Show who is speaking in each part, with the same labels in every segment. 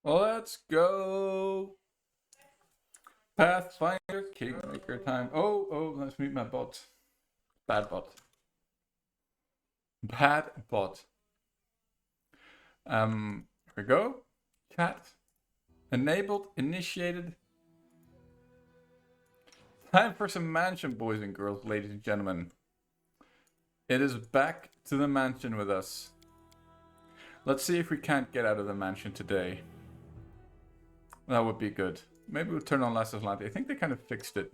Speaker 1: Let's go. Pathfinder, Kingmaker time. Oh, let's meet my bot. Bad bot. Bad bot. Here we go. Chat. Enabled, initiated. Time for some mansion, boys and girls, ladies and gentlemen. It is back to the mansion with us. Let's see if we can't get out of the mansion today. That would be good. Maybe we'll turn on Last Atlantic. I think they kind of fixed it.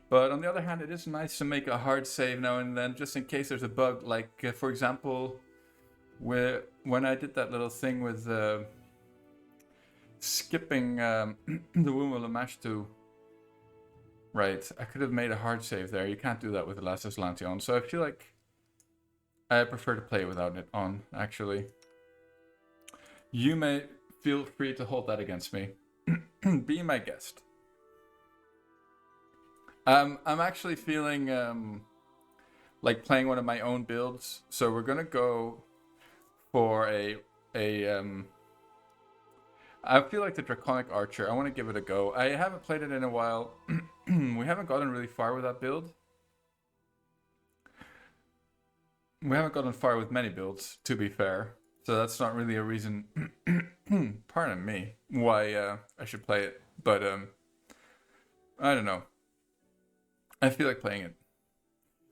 Speaker 1: But on the other hand, it is nice to make a hard save now and then, just in case there's a bug. Like, for example, when I did that little thing with skipping the Womb of Lamashtu, right, I could have made a hard save there. You can't do that with the Last Atlantic on. So I feel like I prefer to play without it on, actually. You may feel free to hold that against me. Be my guest. I'm actually feeling like playing one of my own builds, so we're gonna go for a I feel like the Draconic Archer. I want to give it a go. I haven't played it in a while. We haven't gotten really far with that build. We haven't gotten far with many builds, to be fair. So that's not really a reason, pardon me, why I should play it. But I don't know. I feel like playing it.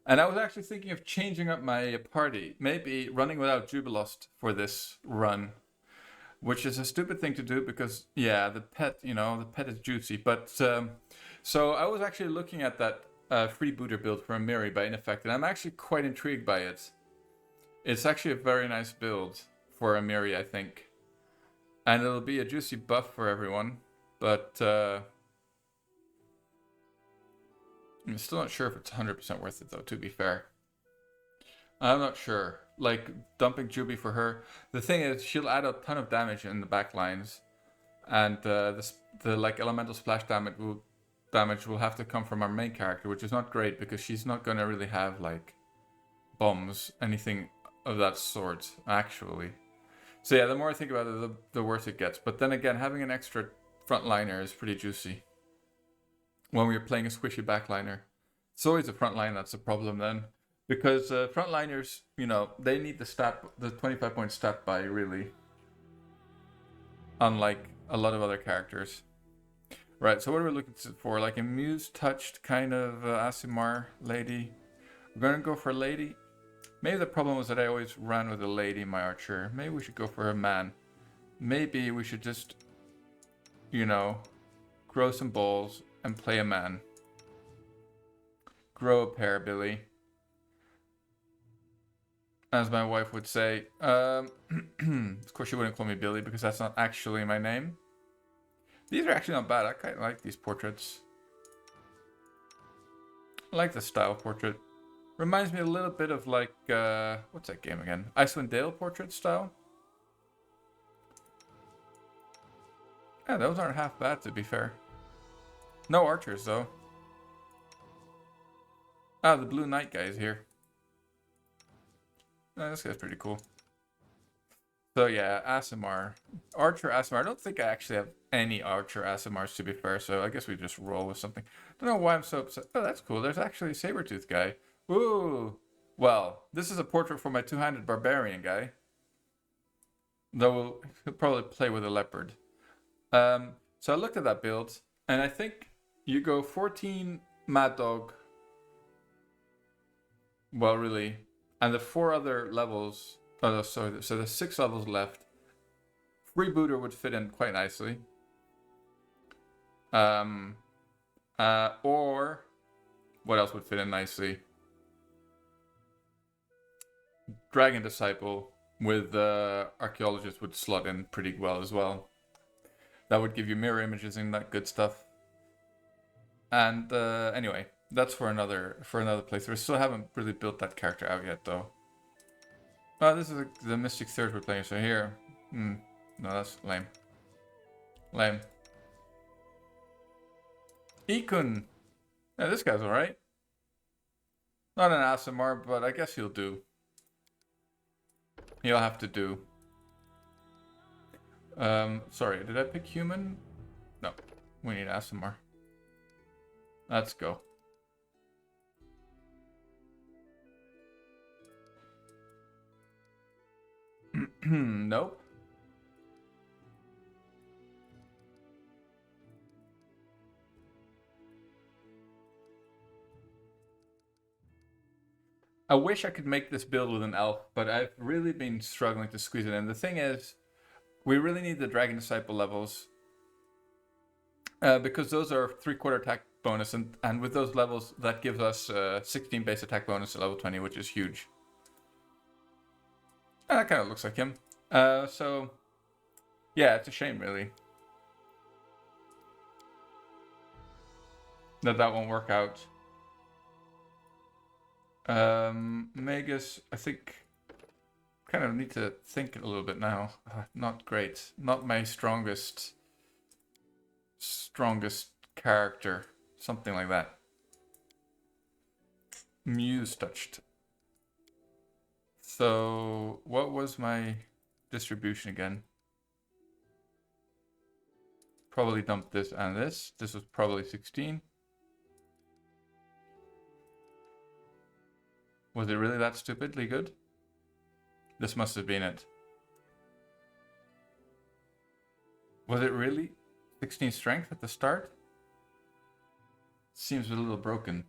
Speaker 1: And I was actually thinking of changing up my party. Maybe running without Jubilost for this run. Which is a stupid thing to do because, yeah, the pet is juicy. But, so I was actually looking at that freebooter build for a Miri by Ineffect. And I'm actually quite intrigued by it. It's actually a very nice build for a Miri, I think. And it'll be a juicy buff for everyone. But, I'm still not sure if it's 100% worth it, though, to be fair. I'm not sure. Like, dumping Juby for her. The thing is, she'll add a ton of damage in the back lines. And the like, elemental splash damage will have to come from our main character, which is not great, because she's not going to really have, like, bombs, anything of that sort, actually. So yeah, the more I think about it, the worse it gets. But then again, having an extra frontliner is pretty juicy. When we're playing a squishy backliner. It's always the front line that's the problem then. Because frontliners, they need the 25 point stat buy, really. Unlike a lot of other characters. Right, so what are we looking for? Like a muse-touched kind of Aasimar lady. We're going to go for a lady. Maybe the problem was that I always ran with a lady in my archer. Maybe we should go for a man. Maybe we should just, grow some balls and play a man. Grow a pair, Billy. As my wife would say. Of course she wouldn't call me Billy because that's not actually my name. These are actually not bad. I kind of like these portraits. I like the style portrait. Reminds me a little bit of like, what's that game again? Icewind Dale portrait style. Yeah, those aren't half bad, to be fair. No archers, though. Ah, the Blue Knight guy is here. Oh, this guy's pretty cool. So yeah, Aasimar. Archer Aasimar. I don't think I actually have any Archer Aasimars, to be fair, so I guess we just roll with something. I don't know why I'm so upset. Oh, that's cool. There's actually a Sabertooth guy. Ooh. Well, this is a portrait for my two-handed barbarian guy. Though he'll probably play with a leopard. So I looked at that build, and I think you go 14 Mad Dog. Well, really. And the 4 other levels... Oh, sorry. So there's 6 levels left. Freebooter would fit in quite nicely. Or... What else would fit in nicely? Dragon Disciple with Archaeologist would slot in pretty well as well. That would give you mirror images and that good stuff. And anyway, that's for another playthrough. I still haven't really built that character out yet, though. Oh, this is the Mystic Third we're playing, so here. No, that's lame. Lame. Ikun! Yeah, this guy's alright. Not an Aasimar, but I guess he'll do. He'll have to do. Sorry, did I pick human? No, we need ASMR. Let's go. Nope. I wish I could make this build with an elf, but I've really been struggling to squeeze it in. The thing is, we really need the Dragon Disciple levels. Because those are 3/4 attack bonus, and with those levels, that gives us 16 base attack bonus at level 20, which is huge. That kind of looks like him. So, yeah, it's a shame, really, that won't work out. Magus, I think, kind of need to think a little bit now. Not great. Not my strongest character. Something like that. Muse touched. So, what was my distribution again? Probably dumped this and this. This was probably 16. Was it really that stupidly good? This must have been it. Was it really 16 strength at the start? Seems a little broken.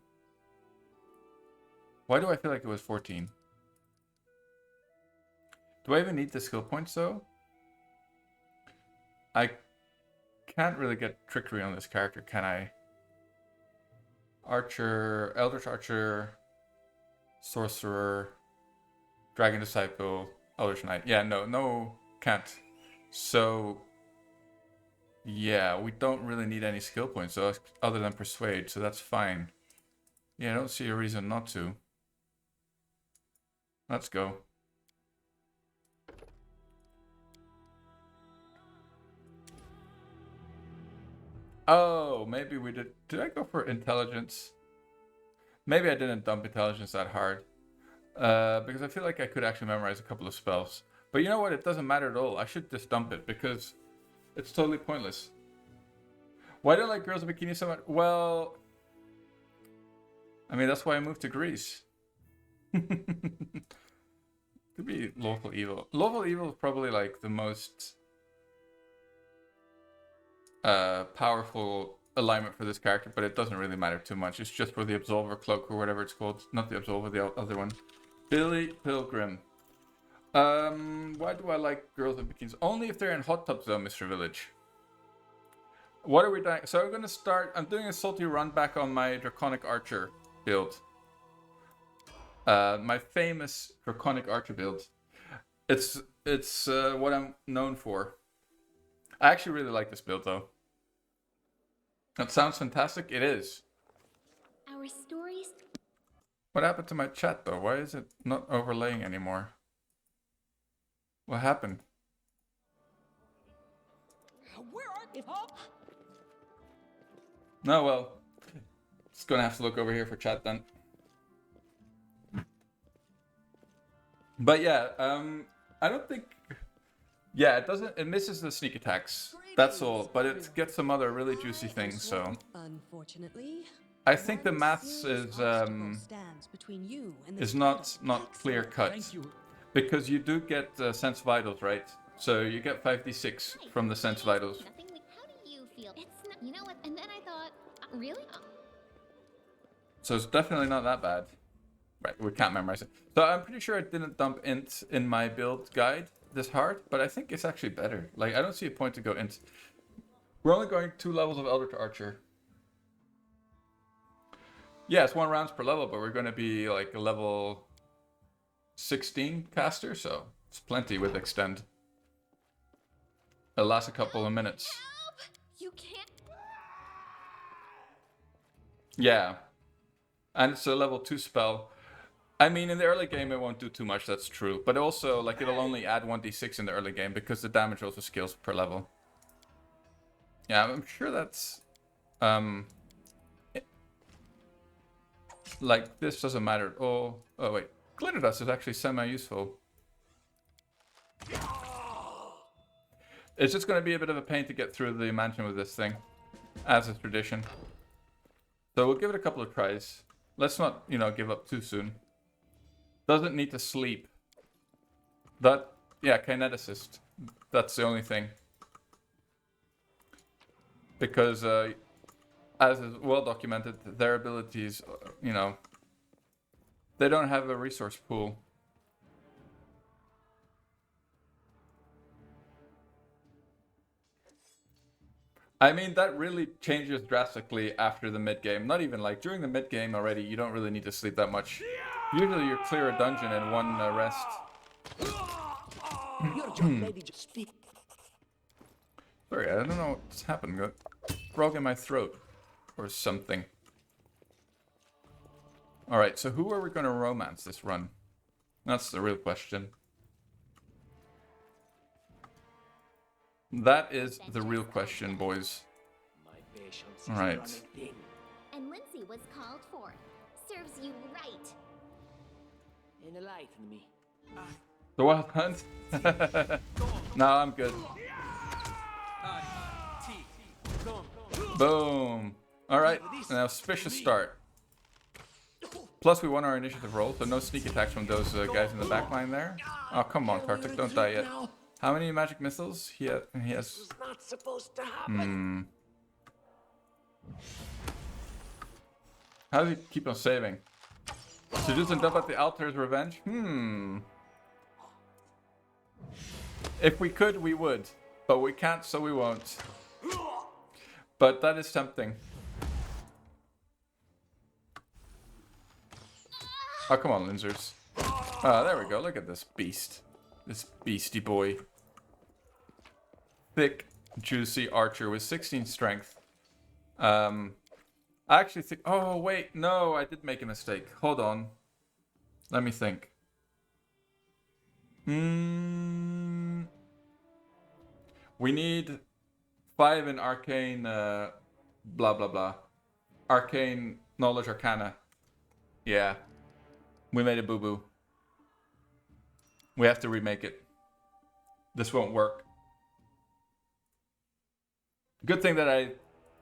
Speaker 1: Why do I feel like it was 14? Do I even need the skill points though? I can't really get trickery on this character, can I? Archer, Eldritch Archer, Sorcerer, Dragon Disciple, Eldritch Knight. Yeah, no, can't. So, yeah, we don't really need any skill points other than Persuade, so that's fine. Yeah, I don't see a reason not to. Let's go. Oh, maybe we did. Did I go for intelligence? Maybe I didn't dump intelligence that hard. Because I feel like I could actually memorize a couple of spells. But you know what? It doesn't matter at all. I should just dump it because it's totally pointless. Why do I like girls in bikinis so much? Well, I mean, that's why I moved to Greece. Could be Lawful Evil. Lawful Evil is probably like the most powerful alignment for this character, but it doesn't really matter too much. It's just for the Absolver Cloak or whatever it's called. Not the Absolver, the other one. Billy Pilgrim. Why do I like girls in bikinis? Only if they're in hot tubs though, Mr. Village. What are we doing? So I'm gonna start. I'm doing a salty run back on my Draconic Archer build. My famous Draconic Archer build. It's what I'm known for. I actually really like this build though. That sounds fantastic. It is.
Speaker 2: Our stories.
Speaker 1: What happened to my chat though? Why is it not overlaying anymore? What happened?
Speaker 3: Where are you?
Speaker 1: No, well, just gonna have to look over here for chat then. But yeah, I don't think. Yeah, it doesn't. It misses the sneak attacks. That's all. But it gets some other really juicy things. So.
Speaker 3: Unfortunately,
Speaker 1: I think the maths is not clear cut because you do get sense vitals, right? So you get 5d6 from the sense vitals.
Speaker 2: Nothing. How do you feel? It's not. You know what? And then I thought, really?
Speaker 1: So it's definitely not that bad. Right, we can't memorize it. So I'm pretty sure I didn't dump int in my build guide this hard, but I think it's actually better. Like, I don't see a point to go int. We're only going 2 levels of Eldritch Archer. Yeah, it's 1 rounds per level, but we're going to be like a level 16 caster, so it's plenty with extend. It'll last a couple of minutes.
Speaker 2: You can't.
Speaker 1: Yeah. And it's a level 2 spell. I mean, in the early game, it won't do too much, that's true. But also, like, it'll only add 1d6 in the early game because the damage also scales per level. Yeah, I'm sure that's... like, this doesn't matter at all. Oh, wait. Glitter Dust is actually semi-useful. It's just going to be a bit of a pain to get through the mansion with this thing, as is tradition. So we'll give it a couple of tries. Let's not, give up too soon. Doesn't need to sleep. Kineticist. That's the only thing. Because, as is well documented, their abilities, they don't have a resource pool. I mean, that really changes drastically after the mid-game. Not even like during the mid-game already, you don't really need to sleep that much. Usually you clear a dungeon in one rest.
Speaker 3: Your job, lady, just speak.
Speaker 1: Sorry, I don't know what's happened. Got frog in my throat or something. Alright, so who are we going to romance this run? That's the real question. That is the real question, boys. Alright.
Speaker 2: And Lindsay was called for. Serves you right.
Speaker 3: Enlighten me.
Speaker 1: The Wild Hunt? No, I'm good. Boom. Alright, an auspicious start. Plus we won our initiative roll, so no sneak attacks from those guys in the back line there. Oh, come on, Tartik, don't die yet. How many magic missiles? He has...
Speaker 3: Not supposed to happen.
Speaker 1: How does he keep on saving? Seduce and dump at the altar's revenge? If we could, we would. But we can't, so we won't. But that is tempting. Oh, come on, Linzers. Ah, there we go. Look at this beast. This beastie boy. Thick, juicy archer with 16 strength. I actually think... Oh, wait. No, I did make a mistake. Hold on. Let me think. We need 5 in arcane... blah, blah, blah. Arcane knowledge arcana. Yeah. We made a boo-boo. We have to remake it. This won't work. Good thing that I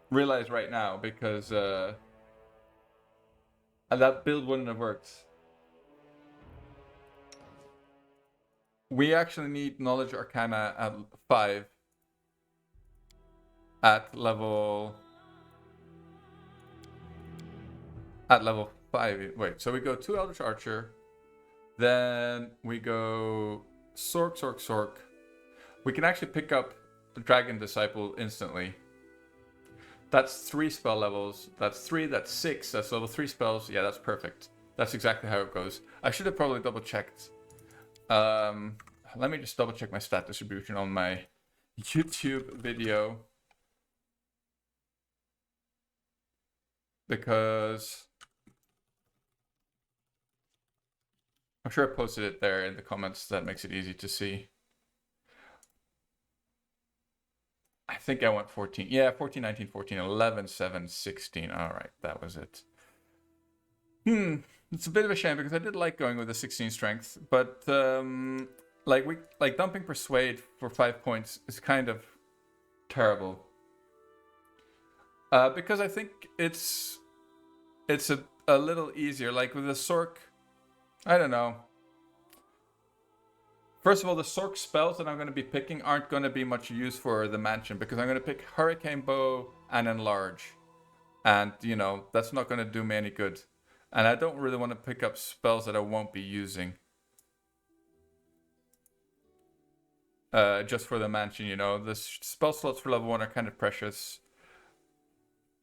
Speaker 1: realize right now, because that build wouldn't have worked. We actually need knowledge arcana at 5. At level 5. Wait, so we go 2 Eldritch Archer. Then we go Sork, Sork, Sork. We can actually pick up the Dragon Disciple instantly. That's 3 spell levels. That's 3, that's 6. That's level 3 spells. Yeah, that's perfect. That's exactly how it goes. I should have probably double checked. Let me just double check my stat distribution on my YouTube video. Because I'm sure I posted it there in the comments. That makes it easy to see. I think I went 14. Yeah, 14, 19, 14, 11, 7, 16. All right, that was it. It's a bit of a shame because I did like going with the 16 strength, but dumping Persuade for 5 points is kind of terrible. Because I think it's a little easier. Like with the Sork, I don't know. First of all, the Sork spells that I'm going to be picking aren't going to be much use for the mansion because I'm going to pick Hurricane Bow and Enlarge. And, that's not going to do me any good. And I don't really want to pick up spells that I won't be using. Just for the mansion, The spell slots for level 1 are kind of precious.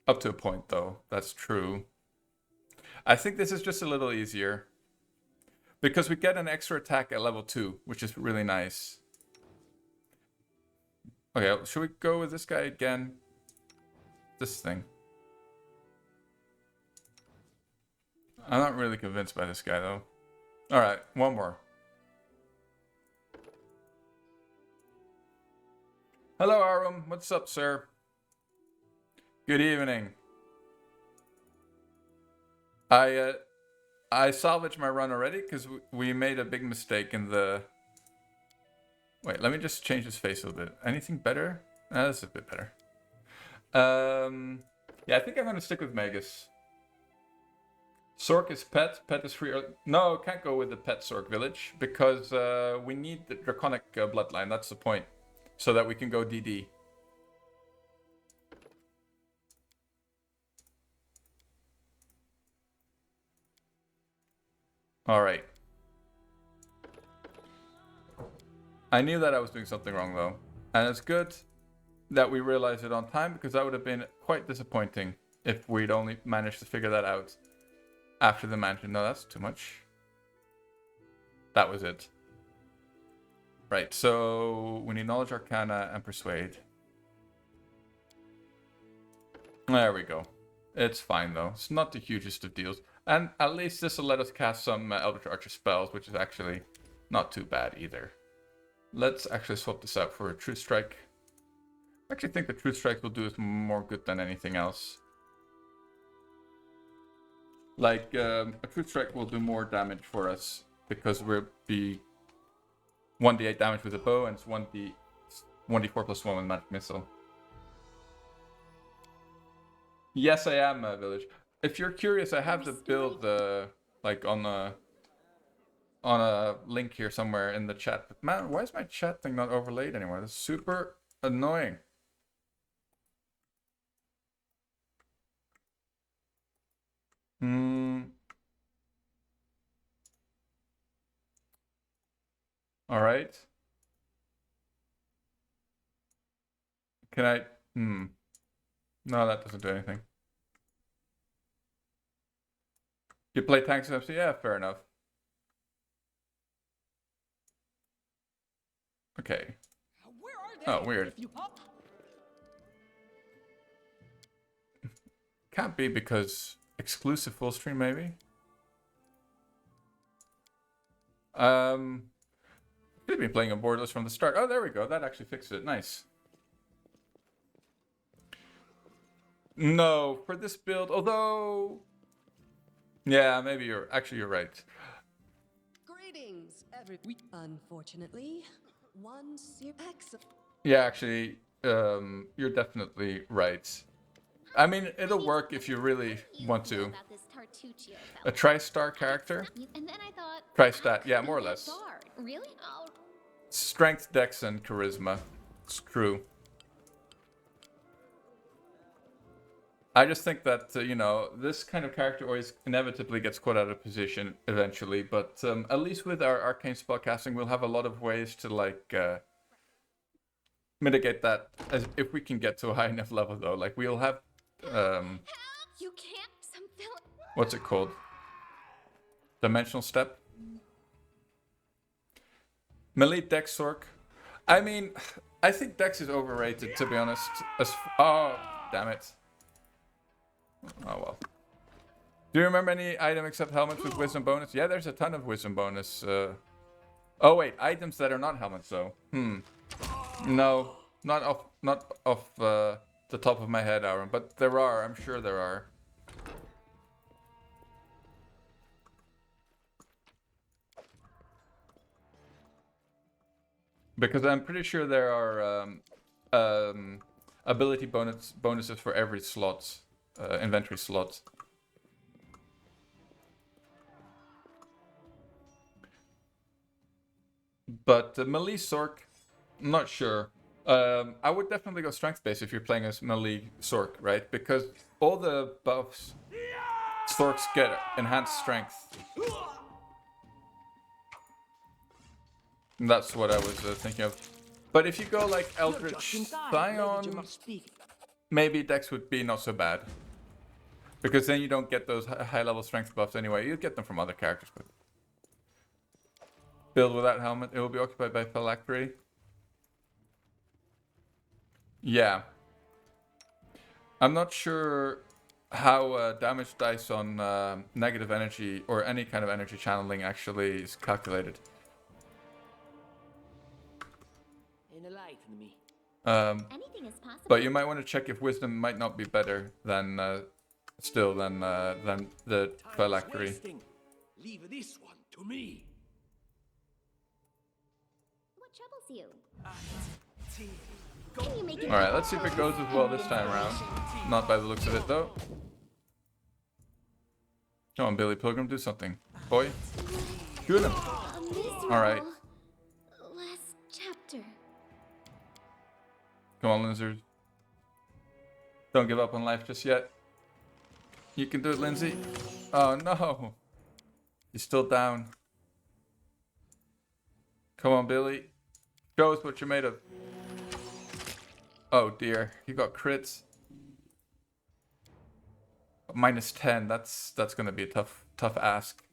Speaker 1: Up to a point, though. That's true. I think this is just a little easier. Because we get an extra attack at level 2, which is really nice. Okay, should we go with this guy again? This thing. I'm not really convinced by this guy, though. Alright, one more. Hello, Arum. What's up, sir? Good evening. I salvaged my run already because we made a big mistake in the Wait, let me just change his face a little bit. Anything better? That's a bit better. Yeah, I think I'm gonna stick with Magus. Sork is pet. Pet is free. No, can't go with the pet Sork village because we need the draconic bloodline. That's the point, so that we can go DD. All right. I knew that I was doing something wrong though, and it's good that we realized it on time because that would have been quite disappointing if we'd only managed to figure that out after the mansion. No, that's too much. That was it. Right, so we need Knowledge Arcana and Persuade. There we go. It's fine though. It's not the hugest of deals. And at least this will let us cast some Eldritch Archer spells, which is actually not too bad either. Let's actually swap this out for a Truth Strike. I actually think the Truth Strike will do us more good than anything else. Like, a Truth Strike will do more damage for us because we'll be 1d8 damage with a bow and it's 1d4 plus 1 with Magic Missile. Yes, I am, Village. If you're curious, I have the build like on a link here somewhere in the chat. But man, why is my chat thing not overlaid anymore? That's super annoying. All right. Can I? No, that doesn't do anything. You play tanks and MC? Yeah, fair enough. Okay. Oh, weird. Can't be because exclusive full stream, maybe? Should have been playing on borderless from the start. Oh, there we go. That actually fixed it. Nice. No, for this build, although... Yeah, maybe you're right.
Speaker 4: Greetings, everyone. Unfortunately,
Speaker 1: Yeah, actually, you're definitely right. I mean, it'll work if you really want to. A tri-star character?
Speaker 2: And then I thought,
Speaker 1: Tri-stat, yeah, more or less.
Speaker 2: Really? Oh.
Speaker 1: Strength, dex, and charisma. It's true. I just think that, you know, this kind of character always inevitably gets caught out of position eventually, but at least with our arcane spellcasting, we'll have a lot of ways to, like, mitigate that as if we can get to a high enough level, though. Like, we'll have,
Speaker 2: You can't.
Speaker 1: what's it called? Dimensional Step? Melee Dex Sork. I mean, I think Dex is overrated, to be honest. Oh, damn it. Oh well. Do you remember any item except helmets with wisdom bonus? Yeah, there's a ton of wisdom bonus. Oh wait, items that are not helmets though. No, not off the top of my head, Aaron. But there are. I'm sure there are. Because I'm pretty sure there are ability bonuses for every slot. Inventory slot. But melee Sork, I'm not sure. I would definitely go strength based if you're playing as melee Sork, right? Because all the buffs Sorks get enhanced strength. And that's what I was thinking of. But if you go like Eldritch Scion, maybe Dex would be not so bad. Because then you don't get those high level strength buffs anyway. You get them from other characters. But build without helmet. It will be occupied by phylactery. Yeah. I'm not sure how damage dice on negative energy or any kind of energy channeling actually is calculated.
Speaker 3: Enlighten me.
Speaker 2: Anything is possible.
Speaker 1: But you might want to check if wisdom might not be better than than the phylactery.
Speaker 3: Leave this one to me.
Speaker 2: What troubles you? Can you make it?
Speaker 1: Alright, let's see if it goes as well this time around. Not by the looks of it, though. Come on, Billy Pilgrim, do something. Boy. Shoot him. Alright.
Speaker 2: Last chapter.
Speaker 1: Come on, losers. Don't give up on life just yet. You can do it, Lindsay. Oh, no. He's still down. Come on, Billy. Show us what you're made of. Oh, dear. You got crits. Minus 10. That's going to be a tough ask.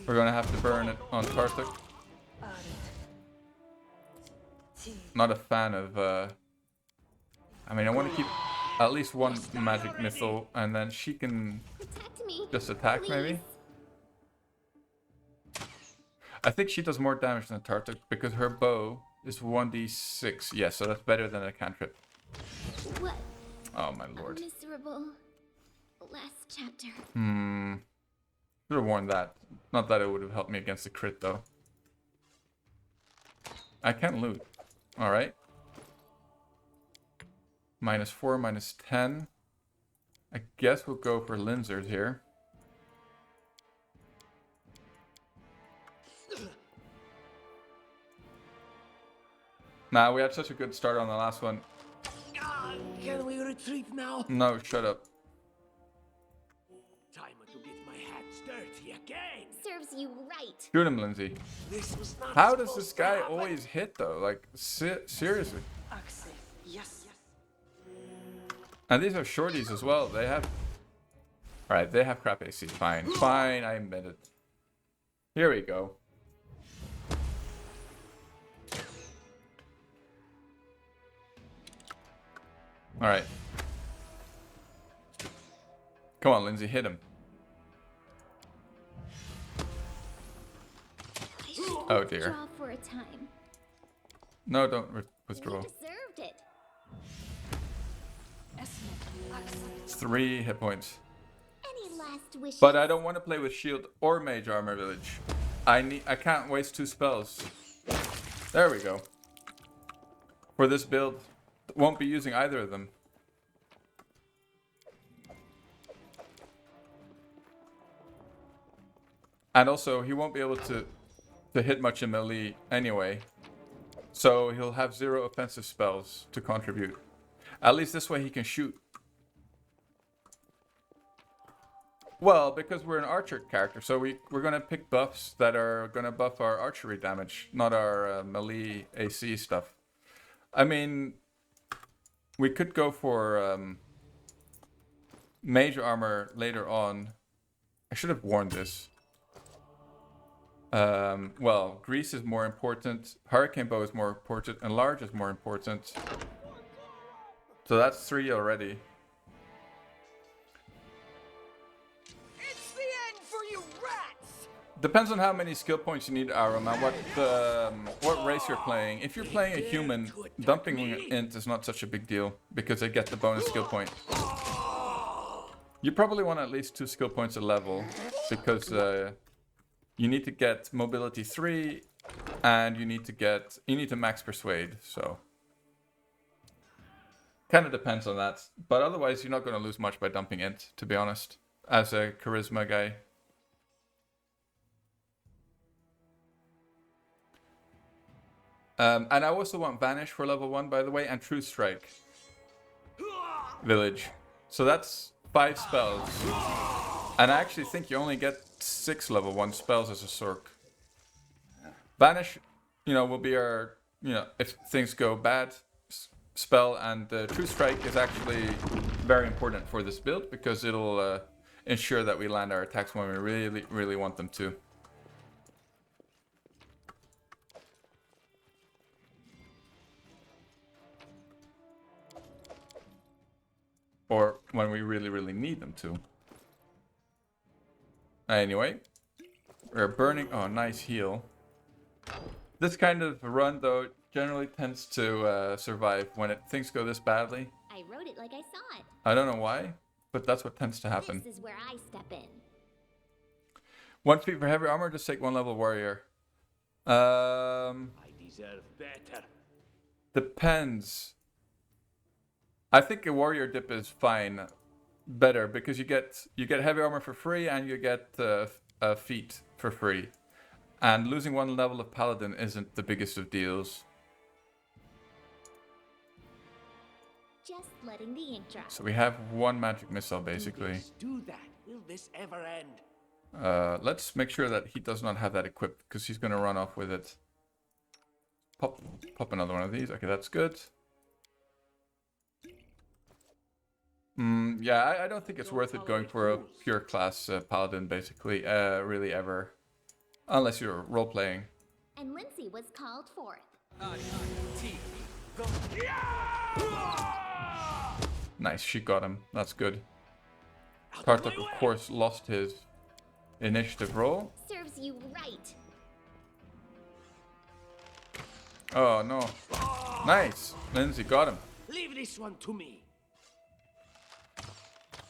Speaker 1: We're going to have to burn it on Tarthuk. Not a fan of... I mean, I want to keep at least one magic missile, and then she can
Speaker 2: Protect me.
Speaker 1: just attack,
Speaker 2: please.
Speaker 1: maybe? I think she does more damage than Tarthuk because her bow is 1d6. Yes, so that's better than a cantrip.
Speaker 2: What?
Speaker 1: Oh, my lord.
Speaker 2: A miserable last chapter.
Speaker 1: Should have worn that. Not that it would have helped me against the crit, though. I can loot. Alright. Minus 4, minus 10. I guess we'll go for Linzers here. Nah, we had such a good start on the last one.
Speaker 3: Can we retreat now?
Speaker 1: No, shut up.
Speaker 3: Time to get my hands dirty again.
Speaker 2: Serves you right.
Speaker 1: Shoot him, Lindsay.
Speaker 3: This was not
Speaker 1: How does
Speaker 3: supposed
Speaker 1: this
Speaker 3: to
Speaker 1: guy
Speaker 3: happen.
Speaker 1: always hit, though? Like, seriously.
Speaker 3: Yes.
Speaker 1: And these are shorties as well. They have... Alright, they have crap AC. Fine. Fine, I admit it. Here we go. Alright. Come on, Lindsay, hit him.
Speaker 2: I should
Speaker 1: Oh, dear.
Speaker 2: withdraw for a time.
Speaker 1: No, don't withdraw.
Speaker 2: You deserved it.
Speaker 1: 3 hit points.
Speaker 2: Any last wishes?
Speaker 1: But I don't want to play with shield or mage armor village. I can't waste 2 spells. There we go. For this build, won't be using either of them. And also, he won't be able to hit much in melee anyway. So he'll have 0 offensive spells to contribute. At least this way he can shoot. Well, because we're an archer character, so we're going to pick buffs that are going to buff our archery damage, not our melee AC stuff. I mean, we could go for mage armor later on. I should have worn this. Well, Grease is more important, Hurricane Bow is more important, and Large is more important. So that's 3 already.
Speaker 3: It's the end for you rats!
Speaker 1: Depends on how many skill points you need, Aram, and what race you're playing. If you're playing a human, dumping int is not such a big deal, because they get the bonus skill point. You probably want at least 2 skill points a level, because you need to get mobility 3, and you need to max persuade, so. Kind of depends on that, but otherwise you're not going to lose much by dumping int, to be honest, as a charisma guy. And I also want Vanish for level 1, by the way, and True Strike. Village. So that's 5 spells. And I actually think you only get 6 level 1 spells as a Sork. Vanish, will be our, if things go bad, spell, and True Strike is actually very important for this build because it'll ensure that we land our attacks when we really, really want them to. Or when we really, really need them to. Anyway, we're burning. Oh, nice heal. This kind of run, though, generally tends to survive when things go this badly.
Speaker 2: I wrote it like I saw it.
Speaker 1: I don't know why, but that's what tends to happen.
Speaker 2: This is where I step in.
Speaker 1: 1 feat for heavy armor, just take 1 level warrior.
Speaker 5: I deserve better.
Speaker 1: Depends. I think a warrior dip is fine. Better, because you get heavy armor for free and you get feet for free. And losing 1 level of paladin isn't the biggest of deals.
Speaker 2: Just letting the ink dry.
Speaker 1: So we have 1 magic missile basically.
Speaker 5: Do that. Will this ever end?
Speaker 1: Let's make sure that he does not have that equipped, because he's going to run off with it. Pop another one of these. Okay, that's good. Yeah, I don't think it's worth it going for a pure class paladin, basically, really ever. Unless you're role-playing.
Speaker 2: And Lindsay was called forth.
Speaker 1: Nice, she got him. That's good. Tartuk, of course, lost his initiative roll.
Speaker 2: Serves you right.
Speaker 1: Oh, no. Nice. Lindsay got him.
Speaker 5: Leave this one to me.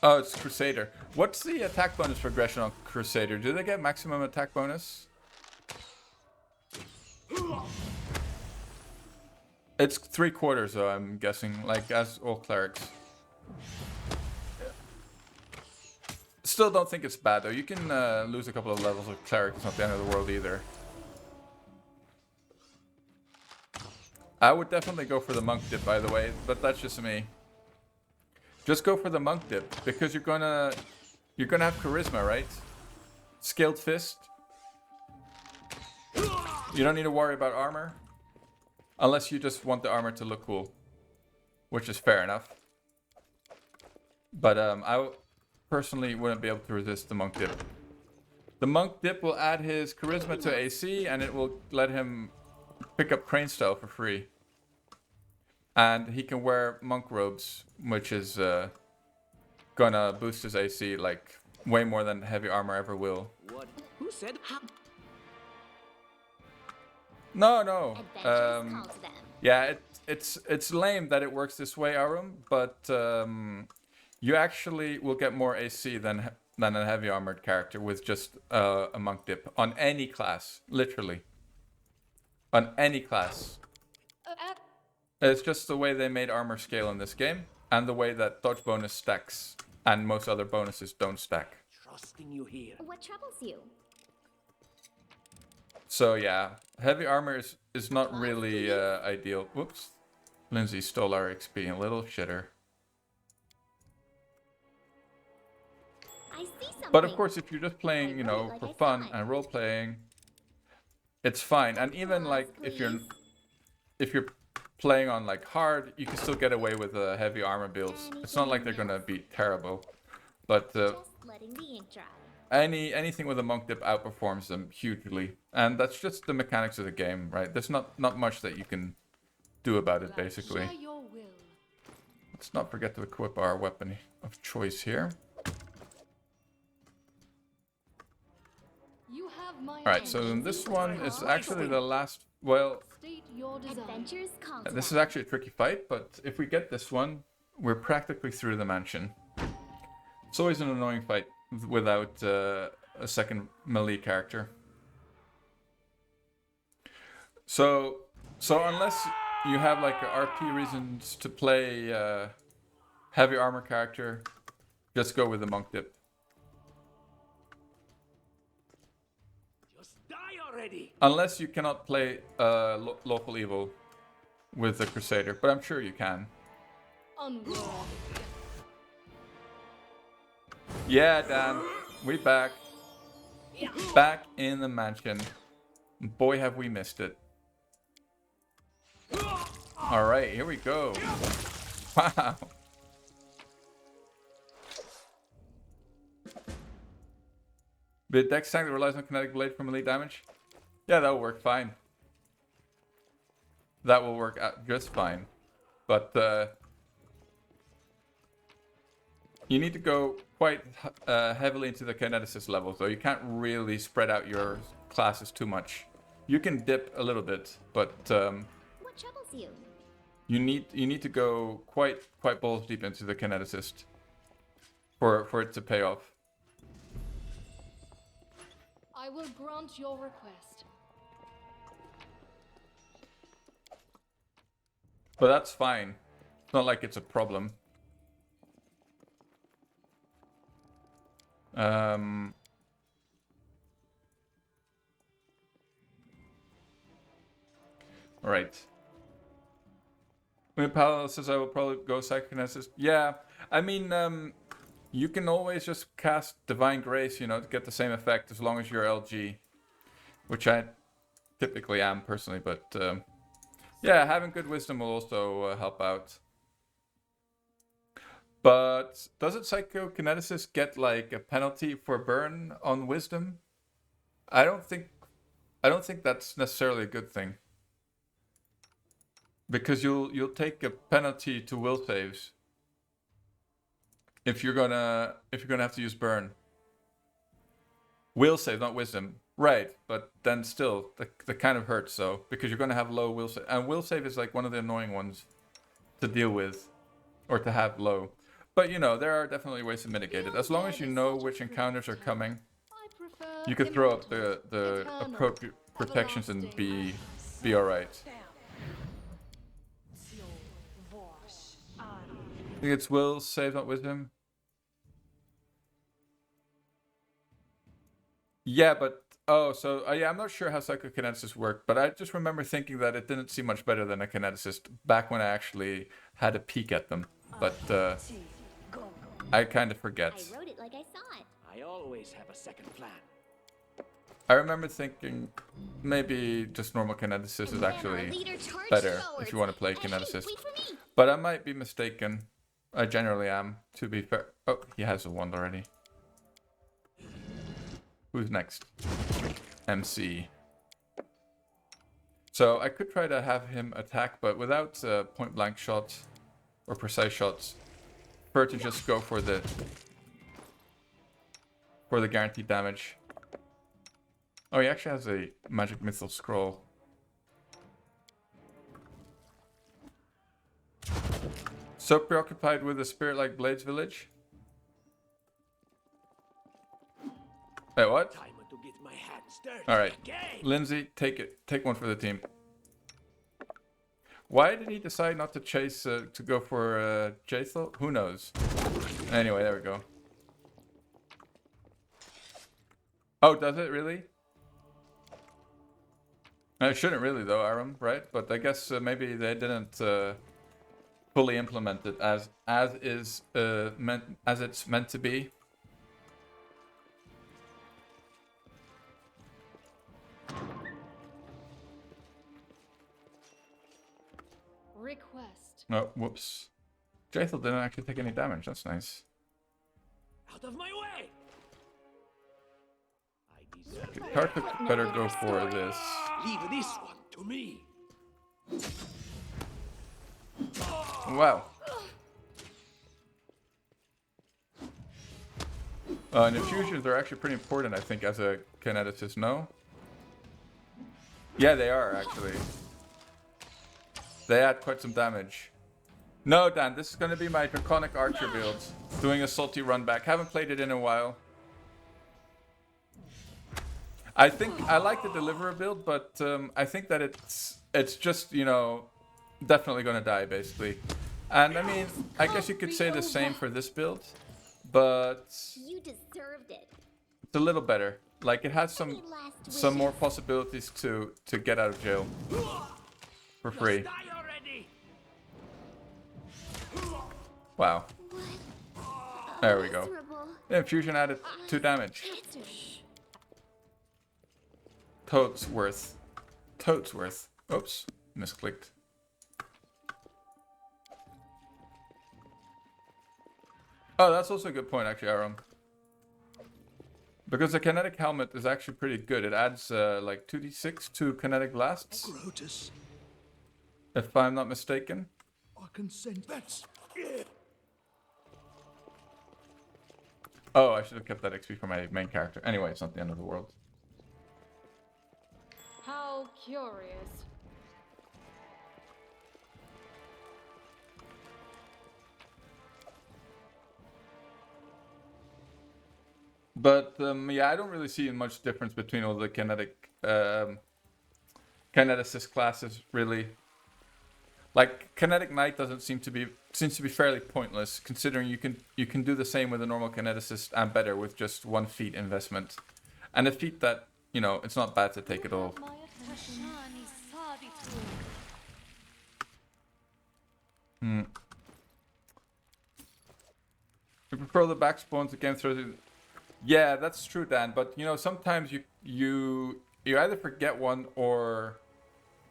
Speaker 1: Oh, it's Crusader. What's the attack bonus progression on Crusader? Do they get maximum attack bonus? It's 3/4 though, I'm guessing, like as all clerics. Still don't think it's bad though. You can lose a couple of levels of cleric. It's not the end of the world either. I would definitely go for the monk dip, by the way, but that's just me. Just go for the monk dip, because you're gonna have charisma, right? Scaled fist. You don't need to worry about armor, unless you just want the armor to look cool, which is fair enough. But I personally wouldn't be able to resist the monk dip. The monk dip will add his charisma to AC, and it will let him pick up crane style for free. And he can wear monk robes, which is gonna boost his AC like way more than heavy armor ever will.
Speaker 5: What? Who said?
Speaker 1: No.
Speaker 2: Adventures call to them.
Speaker 1: Yeah, it's lame that it works this way, Arum, but you actually will get more AC than a heavy armored character with just a monk dip on any class, literally. On any class. It's just the way they made armor scale in this game, and the way that dodge bonus stacks, and most other bonuses don't stack.
Speaker 5: Trusting you here.
Speaker 2: What troubles you?
Speaker 1: So yeah, heavy armor is not really ideal. Whoops. Lindsay stole our XP, a little shitter.
Speaker 2: I see something.
Speaker 1: But of course, if you're just playing, you know, for fun and role playing, it's fine. And even like if you're playing on like hard, you can still get away with heavy armor builds. It's not like they're gonna be terrible, but
Speaker 2: Just letting the ink dry.
Speaker 1: anything with a monk dip outperforms them hugely, and that's just the mechanics of the game, right? There's not much that you can do about it, basically. Let's not forget to equip our weapon of choice here. Alright, so this one is actually the last, well,
Speaker 2: Adventures call to
Speaker 1: this is
Speaker 2: them.
Speaker 1: actually a tricky fight, but if we get this one, we're practically through the mansion. It's always an annoying fight without a second melee character. So unless you have like RP reasons to play heavy armor character, just go with the monk dip.
Speaker 5: Just die already.
Speaker 1: Unless you cannot play lawful evil with the Crusader, but I'm sure you can. Yeah, Dan, we back. Back in the mansion. Boy, have we missed it. Alright, here we go. Wow. The dex tank that relies on kinetic blade for melee damage? Yeah, that'll work fine. That will work out just fine. But you need to go quite heavily into the kineticist levels, though. You can't really spread out your classes too much. You can dip a little bit, but
Speaker 2: What troubles you?
Speaker 1: you need to go quite balls deep into the kineticist for it to pay off.
Speaker 6: I will grant your request.
Speaker 1: But that's fine. It's not like it's a problem. Alright. When Paolo says I will probably go Psychokinesis. Yeah, I mean, you can always just cast Divine Grace, you know, to get the same effect as long as you're LG. Which I typically am personally, but yeah, having good wisdom will also help out. But doesn't Psychokinesis get like a penalty for burn on wisdom? I don't think that's necessarily a good thing. Because you'll take a penalty to will saves if you're gonna have to use burn. Will save, not wisdom. Right, but then still, that kind of hurts, so because you're gonna have low will save, and will save is like one of the annoying ones to deal with, or to have low. But you know, there are definitely ways to mitigate it. As long as you know which encounters are coming, you could throw up the appropriate protections and be alright. I think it's will save, not wisdom. Yeah, but yeah, I'm not sure how psychokinesis worked, but I just remember thinking that it didn't seem much better than a kineticist back when I actually had a peek at them. But I kind of forget.
Speaker 2: I wrote it like I saw it.
Speaker 5: I always have a second plan.
Speaker 1: I remember thinking maybe just normal kineticist is actually better if you want to play kineticist. But I might be mistaken. I generally am, to be fair. Oh, he has a wand already. Who's next? MC. So I could try to have him attack, but without point blank shots or precise shots. Prefer to just go for the guaranteed damage. Oh, he actually has a magic mythal scroll. So preoccupied with a spirit like Blade's Village? Wait, what?
Speaker 5: Time to get my hands dirty.
Speaker 1: Alright.
Speaker 5: Again.
Speaker 1: Lindsay, take it. Take one for the team. Why did he decide not to chase, to go for Jaethel? Who knows? Anyway, there we go. Oh, does it really? It shouldn't really though, Aram, right? But I guess maybe they didn't fully implement it as it's meant to be.
Speaker 6: Request.
Speaker 1: Oh, whoops. Jaethel didn't actually take any damage. That's nice.
Speaker 5: Out of my way! I deserve
Speaker 1: Okay, Karthik better go for this.
Speaker 5: Leave this one to me.
Speaker 1: Wow. And infusions are actually pretty important, I think, as a kineticist, no? Yeah, they are, actually. They add quite some damage. No, Dan, this is going to be my Draconic Archer build. Doing a salty run back. Haven't played it in a while. I think I like the Deliverer build, but I think that it's just, you know, definitely going to die, basically. And I mean, I guess you could say the same for this build, but
Speaker 2: You deserved it.
Speaker 1: it's a little better. Like, it has some more possibilities to get out of jail for free.
Speaker 5: Die already.
Speaker 1: Wow. There we go.
Speaker 2: Miserable.
Speaker 1: Yeah, Infusion added 2 damage. Totes worth. Totes worth. Oops. Misclicked. Oh, that's also a good point, actually, Aram. Because the kinetic helmet is actually pretty good. It adds like 2d6 to kinetic blasts,
Speaker 3: Grotus,
Speaker 1: if I'm not mistaken.
Speaker 3: I can send that's
Speaker 1: Oh, I should have kept that XP for my main character. Anyway, it's not the end of the world.
Speaker 6: How curious.
Speaker 1: But yeah, I don't really see much difference between all the kineticist classes, really. Like kinetic knight doesn't seems to be fairly pointless, considering you can do the same with a normal kineticist and better with just one feat investment, and a feat that it's not bad to take at all.
Speaker 6: My attention.
Speaker 1: You prefer the back spawns again through. Yeah, that's true, Dan. But sometimes you either forget one or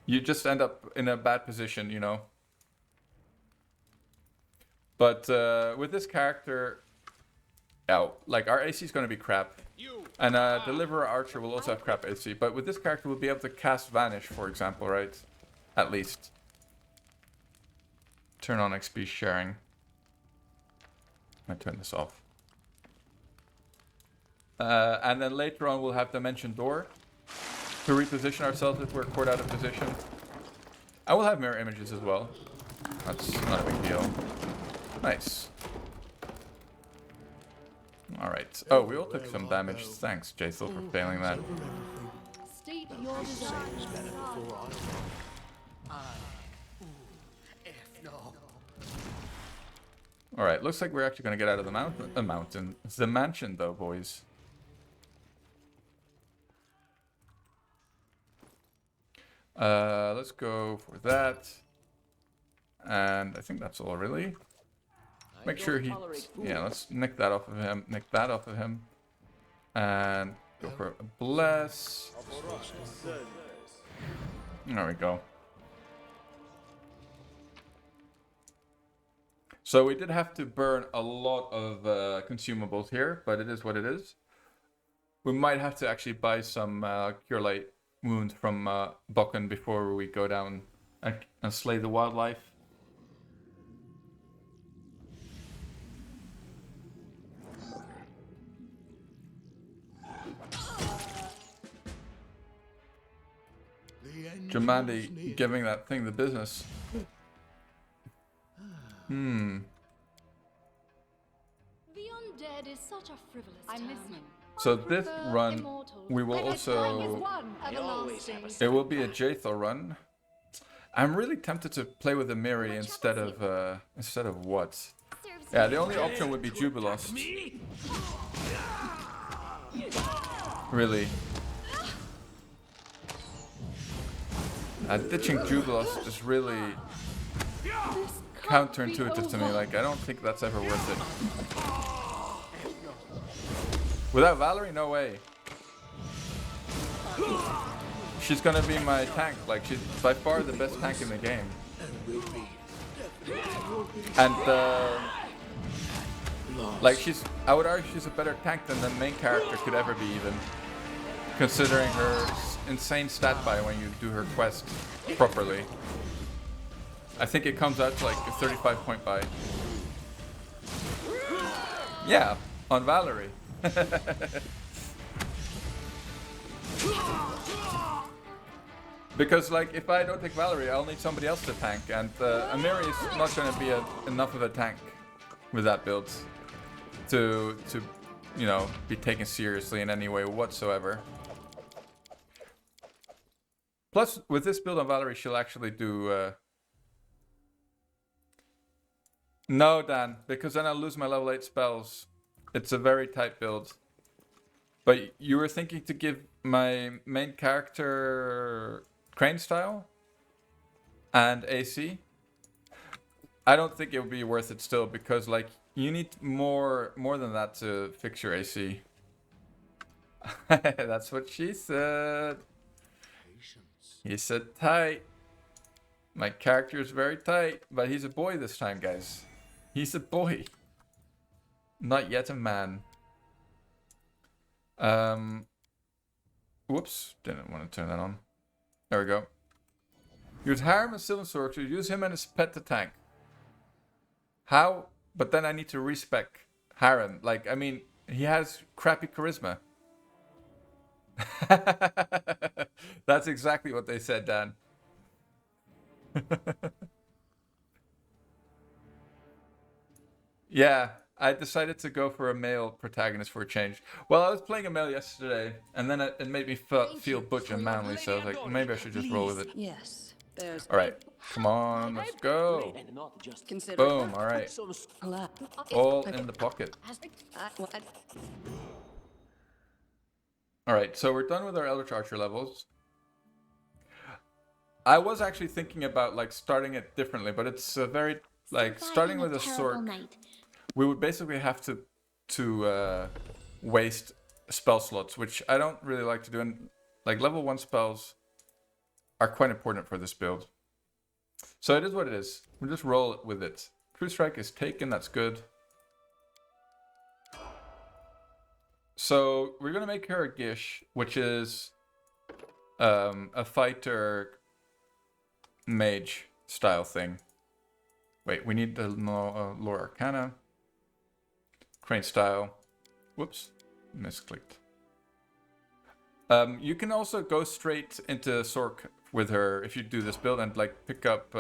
Speaker 1: you just end up in a bad position, But with this character, like our AC is going to be crap, and Deliverer Archer will also have crap AC. But with this character, we'll be able to cast Vanish, for example, right? At least. Turn on XP sharing. I turn this off. And then later on, we'll have Dimension Door to reposition ourselves if we're caught out of position. And we'll have mirror images as well. That's not a big deal. Nice. Alright. Oh, we all took some damage. Thanks, Jaethel, for failing that.
Speaker 6: State your desires.
Speaker 1: Alright, looks like we're actually going to get out of the mountain. It's the mansion, though, boys. Let's go for that. And I think that's all, really. Make sure he... Yeah, let's nick that off of him. Nick that off of him. And go for a bless. There we go. So we did have to burn a lot of consumables here, but it is what it is. We might have to actually buy some Cure Light Wound from Bokken before we go down and slay the wildlife. Jamandi giving that thing the business.
Speaker 6: The undead is such a frivolous
Speaker 4: I'm
Speaker 6: term.
Speaker 4: listening.
Speaker 1: So this run, we will also... It will be a Jaethel run. I'm really tempted to play with a Miri instead of what? Yeah, the only option would be Jubilost. Really. Ditching Jubilost is really counterintuitive to me. Like, I don't think that's ever worth it. Without Valerie, no way. She's gonna be my tank. Like, she's by far the best tank in the game. And like, I would argue she's a better tank than the main character could ever be, even considering her insane stat buy when you do her quest properly. I think it comes out to like a 35 point buy. Yeah, on Valerie. Because like, if I don't take Valerie, I'll need somebody else to tank, and Amiri is not going to be enough of a tank with that build to be taken seriously in any way whatsoever. Plus, with this build on Valerie, she'll actually do... No, Dan, because then I'll lose my level 8 spells. It's a very tight build. But you were thinking to give my main character Crane style and AC? I don't think it would be worth it still, because like, you need more than that to fix your AC. That's what she said. He said tight. My character is very tight, but he's a boy this time, guys. He's a boy. Not yet a man. Whoops, didn't want to turn that on. There we go. Use Harem and Sylvan Sorcerer. Use him and his pet to tank. How? But then I need to respec Harem. Like, I mean, he has crappy charisma. That's exactly what they said, Dan. Yeah, I decided to go for a male protagonist for a change. Well, I was playing a male yesterday, and then it made me feel butch and manly, so I was like, maybe I should just roll with it.
Speaker 4: Yes. There's
Speaker 1: Alright, come on, let's go.
Speaker 5: And not just
Speaker 4: consider
Speaker 1: Boom, alright.
Speaker 5: some
Speaker 1: All in the pocket. Alright, so we're done with our Eldritch Archer levels. I was actually thinking about like starting it differently, but it's very like starting with a sword.
Speaker 2: Night.
Speaker 1: We would basically have to waste spell slots, which I don't really like to do. And like level 1 spells are quite important for this build. So it is what it is. We'll just roll with it. True Strike is taken, that's good. So we're gonna make her a Gish, which is a fighter mage style thing. Wait, we need the lore arcana. Crane style. Whoops, misclicked. You can also go straight into Sork with her if you do this build and like pick up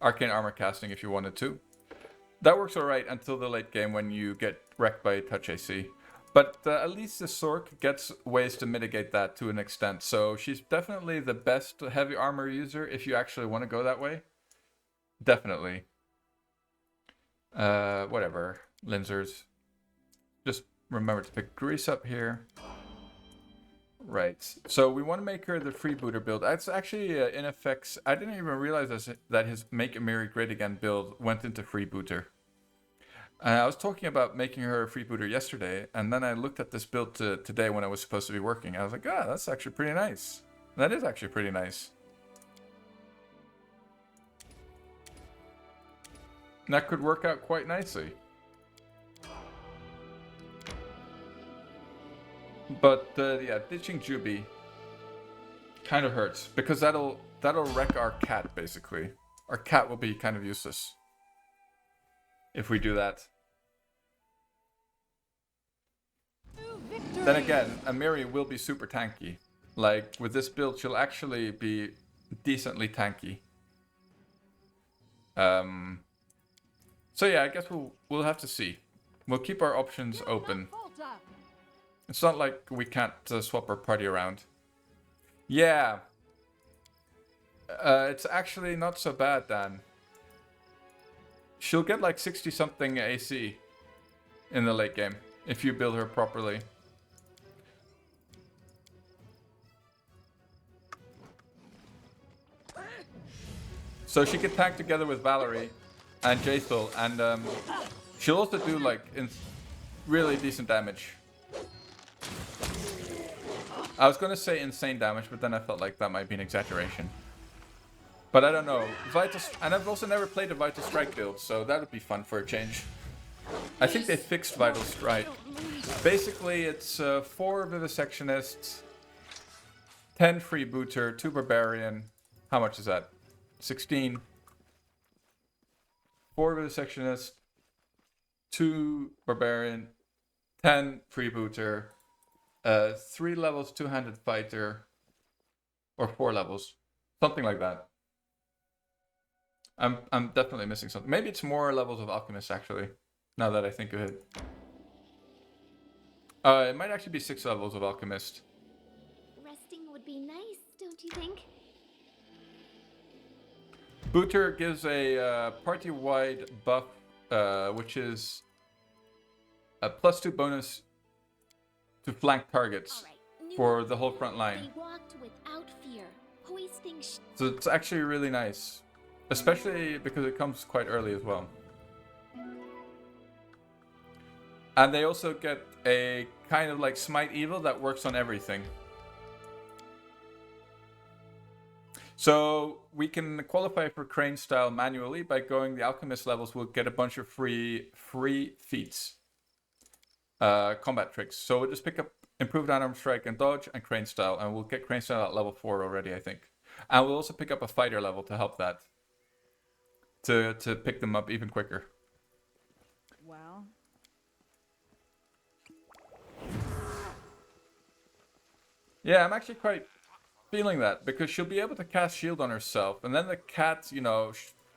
Speaker 1: arcane armor casting if you wanted to. That works alright until the late game when you get wrecked by touch AC. But at least the Sork gets ways to mitigate that to an extent. So she's definitely the best heavy armor user if you actually want to go that way. Definitely. Whatever. Linzers. Just remember to pick Grease up here. Right. So we want to make her the freebooter build. That's actually in effects. I didn't even realize that his Make Amiri Great Again build went into freebooter. I was talking about making her a freebooter yesterday, and then I looked at this build today when I was supposed to be working. I was like, ah, that's actually pretty nice. That is actually pretty nice. And that could work out quite nicely. But yeah, ditching Juby kind of hurts because that'll wreck our cat basically. Our cat will be kind of useless if we do that. Then again, Amiri will be super tanky. Like with this build, she'll actually be decently tanky. So yeah, I guess we'll have to see. We'll keep our options open. It's not like we can't swap our party around. Yeah. It's actually not so bad, Dan. She'll get like 60 something AC in the late game if you build her properly. So she can tag together with Valerie and Jaethal, and she'll also do like really decent damage. I was gonna say insane damage, but then I felt like that might be an exaggeration. But I don't know. And I've also never played a Vital Strike build, so that would be fun for a change. I think they fixed Vital Strike. Basically, it's 4 Vivisectionists, 10 Freebooter, 2 Barbarian. How much is that? 16. 4 Vivisectionists, 2 Barbarian, 10 Freebooter. 3 levels, 2-handed fighter, or 4 levels, something like that. I'm definitely missing something. Maybe it's more levels of alchemist actually. Now that I think of it, it might actually be 6 levels of alchemist.
Speaker 2: Resting would be nice, don't you think?
Speaker 1: Booter gives a party-wide buff, which is a +2 bonus to flank targets for the whole front line.
Speaker 2: They walked without fear, hoisting
Speaker 1: So it's actually really nice, especially because it comes quite early as well. And they also get a kind of like Smite Evil that works on everything. So we can qualify for Crane style manually by going the Alchemist levels. We'll get a bunch of free feats. Combat tricks. So we'll just pick up Improved Unarmed Strike and Dodge and Crane Style, and we'll get Crane Style at level 4 already, I think. And we'll also pick up a Fighter level to help that. To pick them up even quicker.
Speaker 3: Well,
Speaker 1: Yeah, I'm actually quite feeling that, because she'll be able to cast Shield on herself, and then the cat, you know,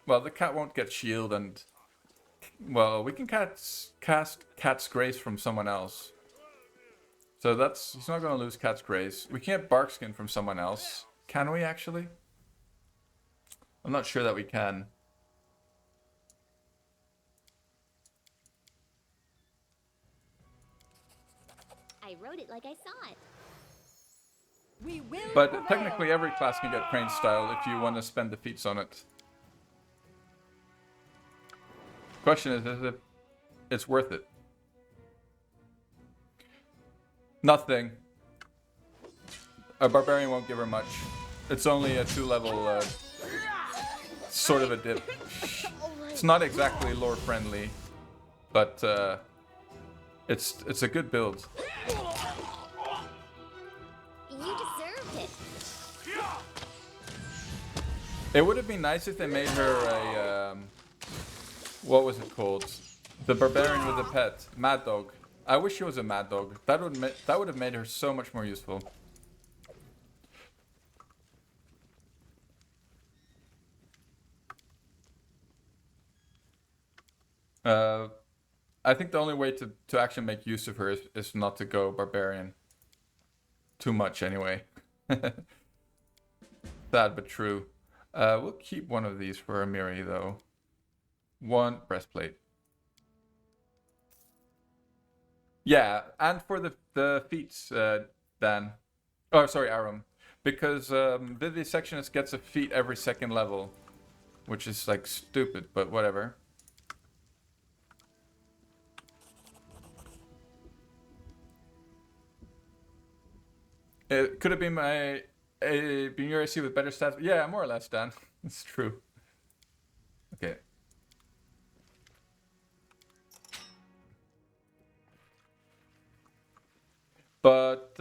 Speaker 1: well, the cat won't get Shield, and Well, we can cast Cat's Grace from someone else. So he's not going to lose Cat's Grace. We can't Barkskin from someone else. Can we actually? I'm not sure that we can.
Speaker 2: I wrote it like I saw it.
Speaker 4: We will
Speaker 1: But
Speaker 4: prevail.
Speaker 1: technically every class can get Crane Style if you want to spend the feats on it. Question is if it's worth it. Nothing. A Barbarian won't give her much. It's only a 2-level, sort of a dip. It's not exactly lore friendly, but it's a good build.
Speaker 2: You deserved it.
Speaker 1: It would have been nice if they made her a what was it called? The Barbarian with a pet, Mad Dog. I wish she was a Mad Dog. That would have made her so much more useful. I think the only way to actually make use of her is not to go Barbarian. Too much anyway. Sad but true. We'll keep one of these for Amiri though. One breastplate. Yeah, and for the feats, Dan. Oh, sorry, Aram. Because Vivisectionist gets a feat every second level. Which is like stupid, but whatever. Could it be my been your AC with better stats? Yeah, more or less, Dan. It's true. Okay. But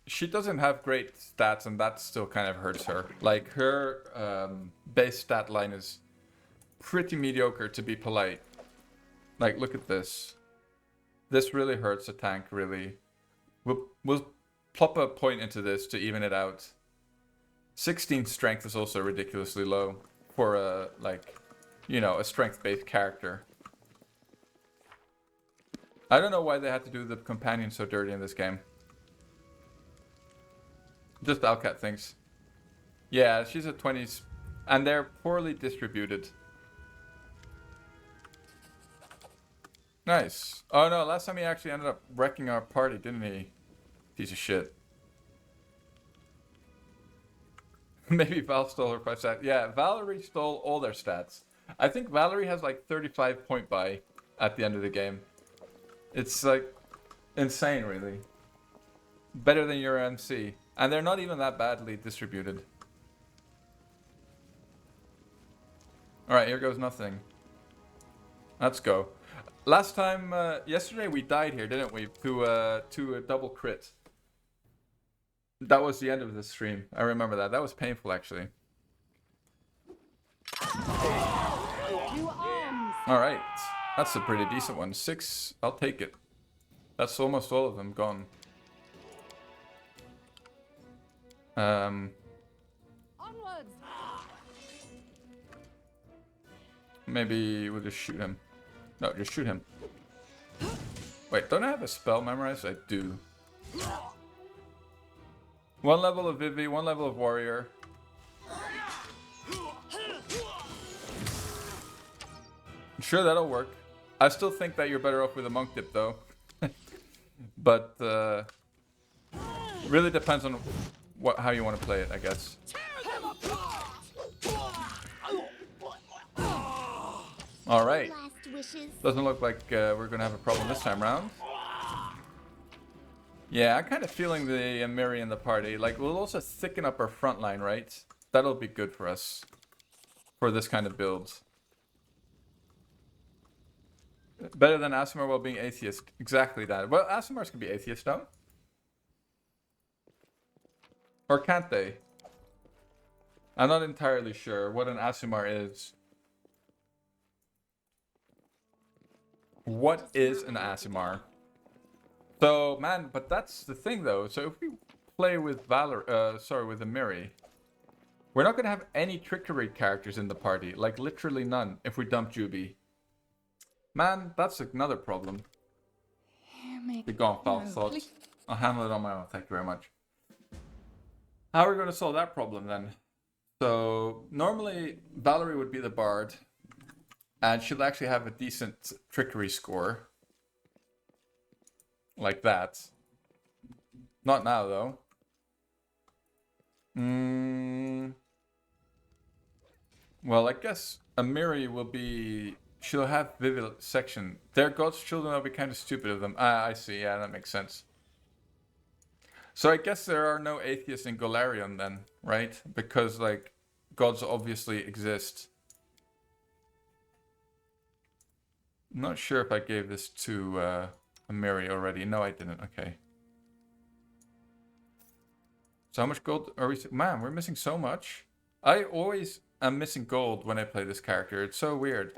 Speaker 1: she doesn't have great stats, and that still kind of hurts her. Like her base stat line is pretty mediocre, to be polite. Like, look at this. This really hurts a tank, really. We'll plop a point into this to even it out. 16 strength is also ridiculously low for a, like, you know, a strength-based character. I don't know why they had to do the companion so dirty in this game. Just Alcat thinks. Yeah, she's a 20s, and they're poorly distributed. Nice. Oh no, last time he actually ended up wrecking our party, didn't he? Piece of shit. Maybe Val stole her 5 stats. Yeah, Valerie stole all their stats. I think Valerie has like 35 point buy at the end of the game. It's like insane, really. Better than your MC. And they're not even that badly distributed. Alright, here goes nothing. Let's go. Last time, yesterday we died here, didn't we? To a double crit. That was the end of the stream. I remember that. That was painful, actually. Alright. That's a pretty decent one. 6, I'll take it. That's almost all of them gone.
Speaker 6: Onwards.
Speaker 1: Maybe we'll just shoot him. No, just shoot him. Wait, don't I have a spell memorized? I do. 1 level of Vivi, 1 level of Warrior. Sure, that'll work. I still think that you're better off with a monk dip, though. But really depends on how you want to play it, I guess. All right.
Speaker 2: Last wishes.
Speaker 1: Doesn't look like we're gonna have a problem this time round. Yeah, I'm kind of feeling the Amiri in the party. Like, we'll also thicken up our front line, right? That'll be good for us. For this kind of build. Better than Aasimar while being atheist. Exactly that. Well, Aasimars can be atheist, though. Or can't they? I'm not entirely sure what an Aasimar is. What is an Aasimar? So, man, but that's the thing, though. So if we play with with Amiri, we're not going to have any trickery characters in the party. Like, literally none, if we dump Juby. Man, that's another problem. The gone false thoughts. I'll handle it on my own, thank you very much. How are we going to solve that problem then? So, normally Valerie would be the bard, and she'll actually have a decent trickery score. Like that. Not now, though. Well, I guess Amiri will be... She'll have vivisection. They're God's children, that'll be kind of stupid of them. Ah, I see, yeah, that makes sense. So I guess there are no atheists in Golarion then, right? Because, like, gods obviously exist. I'm not sure if I gave this to Amiri already. No, I didn't. Okay. So how much gold are we... Man, we're missing so much. I always am missing gold when I play this character. It's so weird.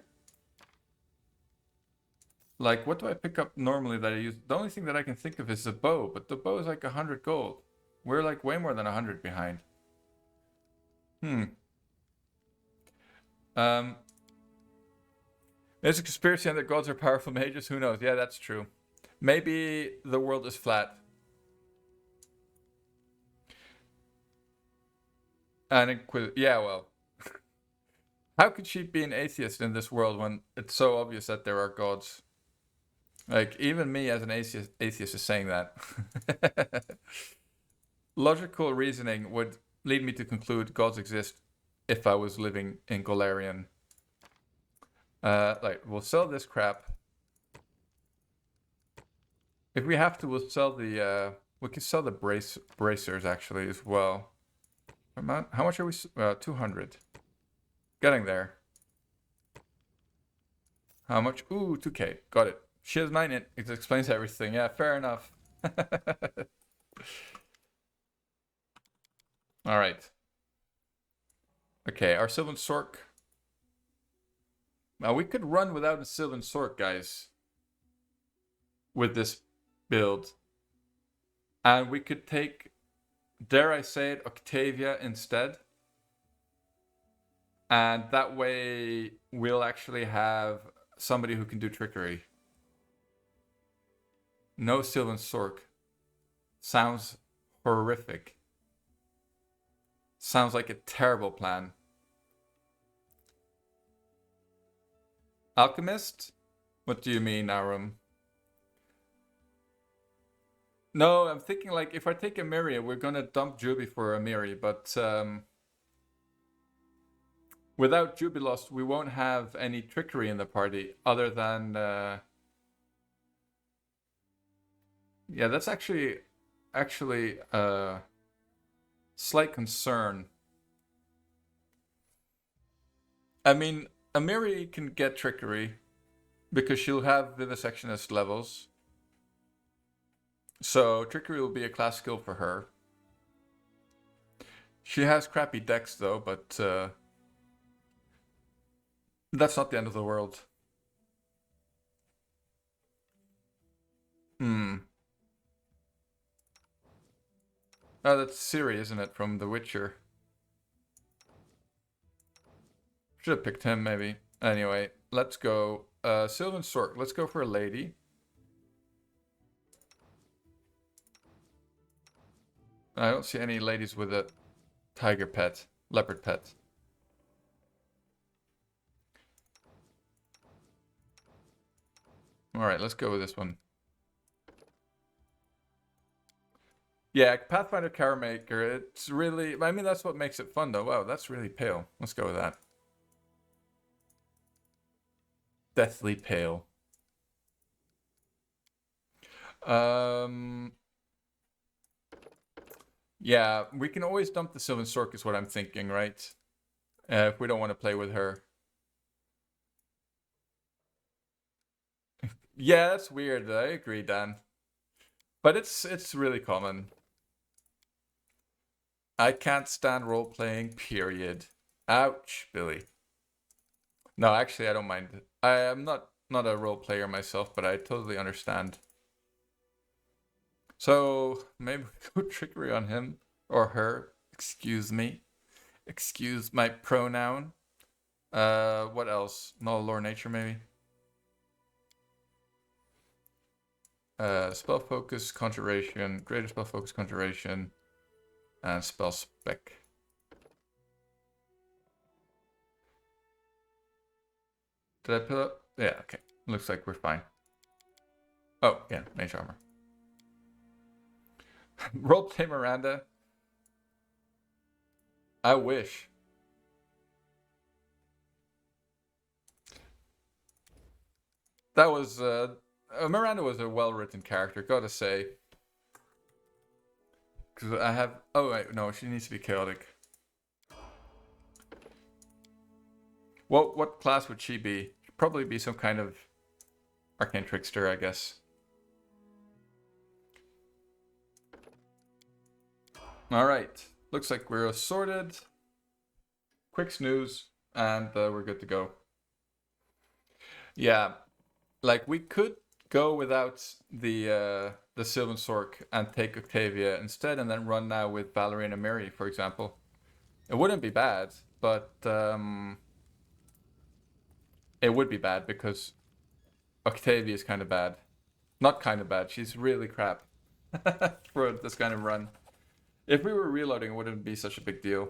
Speaker 1: Like, what do I pick up normally that I use? The only thing that I can think of is the bow, but the bow is like 100 gold. We're like way more than 100 behind. There's a conspiracy that gods are powerful mages. Who knows? Yeah, that's true. Maybe the world is flat. And yeah, well, how could she be an atheist in this world when it's so obvious that there are gods? Like, even me as an atheist is saying that. Logical reasoning would lead me to conclude gods exist if I was living in Golarion. Like, we'll sell this crap. If we have to, we'll sell the, we can sell the bracers actually as well. How much are we? 200. Getting there. How much? Ooh, 2k. Got it. She has 9 in. It explains everything. Yeah, fair enough. Alright. Okay, our Sylvan Sork. Now, we could run without a Sylvan Sork, guys. With this build. And we could take, dare I say it, Octavia instead. And that way, we'll actually have somebody who can do trickery. No Sylvan Sork. Sounds horrific. Sounds like a terrible plan. Alchemist? What do you mean, Arum? No, I'm thinking like if I take Amiri, we're gonna dump Juby for Amiri, but without Jubilost, we won't have any trickery in the party other than yeah, that's actually slight concern. I mean, Amiri can get trickery because she'll have vivisectionist levels. So trickery will be a class skill for her. She has crappy decks though, but that's not the end of the world. Oh, that's Ciri, isn't it, from The Witcher? Should have picked him, maybe. Anyway, let's go. Sylvan Sork. Let's go for a lady. I don't see any ladies with a tiger pet, leopard pet. Alright, let's go with this one. Yeah, Pathfinder Kingmaker, it's really... I mean, that's what makes it fun, though. Wow, that's really pale. Let's go with that. Deathly pale. Yeah, we can always dump the Sylvan Sork is what I'm thinking, right? If we don't want to play with her. Yeah, that's weird. I agree, Dan. But it's really common. I can't stand role-playing, period. Ouch, Billy. No, actually, I don't mind it. I am not a role player myself, but I totally understand. So, maybe we go trickery on him or her. Excuse me. Excuse my pronoun. What else? No lore nature, maybe? Spell focus, conjuration, greater spell focus, conjuration, and spell spec. Did I put up? Yeah, okay. Looks like we're fine. Oh, yeah, mage armor. Roleplay Miranda. I wish. That was, Miranda was a well-written character, gotta say. Because I have, oh wait, no, she needs to be chaotic. What class would she be? She'd probably be some kind of arcane trickster, I guess. Alright, looks like we're sorted. Quick snooze, and we're good to go. Yeah, like we could go without the Sylvan Sork and take Octavia instead, and then run now with Valerie and Mary, for example. It wouldn't be bad, but it would be bad because Octavia is kind of bad. Not kind of bad, she's really crap for this kind of run. If we were reloading, it wouldn't be such a big deal.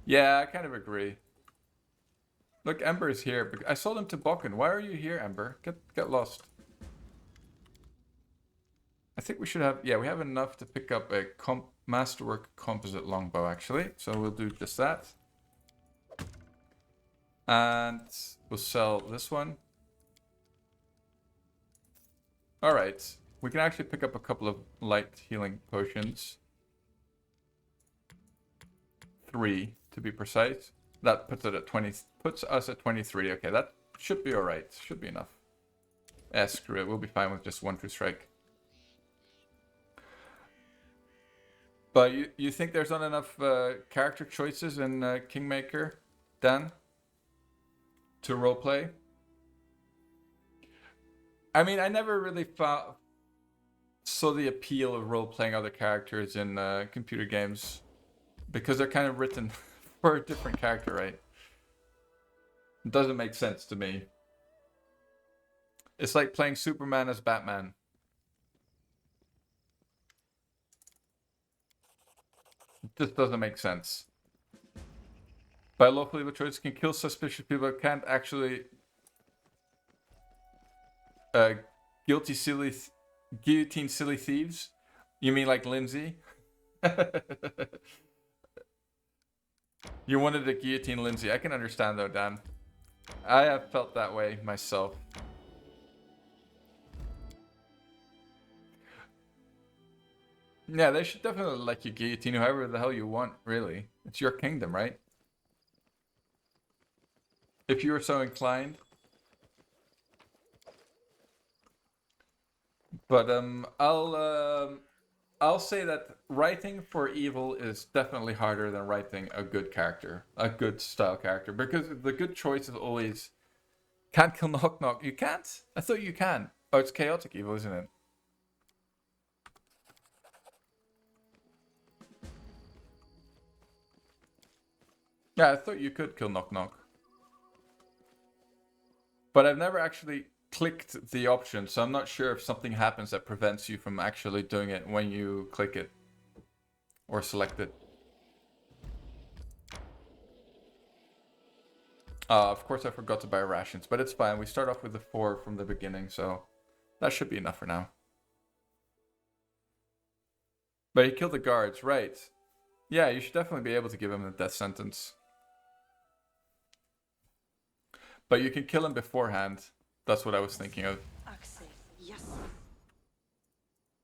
Speaker 1: Yeah, I kind of agree. Look, Ember is here. I sold him to Bokken. Why are you here, Ember? Get lost. I think we should have... Yeah, we have enough to pick up a Masterwork Composite Longbow, actually. So we'll do just that. And we'll sell this one. Alright. We can actually pick up a couple of light healing potions. 3, to be precise. That puts it at 20. Puts us at 23. Okay, that should be alright. Should be enough. Screw it. We'll be fine with just 1 true strike. But you think there's not enough character choices in Kingmaker, Dan? To roleplay? I mean, I never really saw the appeal of role-playing other characters in computer games. Because they're kind of written for a different character, right? It doesn't make sense to me. It's like playing Superman as Batman. It just doesn't make sense. By lawful evil choice can kill suspicious people, can't actually... guillotine silly thieves? You mean like Lindsay? You wanted to guillotine Lindsay. I can understand though, Dan. I have felt that way myself. Yeah, they should definitely let you guillotine whoever the hell you want, really. It's your kingdom, right? If you were so inclined. But I'll say that writing for evil is definitely harder than writing a good character, a good style character, because the good choice is always can't kill Knock Knock. You can't? I thought you can. Oh, it's chaotic evil, isn't it? Yeah, I thought you could kill Knock Knock. But I've never actually clicked the option, so I'm not sure if something happens that prevents you from actually doing it when you click it. Or select it. Of course I forgot to buy rations, but it's fine. We start off with the 4 from the beginning, so that should be enough for now. But he killed the guards, right. Yeah, you should definitely be able to give him a death sentence. But you can kill him beforehand. That's what I was thinking of.
Speaker 4: Yes.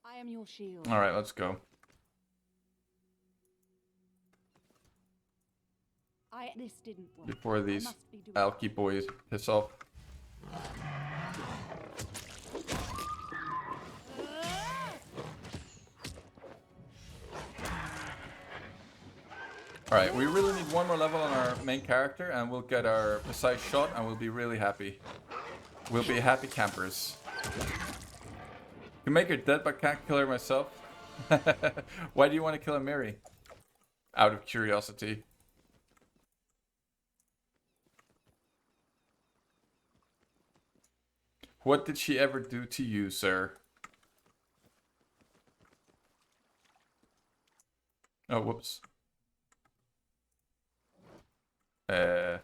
Speaker 4: I am your shield.
Speaker 1: Alright, let's go.
Speaker 4: This didn't work.
Speaker 1: Before these alky boys piss off. Alright, we really need 1 more level on our main character and we'll get our precise shot and we'll be really happy. We'll be happy campers. Can make her dead but can't kill her myself. Why do you want to kill a Mary? Out of curiosity. What did she ever do to you, sir? Oh, whoops. Alright.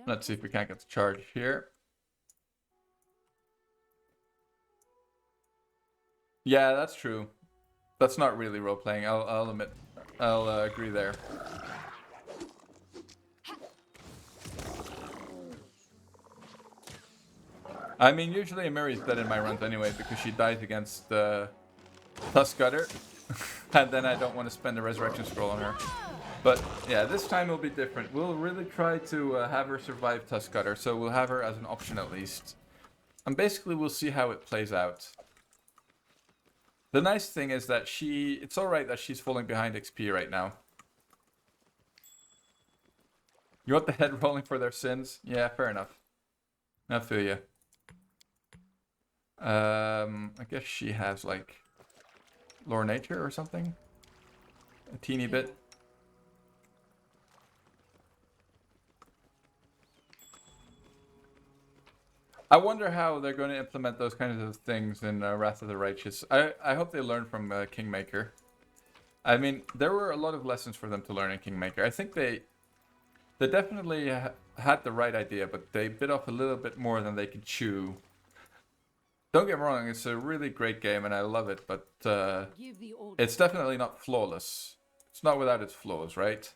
Speaker 1: Let's see if we can't get the charge here. Yeah, that's true. That's not really role-playing. I'll admit. I'll agree there. I mean, usually Amiri's dead in my runs anyway because she dies against the Tuskcutter. And then I don't want to spend the resurrection scroll on her. But yeah, this time will be different. We'll really try to have her survive Tuskcutter, so we'll have her as an option at least. And basically we'll see how it plays out. The nice thing is that it's alright that she's falling behind XP right now. You want the head rolling for their sins? Yeah, fair enough. I feel you. I guess she has like lore nature or something. A teeny bit. I wonder how they're going to implement those kinds of things in Wrath of the Righteous. I hope they learn from Kingmaker. I mean, there were a lot of lessons for them to learn in Kingmaker. I think they definitely had the right idea, but they bit off a little bit more than they could chew. Don't get me wrong, it's a really great game and I love it, but it's definitely not flawless. It's not without its flaws, right?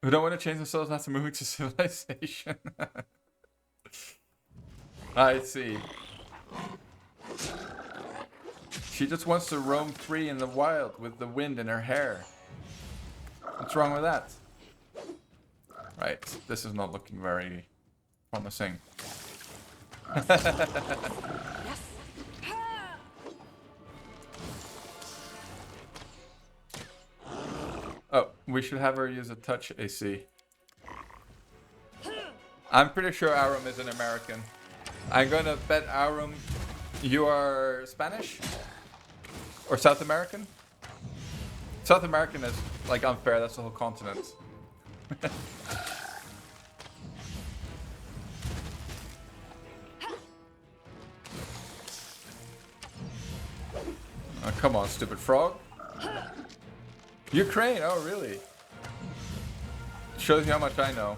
Speaker 1: Who don't want to change themselves after moving to civilization. I see. She just wants to roam free in the wild with the wind in her hair. What's wrong with that? Right, this is not looking very promising. Oh, we should have her use a touch AC. I'm pretty sure Arum is an American. I'm gonna bet Arum, you are Spanish? Or South American? South American is like unfair, that's the whole continent. Oh, come on, stupid frog. Ukraine, oh really? Shows you how much I know.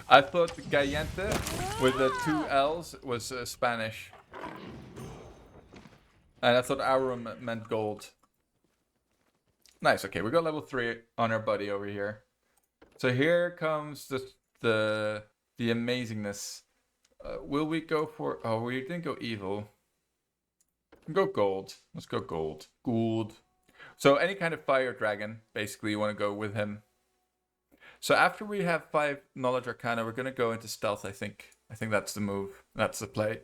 Speaker 1: I thought Gallente with the 2 L's was Spanish. And I thought Arum meant gold. Nice, okay, we got level 3 on our buddy over here. So here comes the amazingness. Will we go for... Oh, we didn't go evil. Go gold. Let's go gold. Gold. So any kind of fire dragon, basically, you want to go with him. So after we have 5 knowledge arcana, we're going to go into stealth, I think. I think that's the move. That's the play.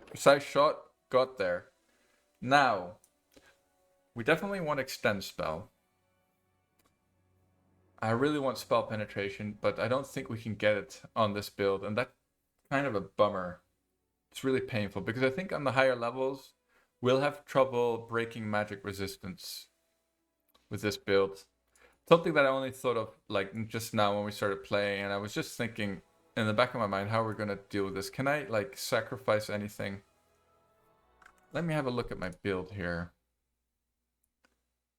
Speaker 1: Precise shot. Got there. Now, we definitely want extend spell. I really want spell penetration, but I don't think we can get it on this build, and that's kind of a bummer. It's really painful, because I think on the higher levels, we'll have trouble breaking magic resistance with this build. Something that I only thought of like just now when we started playing, and I was just thinking in the back of my mind, how we're gonna deal with this. Can I like sacrifice anything? Let me have a look at my build here.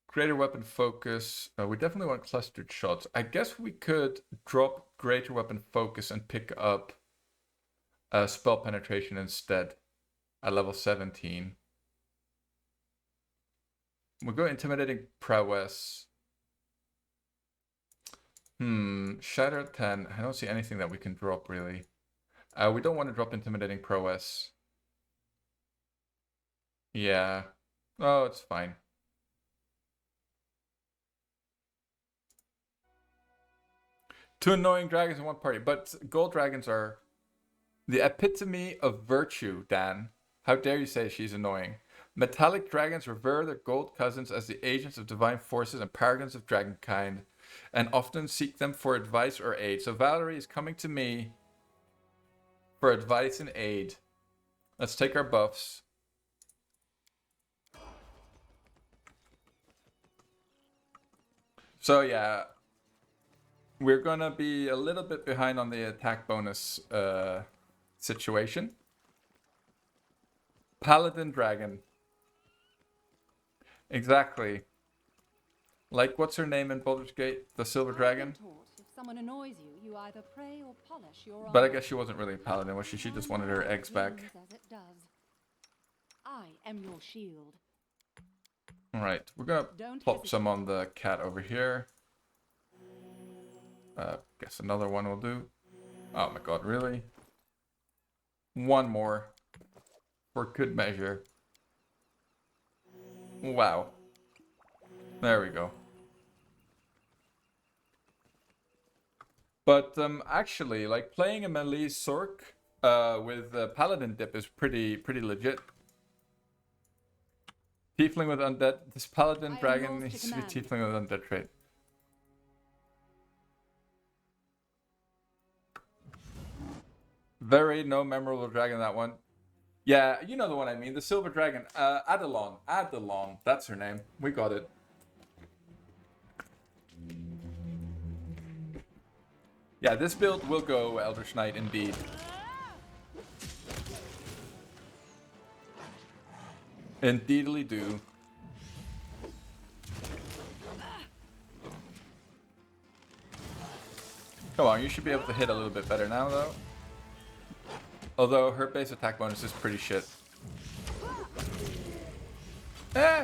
Speaker 1: Greater weapon focus. We definitely want clustered shots. I guess we could drop greater weapon focus and pick up spell penetration instead at level 17. We'll go intimidating prowess. Shatter at 10. I don't see anything that we can drop really. We don't want to drop intimidating prowess. Yeah. Oh, it's fine. Two annoying dragons in one party, but gold dragons are the epitome of virtue, Dan. How dare you say she's annoying? Metallic dragons revere their gold cousins as the agents of divine forces and paragons of dragonkind, and often seek them for advice or aid. So Valerie is coming to me for advice and aid. Let's take our buffs. So yeah, we're gonna be a little bit behind on the attack bonus situation. Paladin Dragon. Exactly. Like, what's her name in Baldur's Gate? The Silver Dragon?
Speaker 4: If someone annoys you, you either pray or polish your
Speaker 1: But I
Speaker 4: armor.
Speaker 1: guess she wasn't really a paladin, was she? She just wanted her eggs back.
Speaker 4: As it does. I am your shield.
Speaker 1: Alright, we're gonna
Speaker 4: Don't
Speaker 1: pop some on the cat over here. Guess another one will do. Oh my god, really? One more. For good measure. Wow. There we go. But actually, like, playing a melee Sork with Paladin dip is pretty legit. Tiefling with undead. This Paladin Dragon needs to be Tiefling with undead trait. Very no memorable dragon, that one. Yeah, you know the one I mean. The Silver Dragon. Adelon. Adelon. That's her name. We got it. Yeah, this build will go Eldritch Knight indeed. Indeedly do. Come on, you should be able to hit a little bit better now, though. Although her base attack bonus is pretty shit.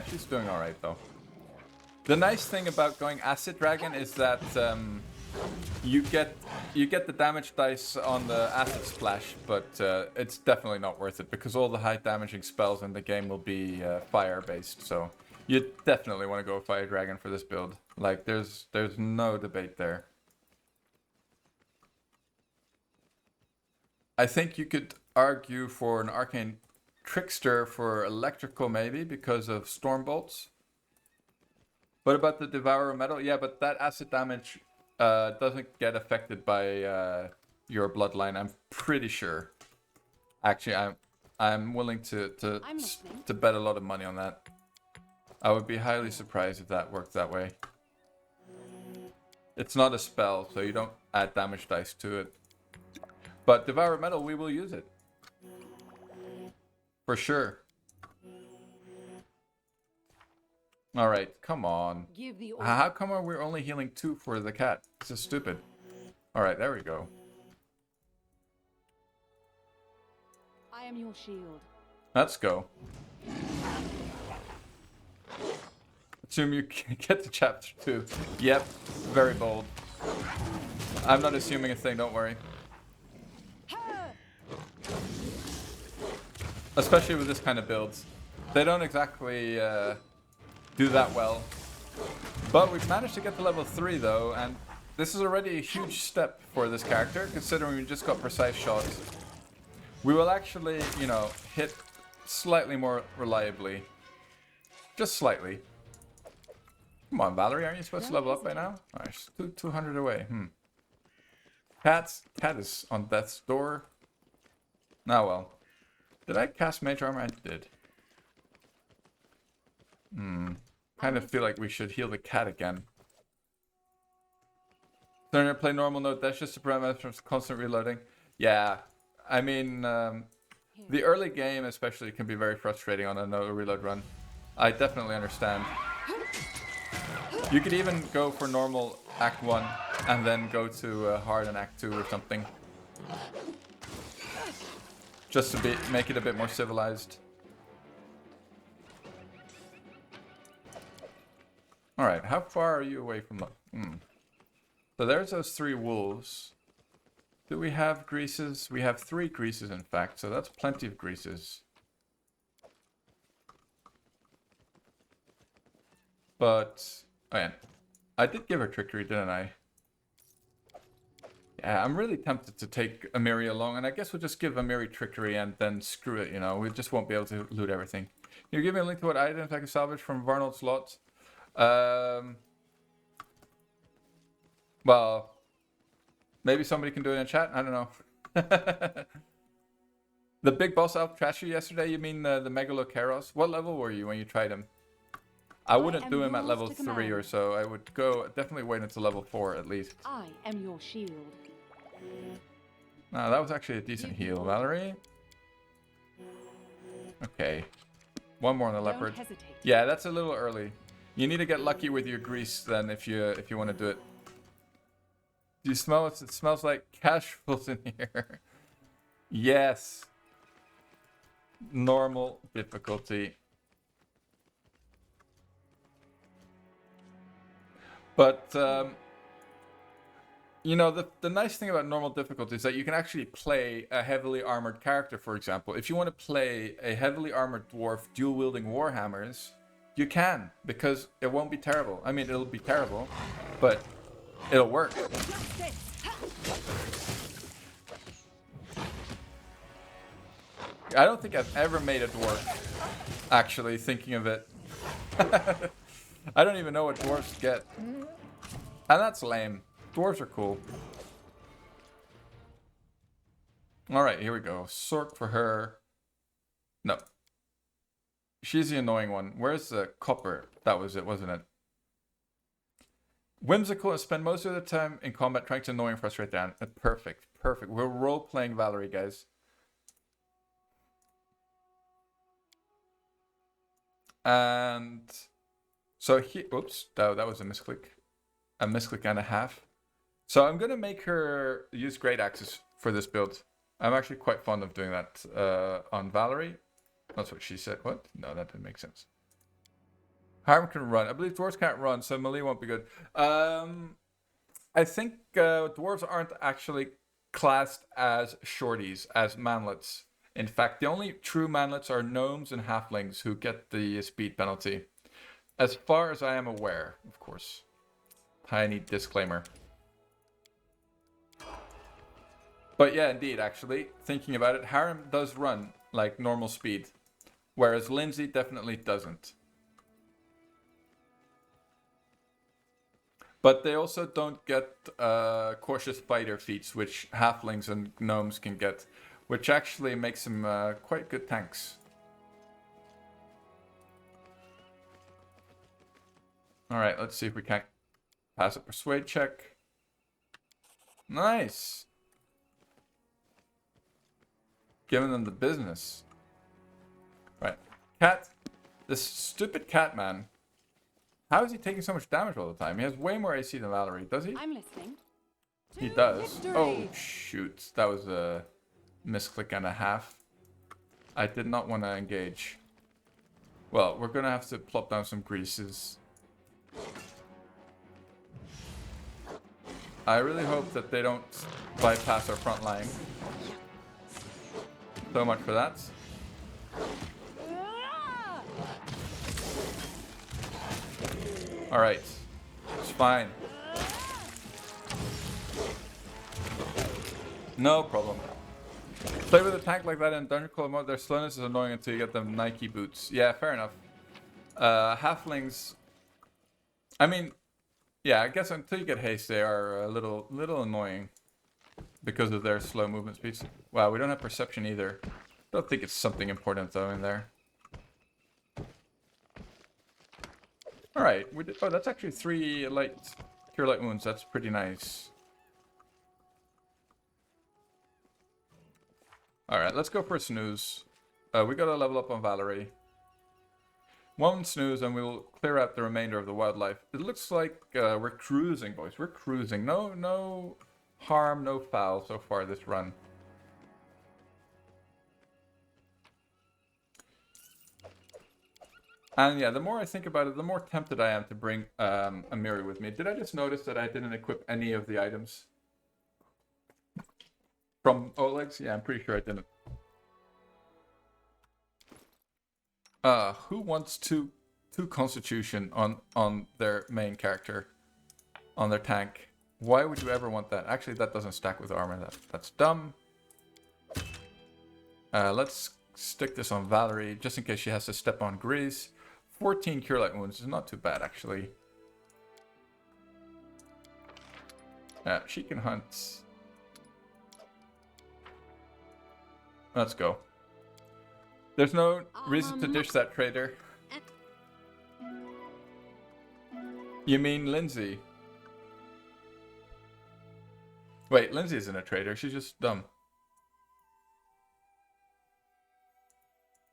Speaker 1: She's doing alright, though. The nice thing about going Acid Dragon is that you get the damage dice on the Acid Splash, but it's definitely not worth it because all the high damaging spells in the game will be fire based. So you definitely want to go Fire Dragon for this build. Like there's no debate there. I think you could argue for an Arcane Trickster for electrical maybe because of Storm Bolts. What about the Devourer Metal? Yeah, but that acid damage doesn't get affected by your bloodline. I'm pretty sure. Actually, I'm willing to bet a lot of money on that. I would be highly surprised if that worked that way. It's not a spell, so you don't add damage dice to it. But Devourer Metal, we will use it. For sure. Alright, come on. How come we're only healing 2 for the cat? This is stupid. Alright, there we go.
Speaker 4: I am your shield.
Speaker 1: Let's go. Assume you can get to chapter 2. Yep, very bold. I'm not assuming a thing, don't worry. Especially with this kind of builds. They don't exactly do that well. But we've managed to get to level 3 though, and this is already a huge step for this character, considering we just got precise shots. We will actually, you know, hit slightly more reliably. Just slightly. Come on, Valerie, aren't you supposed to level up by now? Alright, 200 away. Cat is on death's door. Ah well. Did I cast Mage Armor? I did. Kind of feel like we should heal the cat again. Learn to play normal note. That's just to prevent from constant reloading. Yeah, I mean, the early game especially can be very frustrating on a no reload run. I definitely understand. You could even go for normal Act 1 and then go to hard in Act 2 or something. Just to make it a bit more civilized. Alright, how far are you away from So there's those 3 wolves. Do we have greases? We have 3 greases in fact, so that's plenty of greases. But, oh yeah, I did give her trickery, didn't I? Yeah, I'm really tempted to take Amiri along, and I guess we'll just give Amiri trickery and then screw it, you know. We just won't be able to loot everything. Can you give me a link to what items I can salvage from Varnold's lot? Well, maybe somebody can do it in chat. I don't know. The big boss elf trashed you yesterday? You mean the Megalocaros? What level were you when you tried him? I wouldn't
Speaker 4: am
Speaker 1: do him at
Speaker 4: yours
Speaker 1: level
Speaker 4: to
Speaker 1: 3 or
Speaker 4: command.
Speaker 1: so. I would go definitely wait until level 4 at least.
Speaker 4: I am your shield.
Speaker 1: No, that was actually a decent heal, Valerie. Okay. One more on the
Speaker 4: Don't
Speaker 1: leopard.
Speaker 4: hesitate.
Speaker 1: Yeah, that's a little early. You need to get lucky with your grease then if you want to do it. Do you smell it? It smells like casuals in here. Yes. Normal difficulty. But you know, the nice thing about normal difficulty is that you can actually play a heavily armored character, for example. If you want to play a heavily armored dwarf dual-wielding warhammers, you can, because it won't be terrible. I mean, it'll be terrible, but it'll work. I don't think I've ever made a dwarf, actually, thinking of it. I don't even know what dwarves get. And that's lame. Dwarves are cool. Alright, here we go. Sork for her. No. She's the annoying one. Where's the copper? That was it, wasn't it? Whimsical and spend most of the time in combat trying to annoy and frustrate Dan. Perfect. Perfect. We're role-playing Valerie, guys. And so he, oops, that was a misclick. A misclick and a half. So I'm going to make her use great axes for this build. I'm actually quite fond of doing that on Valerie. That's what she said. What? No, that didn't make sense. Harm can run. I believe dwarves can't run, so melee won't be good. I think dwarves aren't actually classed as shorties, as manlets. In fact, the only true manlets are gnomes and halflings who get the speed penalty. As far as I am aware, of course. Tiny disclaimer. But yeah, indeed, actually, thinking about it, Harem does run like normal speed, whereas Lindsay definitely doesn't. But they also don't get cautious fighter feats, which halflings and gnomes can get, which actually makes them quite good tanks. Alright, let's see if we can pass a persuade check. Nice! Giving them the business. Right. Cat. This stupid cat man. How is he taking so much damage all the time? He has way more AC than Valerie, does he?
Speaker 4: I'm listening.
Speaker 1: He does.
Speaker 6: Victory.
Speaker 1: Oh, shoot. That was a misclick and a half. I did not want to engage. Well, we're going to have to plop down some greases. I really hope that they don't bypass our front line. So much for that. Alright. It's fine. No problem. Play with a tank like that in Dungeon Crawl mode, their slowness is annoying until you get them Nike boots. Yeah, fair enough. Halflings... I mean, yeah, I guess until you get haste, they are a little annoying. Because of their slow movement speeds. Wow, we don't have perception either. Don't think it's something important though in there. Alright, we did, oh, that's actually 3 cure light wounds. That's pretty nice. Alright, let's go for a snooze. We gotta level up on Valerie. 1 snooze and we'll clear out the remainder of the wildlife. It looks like we're cruising, boys. We're cruising. No harm, no foul so far this run. And yeah, the more I think about it, the more tempted I am to bring Amiri with me. Did I just notice that I didn't equip any of the items? From Oleg's? Yeah, I'm pretty sure I didn't. Who wants two constitution on their main character? On their tank? Why would you ever want that? Actually, that doesn't stack with armor. That's dumb. Let's stick this on Valerie, just in case she has to step on grease. 14 cure light wounds is not too bad, actually. She can hunt. Let's go. There's no reason to dish that traitor. You mean Lindsay? Wait, Lindsay isn't a traitor. She's just dumb.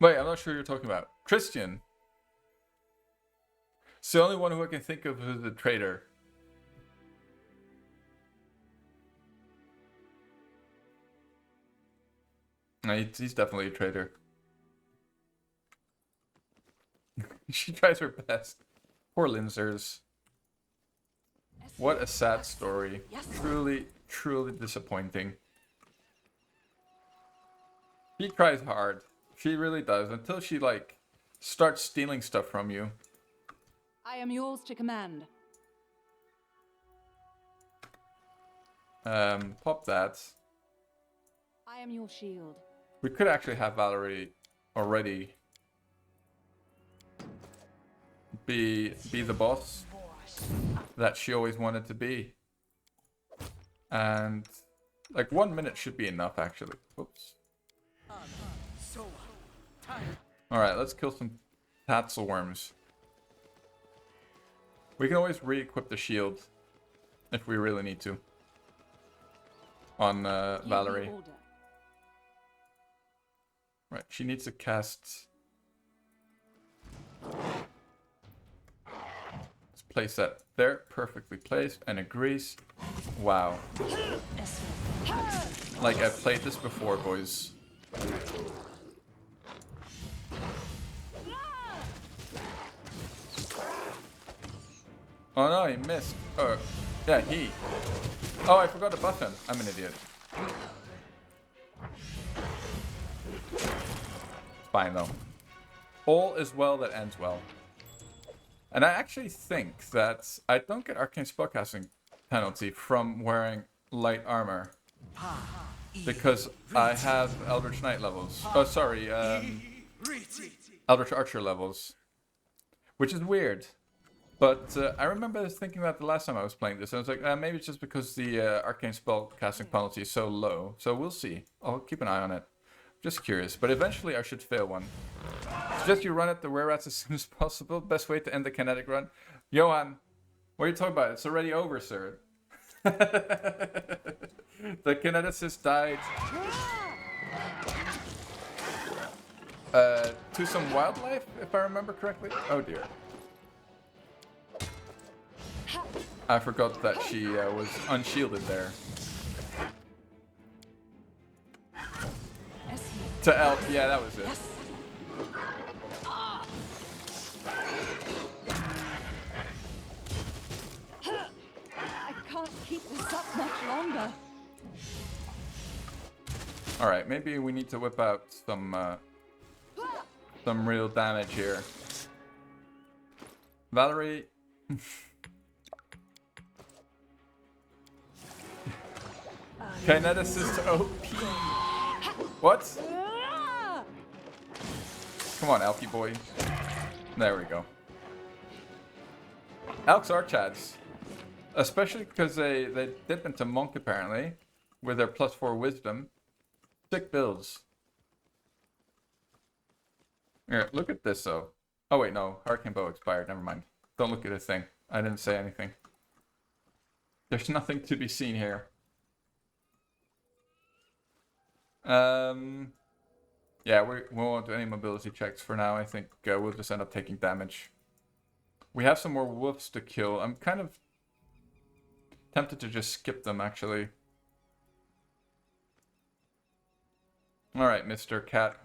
Speaker 1: Wait, I'm not sure who you're talking about. Christian. It's the only one who I can think of who's a traitor. No, he's definitely a traitor. She tries her best. Poor Linzers. What a sad story. Truly, truly disappointing. She tries hard. She really does. Until she, like, starts stealing stuff from you.
Speaker 4: I am yours to command.
Speaker 1: Pop that.
Speaker 4: I am your shield.
Speaker 1: We could actually have Valerie already be the boss that she always wanted to be. And like 1 minute should be enough actually. Oops. Alright, let's kill some Tatzel worms. We can always re-equip the shield if we really need to. On Valerie. Right, she needs to cast. Let's place that there, perfectly placed, and agrees. Wow. Like I've played this before, boys. Oh no, he missed. Oh, yeah, he. Oh, I forgot to buff him. I'm an idiot. Fine though. All is well that ends well. And I actually think that I don't get arcane spellcasting penalty from wearing light armor. Because I have Eldritch Knight levels. Oh, sorry. Eldritch Archer levels. Which is weird. But I remember thinking that the last time I was playing this. I was like, maybe it's just because the arcane spellcasting penalty is so low. So we'll see. I'll keep an eye on it. Just curious. But eventually I should fail one. Suggest you run at the were-rats as soon as possible. Best way to end the kinetic run. Johan, what are you talking about? It's already over, sir. The kineticist died to some wildlife, if I remember correctly. Oh dear. I forgot that she was unshielded there. To Elf, yeah, that was it.
Speaker 4: I can't keep this up much longer.
Speaker 1: Alright, maybe we need to whip out some real damage here. Valerie. Kineticist OP. What? Come on, Elfie boy. There we go. Elks are chads. Especially because they dip into Monk apparently. With their +4 wisdom. Sick builds. Here, look at this though. Oh wait, no. Arcane Bow expired. Never mind. Don't look at a thing. I didn't say anything. There's nothing to be seen here. Yeah, we won't do any mobility checks for now. I think we'll just end up taking damage. We have some more wolves to kill. I'm kind of tempted to just skip them, actually. Alright, Mr. Cat.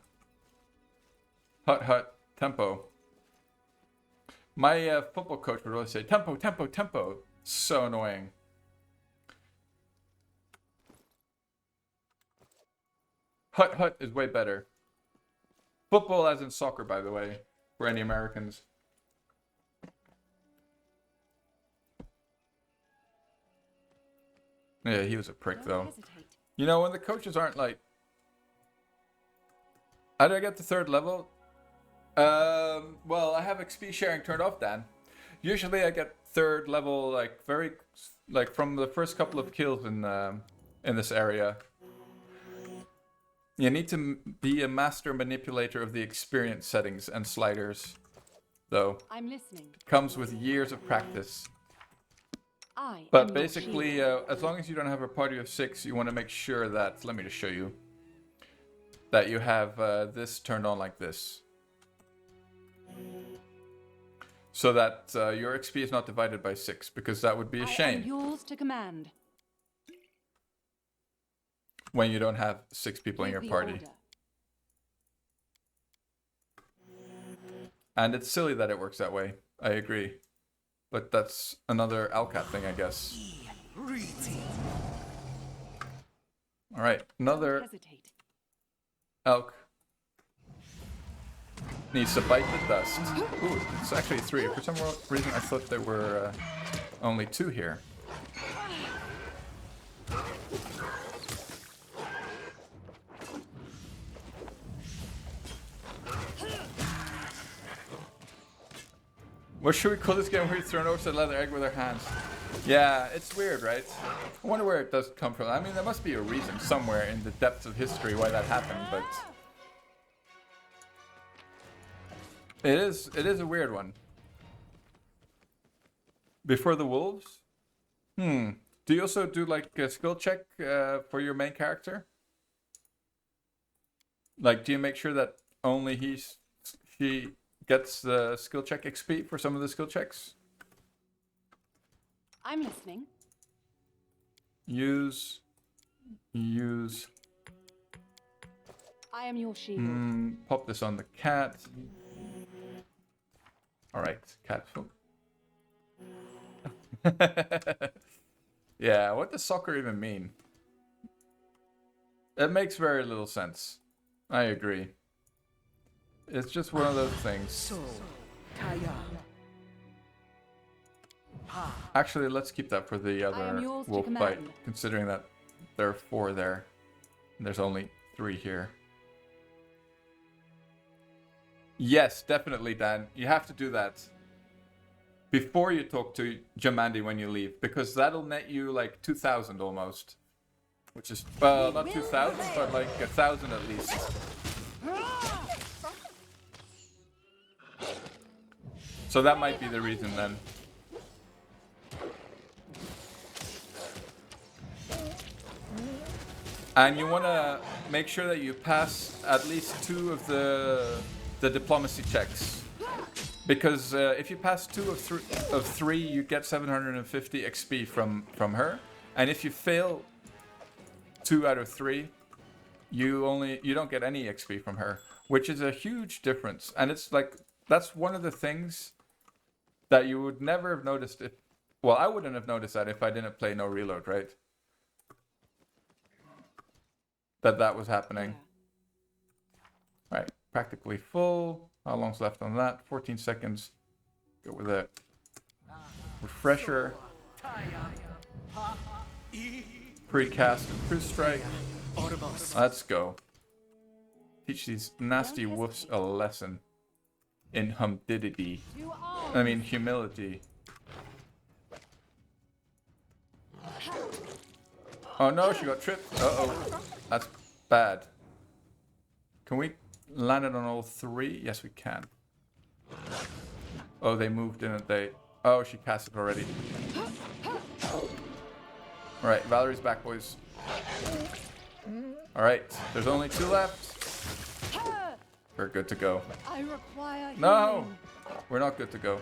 Speaker 1: Hut, hut, tempo. My football coach would always say, tempo, tempo, tempo. So annoying. Hut, hut is way better. Football as in soccer, by the way, for any Americans. Yeah, he was a prick, though. You know, when the coaches aren't like... How did I get to 3rd level? Well, I have XP sharing turned off, Dan. Usually I get 3rd level, like, from the first couple of kills in this area. You need to be a master manipulator of the experience settings and sliders, though.
Speaker 4: I'm listening.
Speaker 1: Comes with years of practice.
Speaker 4: I am
Speaker 1: But
Speaker 4: your
Speaker 1: basically,
Speaker 4: shield.
Speaker 1: as long as you don't have a party of 6, you want to make sure that, let me just show you, that you have this turned on like this. So that your XP is not divided by 6, because that would be a
Speaker 4: I am
Speaker 1: shame
Speaker 4: yours to command.
Speaker 1: when you don't have 6 people in
Speaker 4: Give
Speaker 1: your
Speaker 4: the
Speaker 1: party.
Speaker 4: order.
Speaker 1: And it's silly that it works that way, I agree. But that's another Alcat thing, I guess. Alright, another
Speaker 4: Don't hesitate.
Speaker 1: elk needs to bite the dust. Ooh, it's actually 3. For some reason I thought there were only 2 here. What should we call this game where you throw an ocean leather egg with our hands? Yeah, it's weird, right? I wonder where it does come from. I mean, there must be a reason somewhere in the depths of history why that happened, but it is a weird one. Before the wolves? Do you also do like a skill check for your main character? Like, do you make sure that only she gets the skill check XP for some of the skill checks?
Speaker 4: I'm listening.
Speaker 1: Use.
Speaker 4: I am your shield.
Speaker 1: Pop this on the cat. Alright, cat. Yeah, what does soccer even mean? It makes very little sense. I agree. It's just one of those things. Actually, let's keep that for the other
Speaker 4: yours to
Speaker 1: wolf
Speaker 4: command.
Speaker 1: bite, considering that there are 4 there. And there's only 3 here. Yes, definitely, Dan. You have to do that before you talk to Jamandi when you leave, because that'll net you like 2,000 almost. Which is, well, not 2,000, but like 1,000 at least. So that might be the reason then. And you want to make sure that you pass at least 2 of the diplomacy checks. Because if you pass 2 of 3, you get 750 XP from her. And if you fail 2 out of 3, you don't get any XP from her, which is a huge difference. And it's like, that's one of the things that you would never have noticed if, well, I wouldn't have noticed that if I didn't play no reload, right? That was happening. Right, practically full. How long's left on that? 14 seconds. Go with a refresher. Precast and cruise strike. Let's go. Teach these nasty woofs a lesson in humidity. I mean humility. Oh no, she got tripped. Uh-oh. That's bad. Can we land it on all 3? Yes, we can. Oh, they moved, didn't they? Oh, she cast it already. Alright, Valerie's back, boys. Alright, there's only 2 left. We're good to go.
Speaker 4: I require
Speaker 1: No!
Speaker 4: healing.
Speaker 1: We're not good to go.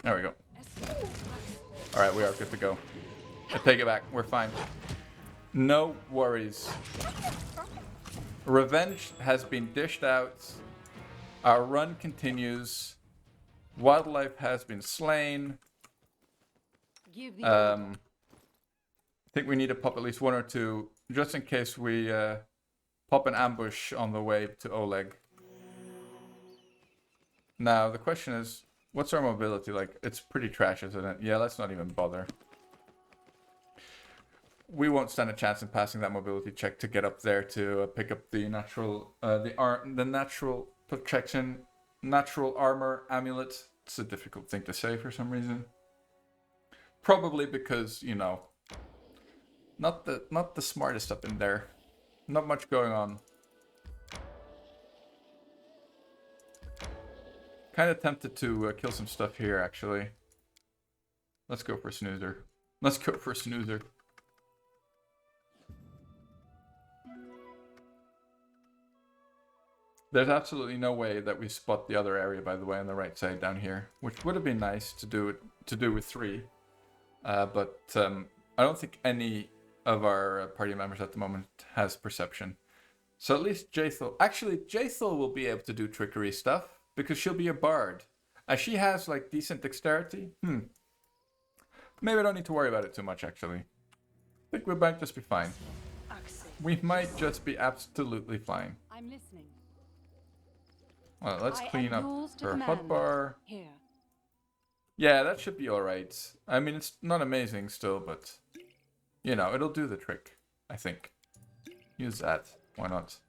Speaker 1: There we go. Alright, we are good to go. I take it back. We're fine. No worries. Revenge has been dished out. Our run continues. Wildlife has been slain.
Speaker 4: Give the order.
Speaker 1: I think we need to pop at least 1 or 2, just in case we pop an ambush on the way to Oleg. Now, the question is, what's our mobility like? It's pretty trash, isn't it? Yeah, let's not even bother. We won't stand a chance in passing that mobility check to get up there to pick up the natural, the natural protection, natural armor amulet. It's a difficult thing to say for some reason. Probably because, you know, Not the smartest up in there. Not much going on. Kind of tempted to kill some stuff here, actually. Let's go for a snoozer. Let's go for a snoozer. There's absolutely no way that we spot the other area, by the way, on the right side down here, which would have been nice to do with 3. But I don't think any of our party members at the moment has perception. So at least Jaethal... Actually, Jaethal will be able to do trickery stuff, because she'll be a bard. As she has, like, decent dexterity. Maybe I don't need to worry about it too much, actually. I think we might just be fine. We might just be absolutely fine.
Speaker 4: I'm listening.
Speaker 1: Well, let's
Speaker 4: I
Speaker 1: clean
Speaker 4: am
Speaker 1: up
Speaker 4: yours to
Speaker 1: her
Speaker 4: command.
Speaker 1: hotbar.
Speaker 4: Here.
Speaker 1: Yeah, that should be alright. I mean, it's not amazing still, but... You know, it'll do the trick, I think. Use that. Why not?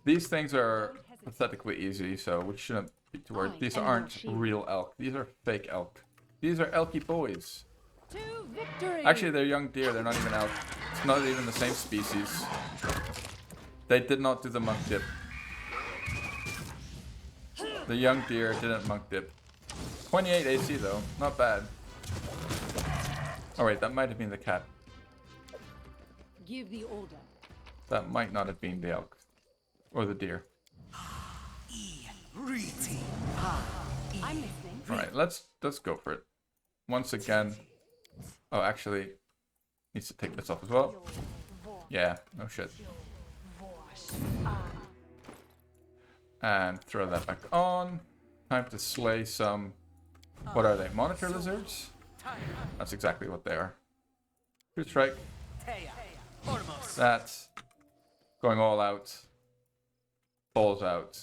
Speaker 1: These things are pathetically easy, so we shouldn't be too worried. These aren't real elk. These are fake elk. These are elky boys.
Speaker 4: To victory.
Speaker 1: Actually, they're young deer. They're not even elk. It's not even the same species. They did not do the monk dip. The young deer didn't monk dip. 28 AC though. Not bad. Oh wait, that might have been the cat.
Speaker 4: Give the order.
Speaker 1: That might not have been the elk. Or the deer.
Speaker 4: I'm listening.
Speaker 1: Alright, let's go for it. Once again. Oh, actually, needs to take this off as well. Yeah, no shit. And throw that back on. Time to slay some... What are they? Monitor lizards? That's exactly what they are. Good strike. That's going all out. Balls out.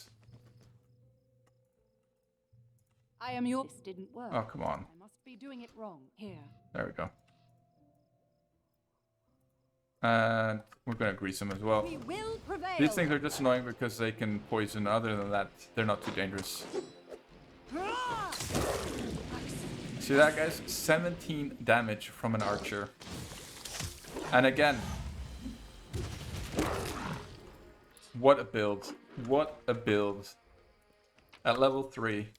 Speaker 4: I am yours. This didn't work.
Speaker 1: Oh, come on.
Speaker 4: I must be doing it wrong. Here.
Speaker 1: There we go. And we're going to grease them as well.
Speaker 4: We will prevail.
Speaker 1: These things are just annoying because they can poison. Other than that, they're not too dangerous. See that, guys? 17 damage from an archer. And again, what a build. What a build. At level 3.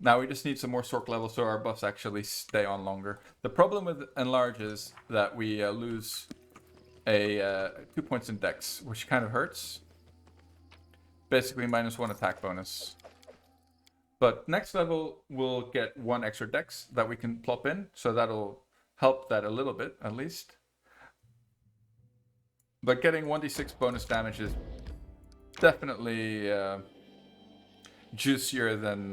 Speaker 1: Now we just need some more Sork levels so our buffs actually stay on longer. The problem with Enlarge is that we lose a 2 points in Dex, which kind of hurts. Basically -1 attack bonus. But next level we'll get 1 extra Dex that we can plop in, so that'll help that a little bit at least. But getting 1d6 bonus damage is definitely juicier than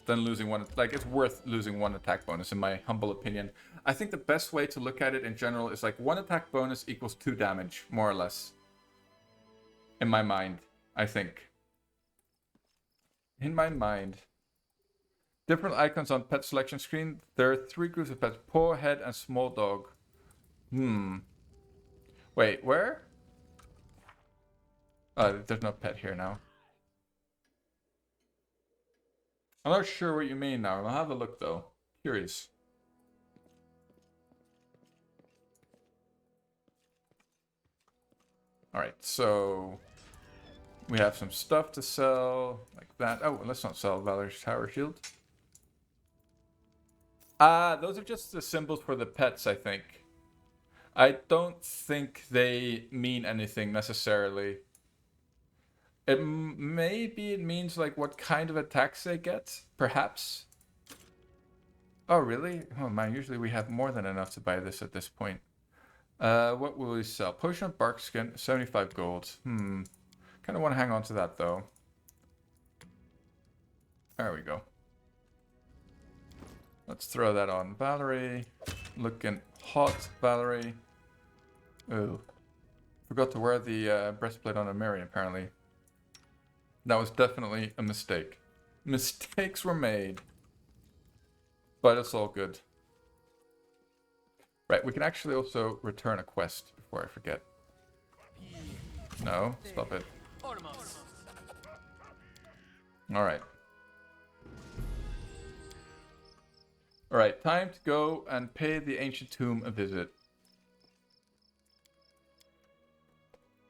Speaker 1: losing 1. Like, it's worth losing 1 attack bonus in my humble opinion. I think the best way to look at it in general is like 1 attack bonus equals 2 damage, more or less. In my mind, I think. In my mind. Different icons on pet selection screen. There are 3 groups of pets: paw, head, and small dog. Wait, where? There's no pet here now. I'm not sure what you mean now. I'll have a look though. Curious. Alright, so we have some stuff to sell, like that. Oh, let's not sell Valor's Tower Shield. Those are just the symbols for the pets, I think. I don't think they mean anything necessarily. Maybe it means like what kind of attacks they get, perhaps. Oh, really? Oh man, usually we have more than enough to buy this at this point. What will we sell? Potion of bark skin, 75 gold. Kind of want to hang on to that though. There we go. Let's throw that on Valerie. Looking hot, Valerie. Ooh. Forgot to wear the breastplate on a Mary, apparently. That was definitely a mistake. Mistakes were made. But it's all good. Right, we can actually also return a quest before I forget. No, stop it. Alright. Alright, time to go and pay the ancient tomb a visit.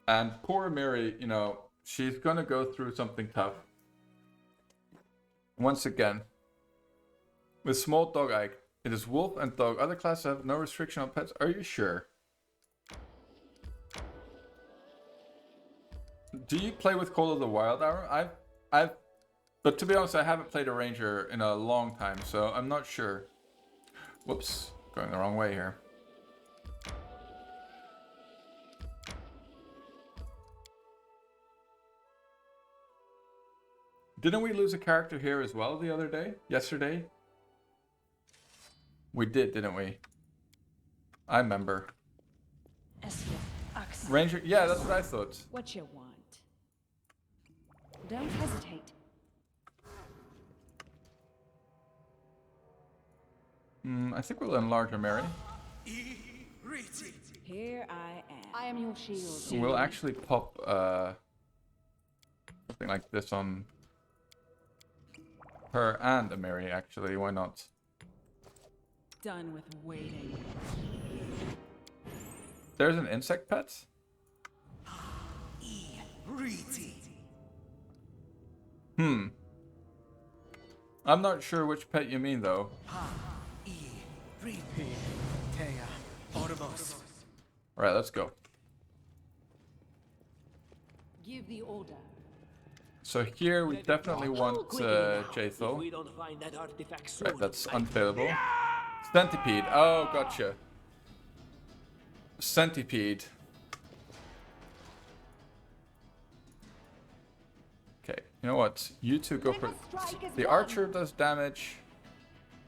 Speaker 1: And poor Mary, you know, she's gonna go through something tough. Once again. With small dog eye, it is wolf and dog. Other classes have no restriction on pets. Are you sure? Do you play with Call of the Wild, Aaron? But to be honest, I haven't played a ranger in a long time, so I'm not sure. Whoops, going the wrong way here. Didn't we lose a character here as well the other day? Yesterday? We did, didn't we? I remember. Ranger, yeah, that's what I thought.
Speaker 6: What you want? Don't hesitate.
Speaker 1: I think we'll enlarge our Mary.
Speaker 6: Here I am.
Speaker 4: I am your shield.
Speaker 1: We'll actually pop something like this on her and a Mary, actually. Why not?
Speaker 6: Done with waiting.
Speaker 1: There's an insect pet? I'm not sure which pet you mean, though. Alright, let's go.
Speaker 4: Give the order.
Speaker 1: So here we definitely want
Speaker 5: If
Speaker 1: Jaethal.
Speaker 5: we don't find that artifact soon,
Speaker 1: Right, that's unfailable. Centipede. Oh, gotcha. Centipede. Okay, you know what? You two go for... The archer does damage.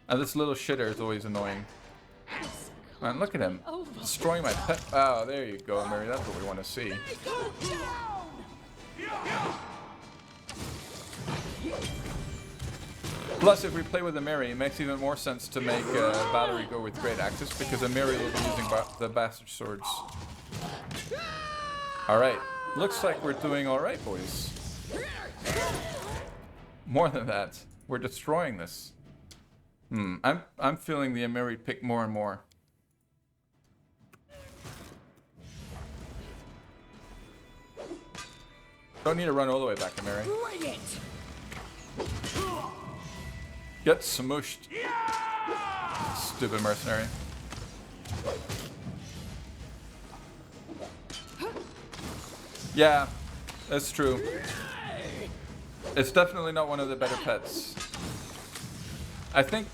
Speaker 1: And this little shitter is always annoying. Man, look at him. Destroying my pet. Oh, there you go, Mary. That's what we want to see. Plus, if we play with a Mary, it makes even more sense to make Valerie go with Great Axes, because a Mary will be using the Bastard Swords. Alright. Looks like we're doing alright, boys. More than that. We're destroying this. I'm feeling the Mary pick more and more. Don't need to run all the way back to Mary.
Speaker 3: Bring it!
Speaker 1: Get smooshed. Stupid mercenary. Yeah, that's true. It's definitely not one of the better pets. I think,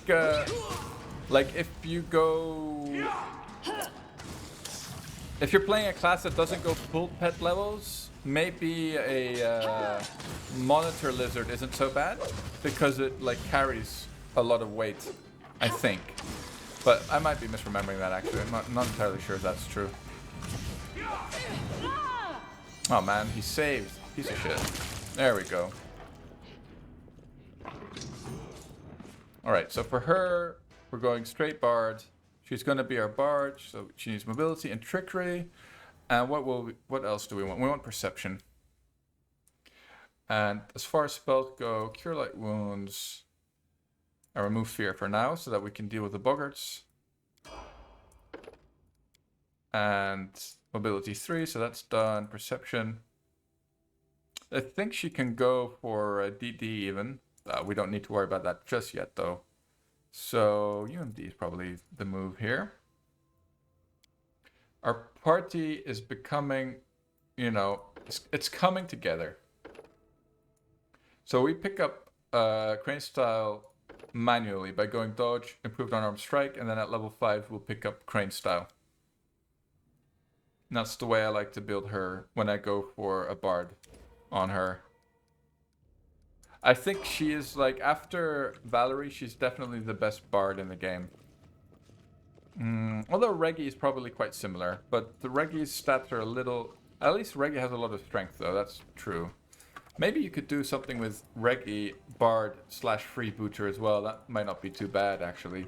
Speaker 1: like, if you go... If you're playing a class that doesn't go full pet levels, maybe a monitor lizard isn't so bad, because it, like, carries a lot of weight, I think. But I might be misremembering that, actually. I'm not entirely sure if that's true. Oh, man, he saved. Piece of shit. There we go. Alright, so for her, we're going straight bard. She's going to be our bard, so she needs mobility and trickery. And what else do we want? We want perception. And as far as spells go, cure light wounds and remove fear for now, so that we can deal with the boggarts. And mobility 3, so that's done. Perception. I think she can go for a DD even. We don't need to worry about that just yet, though. So UMD is probably the move here. Our party is becoming, you know, it's coming together. So we pick up Crane Style manually by going dodge, improved unarmed strike, and then at level 5 we'll pick up Crane Style. And that's the way I like to build her when I go for a bard on her. I think she is, like, after Valerie, she's definitely the best bard in the game. Although Reggie is probably quite similar, but the Reggie's stats are a little... At least Reggie has a lot of strength, though, that's true. Maybe you could do something with Reggie, bard / freebooter as well. That might not be too bad, actually.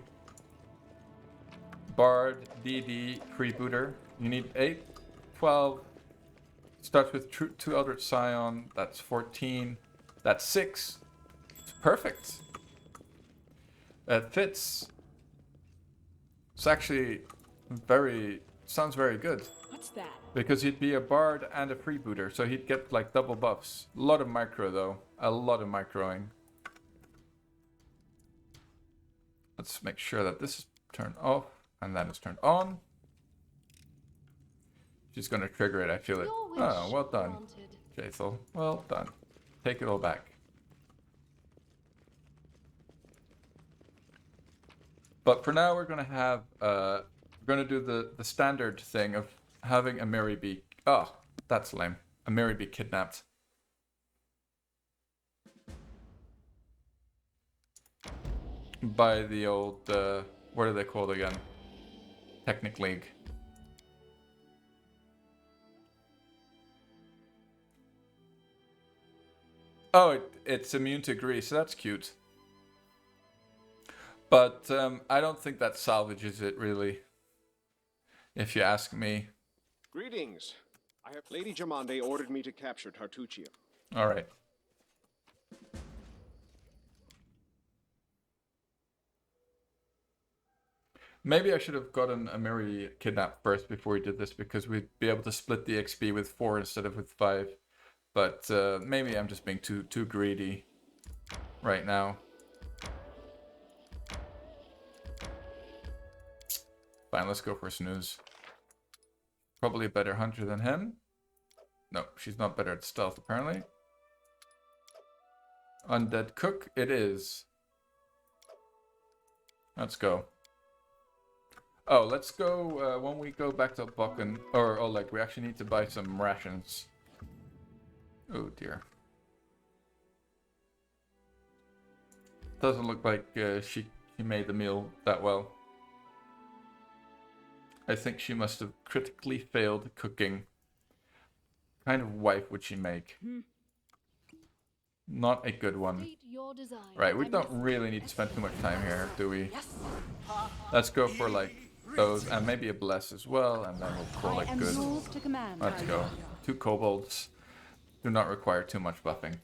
Speaker 1: Bard, DD, freebooter. You need 8, 12. Starts with 2 Eldritch Scion. That's 14. That's 6. It's perfect. It fits. It's actually sounds very good.
Speaker 6: What's that?
Speaker 1: Because he'd be a bard and a freebooter, so he'd get like double buffs. A lot of micro though. A lot of microing. Let's make sure that this is turned off and that is turned on. She's gonna trigger it, I feel it.
Speaker 4: Your wish
Speaker 1: Oh, well done,
Speaker 4: granted.
Speaker 1: Jaethel. Well done. Take it all back. But for now, we're gonna have we're gonna do the standard thing of having a Mary be. Oh, that's lame. A Mary be kidnapped. By the old what are they called again? Technic League. Oh, it's immune to grease. That's cute. But I don't think that salvages it, really. If you ask me.
Speaker 7: Greetings. I have Lady Jamande ordered me to capture Tartuccia.
Speaker 1: Alright. Maybe I should have gotten a Mary kidnapped first before we did this, because we'd be able to split the XP with 4 instead of with 5. But maybe I'm just being too greedy right now. Fine, let's go for snooze. Probably a better hunter than him. No, she's not better at stealth apparently. Undead cook it is. Let's go. Oh, let's go when we go back to Bucken, or like we actually need to buy some rations. Oh dear. Doesn't look like she made the meal that well. I think she must have critically failed cooking. What kind of wife would she make? Not a good one.
Speaker 4: State your desire.
Speaker 1: Right, we don't really need to spend too much time here, do we? Let's go for like those, and maybe a bless as well, and then we'll call it good.
Speaker 4: Yours to command.
Speaker 1: Let's go. 2 kobolds. Do not require too much buffing.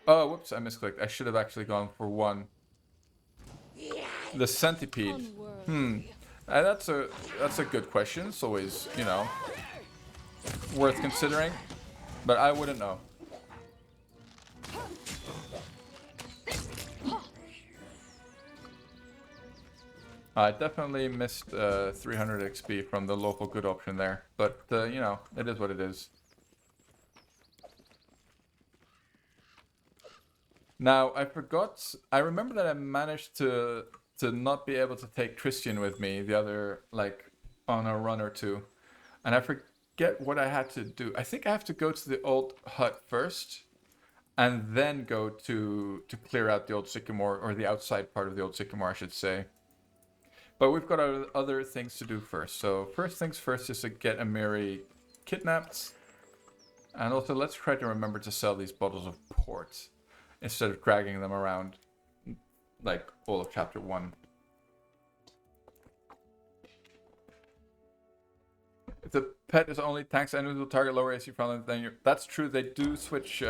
Speaker 1: Oh, whoops, I misclicked. I should have actually gone for 1. The centipede. That's a good question. It's always, you know, worth considering. But I wouldn't know. I definitely missed 300 XP from the local good option there. But, you know, it is what it is. Now, I remember that I managed to not be able to take Christian with me the other, like, on a run or two. And I forget what I had to do. I think I have to go to the old hut first, and then go to clear out the old sycamore, or the outside part of the old sycamore, I should say. But we've got other things to do first. So first things first is to get Amiri kidnapped. And also let's try to remember to sell these bottles of port instead of dragging them around like all of chapter 1. If the pet is only tanks and will target lower AC from them, then that's true. They do switch.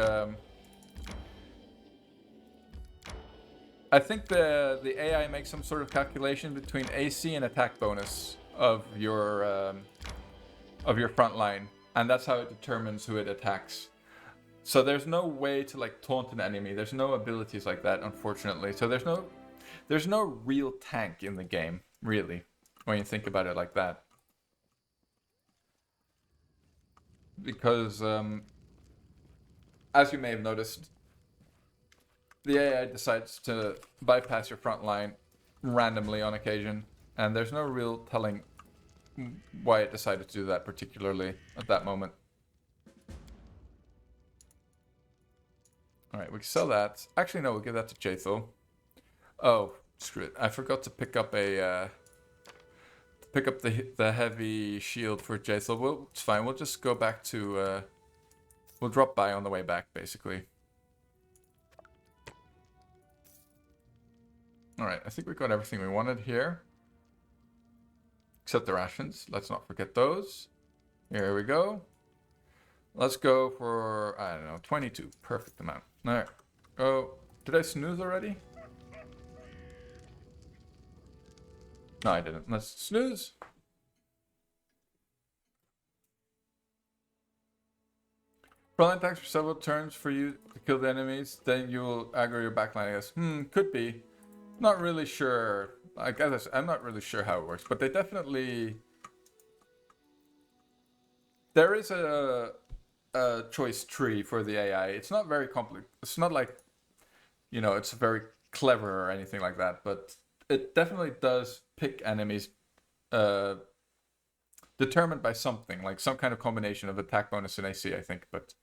Speaker 1: I think the AI makes some sort of calculation between AC and attack bonus of your front line, and that's how it determines who it attacks. So there's no way to like taunt an enemy. There's no abilities like that, unfortunately. So there's no real tank in the game, really, when you think about it like that. Because, as you may have noticed, the AI decides to bypass your front line randomly on occasion, and there's no real telling why it decided to do that particularly at that moment. Alright, we can sell that. Actually, no, we'll give that to Jaethel. Oh, screw it. I forgot to pick up the heavy shield for Jaethel. Well, it's fine. We'll just go back to... we'll drop by on the way back, basically. Alright, I think we got everything we wanted here. Except the rations. Let's not forget those. Here we go. Let's go for, I don't know, 22. Perfect amount. Alright. Oh, did I snooze already? No, I didn't. Let's snooze. Frontline attacks for several turns for you to kill the enemies, then you will aggro your backline, I guess. Could be. Not really sure. I guess I'm not really sure how it works, but they definitely... There is a choice tree for the AI. It's not very complex. It's not like, you know, it's very clever or anything like that, but it definitely does pick enemies determined by something, like some kind of combination of attack bonus and AC, I think, but...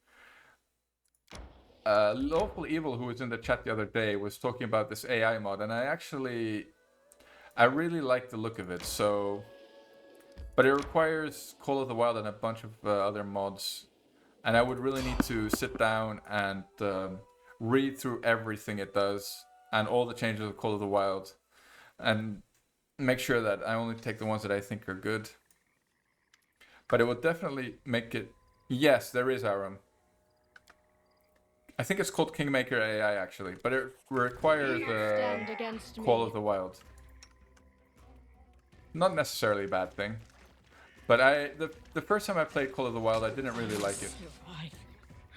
Speaker 1: Lawful Evil, who was in the chat the other day, was talking about this AI mod, and I really like the look of it. So, but it requires Call of the Wild and a bunch of other mods, and I would really need to sit down and read through everything it does and all the changes of Call of the Wild, and make sure that I only take the ones that I think are good. But it will definitely make it. Yes, there is Aram. I think it's called Kingmaker AI actually, but it requires Call of the Wild. Not necessarily a bad thing, but the first time I played Call of the Wild, I didn't really like it.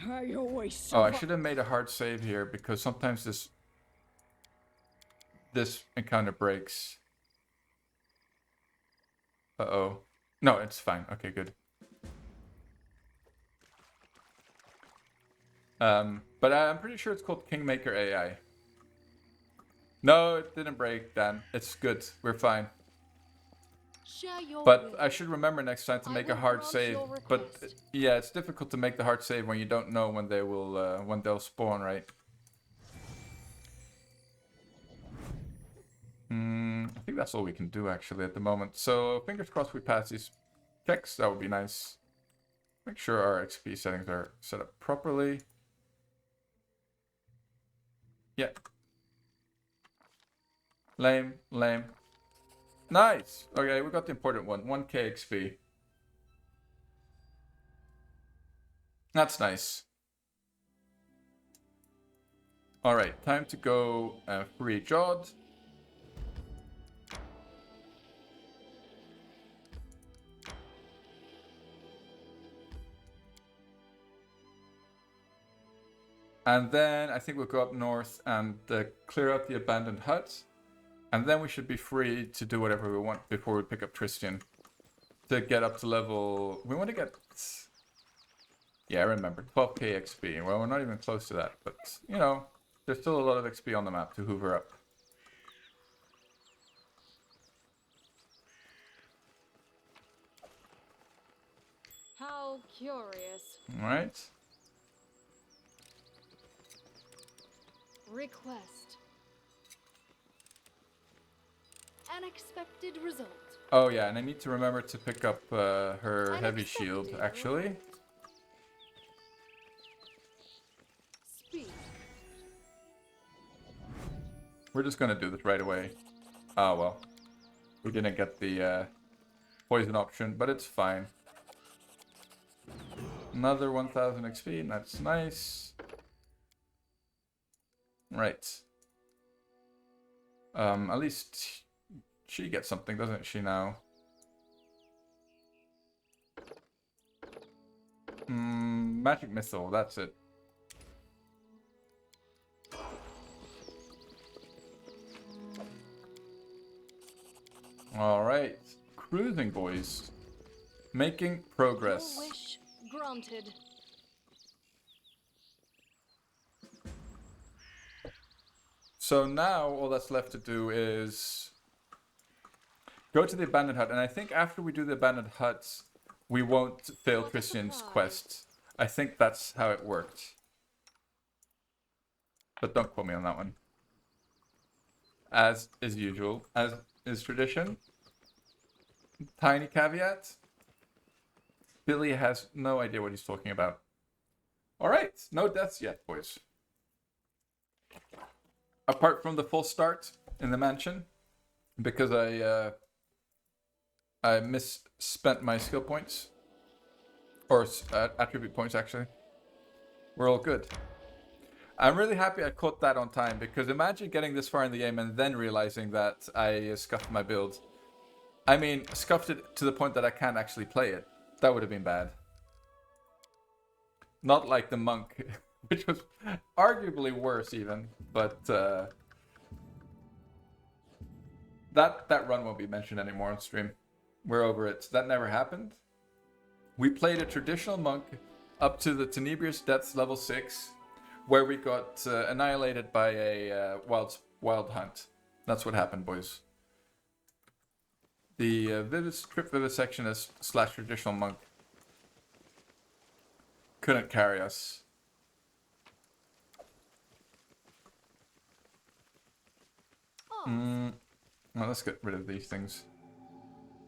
Speaker 3: I always
Speaker 1: Oh, I should have made a hard save here because sometimes this encounter breaks. Uh-oh. No, it's fine. Okay, good. But I'm pretty sure it's called Kingmaker AI. No, it didn't break, Dan. It's good. We're fine. But I should remember next time to make a hard save. But yeah, it's difficult to make the hard save when you don't know when they will when they'll spawn, right? I think that's all we can do actually at the moment. So fingers crossed we pass these checks. That would be nice. Make sure our XP settings are set up properly. Yeah. Lame, lame. Nice! Okay, we got the important one. 1k XP. That's nice. Alright, time to go free Jod. And then I think we'll go up north and clear out the abandoned hut. And then we should be free to do whatever we want before we pick up Tristan. To get up to level... We want to get... Yeah, I remember. 12k XP. Well, we're not even close to that. But, you know, there's still a lot of XP on the map to hoover up.
Speaker 4: How curious.
Speaker 1: Alright.
Speaker 4: Request. Unexpected result.
Speaker 1: Oh yeah, and I need to remember to pick up her heavy shield, actually.
Speaker 4: Speed.
Speaker 1: We're just gonna do this right away. Oh well. We didn't get the poison option, but it's fine. Another 1000 XP, that's nice. Right. At least she gets something, doesn't she now? Magic missile, that's it. Alright. Cruising, boys. Making progress.
Speaker 4: Your wish granted.
Speaker 1: So now all that's left to do is go to the abandoned hut. And I think after we do the abandoned huts, we won't fail Christian's quest. I think that's how it worked. But don't quote me on that one. As is usual, as is tradition. Tiny caveat. Billy has no idea what he's talking about. Alright, no deaths yet, boys. Apart from the full start in the mansion, because I misspent my skill points, or attribute points actually. We're all good. I'm really happy I caught that on time, because imagine getting this far in the game and then realizing that I scuffed my build. I mean, scuffed it to the point that I can't actually play it. That would have been bad. Not like the monk, which was arguably worse even, but that run won't be mentioned anymore on stream. We're over it. That never happened. We played a traditional monk up to the Tenebrious Depths level 6, where we got annihilated by a wild hunt. That's what happened, boys. The trip vivisectionist / traditional monk couldn't carry us. Well, let's get rid of these things.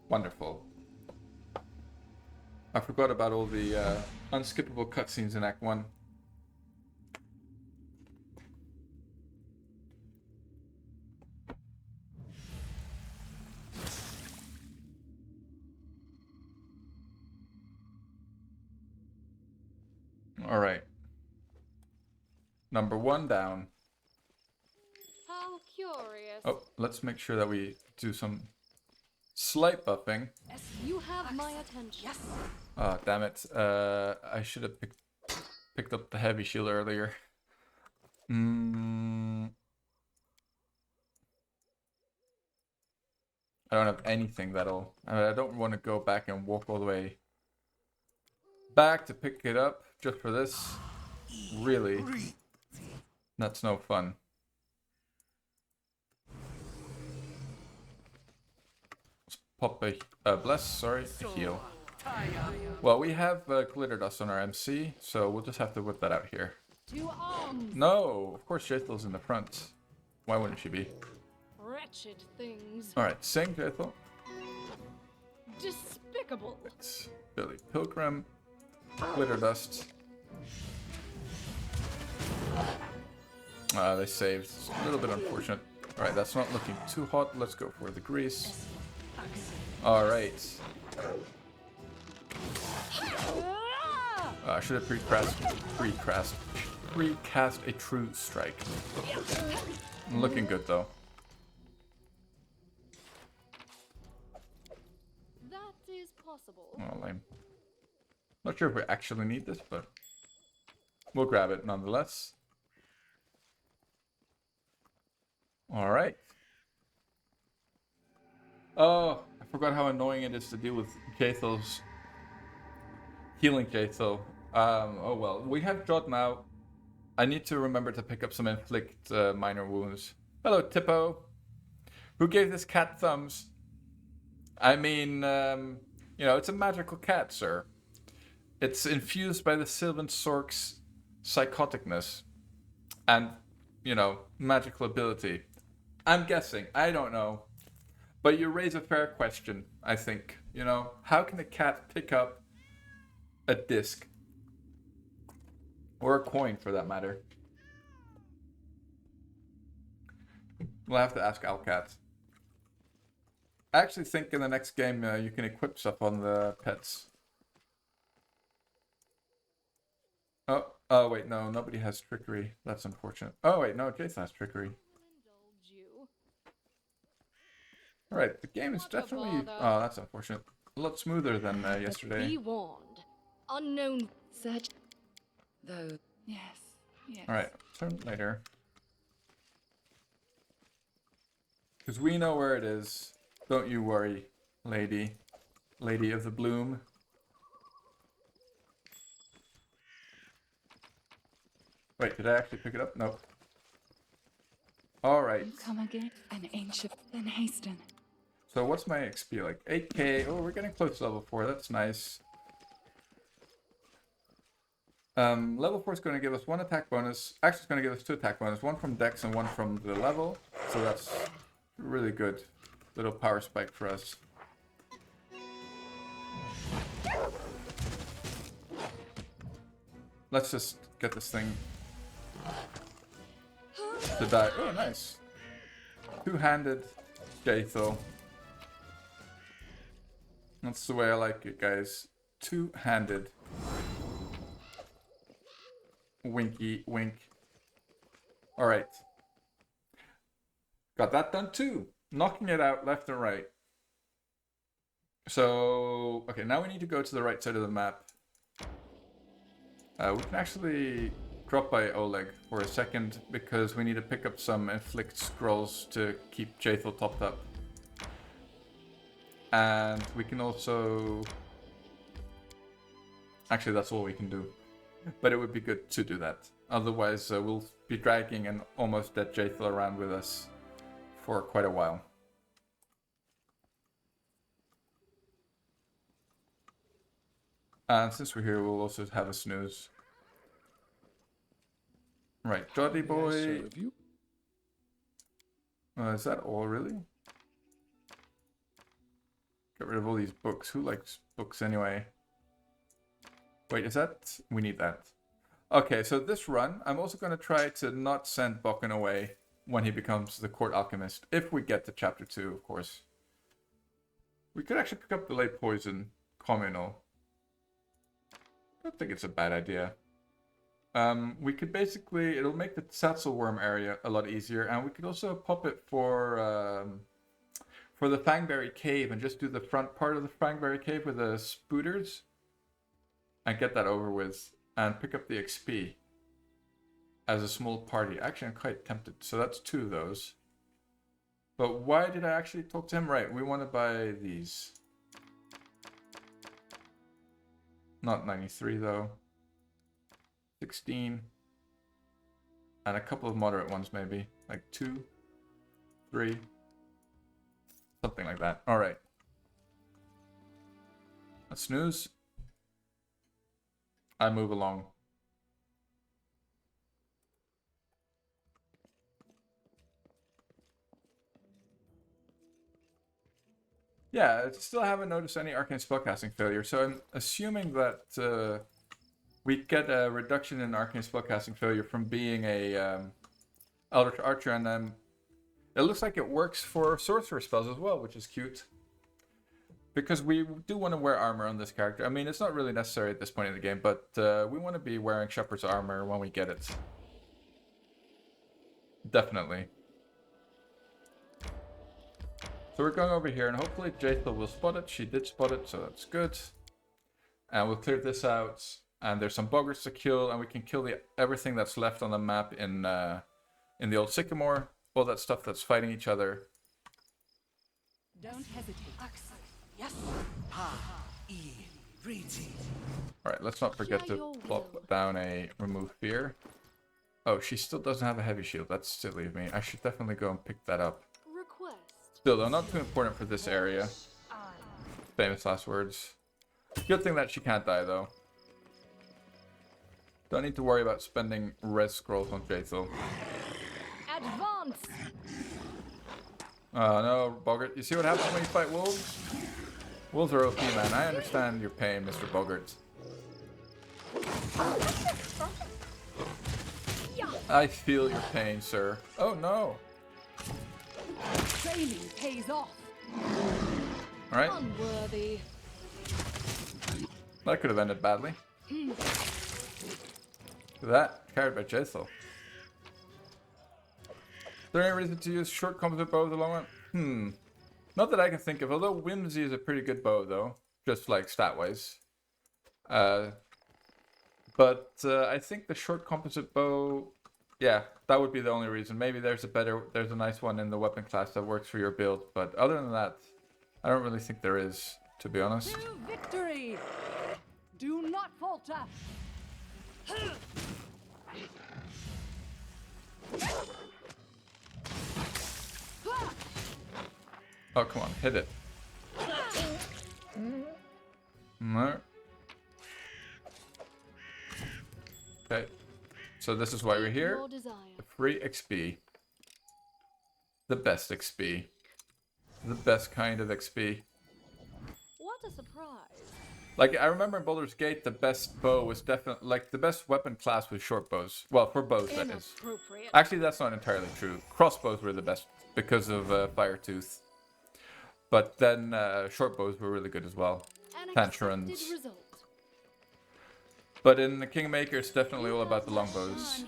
Speaker 1: Wonderful. I forgot about all the unskippable cutscenes in Act 1. Alright. Number 1 down.
Speaker 4: How curious.
Speaker 1: Oh, let's make sure that we do some slight buffing.
Speaker 4: You have my attention. Yes.
Speaker 1: Oh, damn it. I should have picked up the heavy shield earlier. I don't have anything that'll... I don't want to go back and walk all the way back to pick it up just for this. Really? That's no fun. Let's pop a bless, sorry, a heal. Well, we have glitter dust on our MC, so we'll just have to whip that out here.
Speaker 4: To arms.
Speaker 1: No, of course Jathel's in the front. Why wouldn't she be?
Speaker 4: Wretched things.
Speaker 1: Alright, sing Jathel.
Speaker 4: Despicable.
Speaker 1: It's Billy Pilgrim. Glitter dust. They saved. It's a little bit unfortunate. Alright, that's not looking too hot. Let's go for the grease. Alright. I should have recast a true strike. Looking good though.
Speaker 4: That is possible.
Speaker 1: Oh, lame. Not sure if we actually need this, but we'll grab it nonetheless. Alright. Oh, I forgot how annoying it is to deal with Jathel's healing Jathel. Oh well, we have Jot now. I need to remember to pick up some inflict minor wounds. Hello, Tippo. Who gave this cat thumbs? I mean, you know, it's a magical cat, sir. It's infused by the Sylvan Sork's psychoticness and, you know, magical ability. I'm guessing. I don't know. But you raise a fair question, I think. You know, how can a cat pick up a disc? Or a coin, for that matter. We'll have to ask Alcat. I actually think in the next game you can equip stuff on the pets. Oh wait, no, nobody has trickery. That's unfortunate. Oh wait, no, Jason has trickery. Alright, the game is definitely... Oh, that's unfortunate. A lot smoother than yesterday.
Speaker 4: Be warned. Unknown search.
Speaker 6: Though. Yes. Yes.
Speaker 1: Alright, turn later. Because we know where it is. Don't you worry, lady. Lady of the Bloom. Wait, did I actually pick it up? Nope. Alright.
Speaker 6: Come again. An ancient then hasten.
Speaker 1: So what's my XP like? 8k. Oh, we're getting close to level 4. That's nice. Level 4 is going to give us 1 attack bonus. Actually, it's going to give us 2 attack bonus. 1 from Dex and 1 from the level. So that's really good. Little power spike for us. Let's just get this thing to die. Oh, nice. Two-handed Jathel. That's the way I like it, guys. Two-handed. Winky, wink. Alright. Got that done too. Knocking it out left and right. So, okay, now we need to go to the right side of the map. We can actually drop by Oleg for a second because we need to pick up some inflict scrolls to keep Jathel topped up. And we can also... Actually, that's all we can do. But it would be good to do that. Otherwise, we'll be dragging an almost dead Jathel around with us for quite a while. And since we're here, we'll also have a snooze. Right, Jolly boy. Is that all, really? Get rid of all these books. Who likes books anyway? Wait, is that... We need that. Okay, so this run, I'm also going to try to not send Bokken away when he becomes the court alchemist. If we get to chapter 2, of course. We could actually pick up the late poison communal. I don't think it's a bad idea. We could basically... It'll make the Satzelworm area a lot easier. And we could also pop it for the Fangberry Cave and just do the front part of the Fangberry Cave with the spooters. And get that over with. And pick up the XP as a small party. Actually, I'm quite tempted. So that's 2 of those. But why did I actually talk to him? Right, we want to buy these. Not 93 though. 16. And a couple of moderate ones maybe. Like 2, 3. Something like that. Alright. Let's snooze. I move along. Yeah, I still haven't noticed any arcane spellcasting failure, so I'm assuming that we get a reduction in arcane spellcasting failure from being a Eldritch Archer, and it looks like it works for sorcerer spells as well, which is cute. Because we do want to wear armor on this character. I mean, it's not really necessary at this point in the game, but we want to be wearing Shepherd's armor when we get it. Definitely. So we're going over here, and hopefully Jathel will spot it. She did spot it, so that's good. And we'll clear this out. And there's some boggarts to kill, and we can kill everything that's left on the map in the old Sycamore. All that stuff that's fighting each other.
Speaker 4: Don't hesitate.
Speaker 5: Yes.
Speaker 1: Alright, let's not forget to plop down a remove fear. Oh, she still doesn't have a heavy shield. That's silly of me. I should definitely go and pick that up. Still, though, not too important for this area. Famous last words. Good thing that she can't die, though. Don't need to worry about spending res scrolls on Jathel.
Speaker 2: Advance!
Speaker 1: Oh no, Boggart. You see what happens when you fight wolves? Wolves are OP, man. I understand your pain, Mr. Boggart. I feel your pain, sir. Oh no!
Speaker 4: Training pays off.
Speaker 1: Alright.
Speaker 2: Unworthy.
Speaker 1: That could have ended badly. That, carried by Jathel. Is there any reason to use short composite bow with a long one? Not that I can think of, although Whimsy is a pretty good bow, though. Just like stat-wise. But I think the short composite bow... Yeah, that would be the only reason. Maybe there's a nice one in the weapon class that works for your build. But other than that, I don't really think there is, to be honest.
Speaker 4: To victory! Do not falter!
Speaker 1: Oh, come on, hit it. No. Okay. So this is why we're here.
Speaker 2: Your desire.
Speaker 1: The free XP. The best XP. The best kind of XP.
Speaker 2: What a surprise.
Speaker 1: Like, I remember in Baldur's Gate, the best bow was definitely... Like, the best weapon class was short bows. Well, for bows, that is.
Speaker 2: Inappropriate.
Speaker 1: Actually, that's not entirely true. Crossbows were the best because of Firetooth. But then short bows were really good as well.
Speaker 2: An
Speaker 1: Tangerines.
Speaker 2: expected result.
Speaker 1: But in the Kingmaker, it's definitely all about the longbows.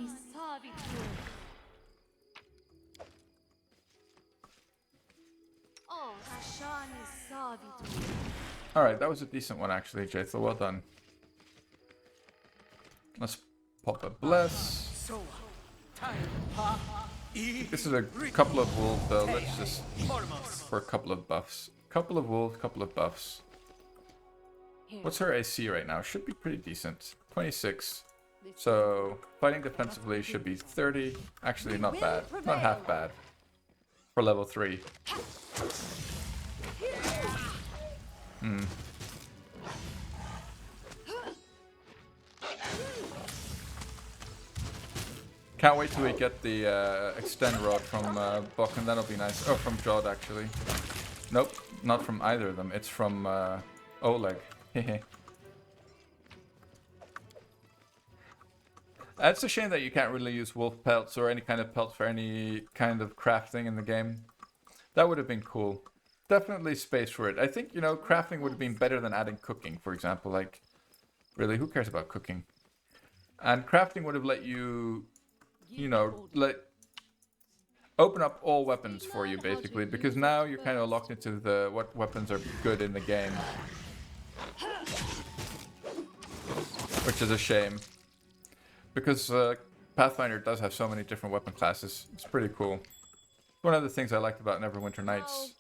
Speaker 2: Oh,
Speaker 1: Alright, that was a decent one actually, Jaethel. Well done. Let's pop a bless. This is a couple of wolves though. Let's just for a couple of buffs. Couple of wolves, couple of buffs. What's her AC right now? Should be pretty decent. 26. So fighting defensively should be 30. Actually not bad. Not half bad. For level 3. Can't wait till we get the extend rod from Buck, and that'll be nice. Oh, from Jod actually. Nope, not from either of them. It's from Oleg. Hehe. It's a shame that you can't really use wolf pelts or any kind of pelt for any kind of crafting in the game. That would have been cool. Definitely space for it. I think, you know, crafting would have been better than adding cooking, for example. Like, really, who cares about cooking? And crafting would have let you, you know, open up all weapons for you, basically. Because now you're kind of locked into the what weapons are good in the game. Which is a shame. Because Pathfinder does have so many different weapon classes. It's pretty cool. One of the things I liked about Neverwinter Nights,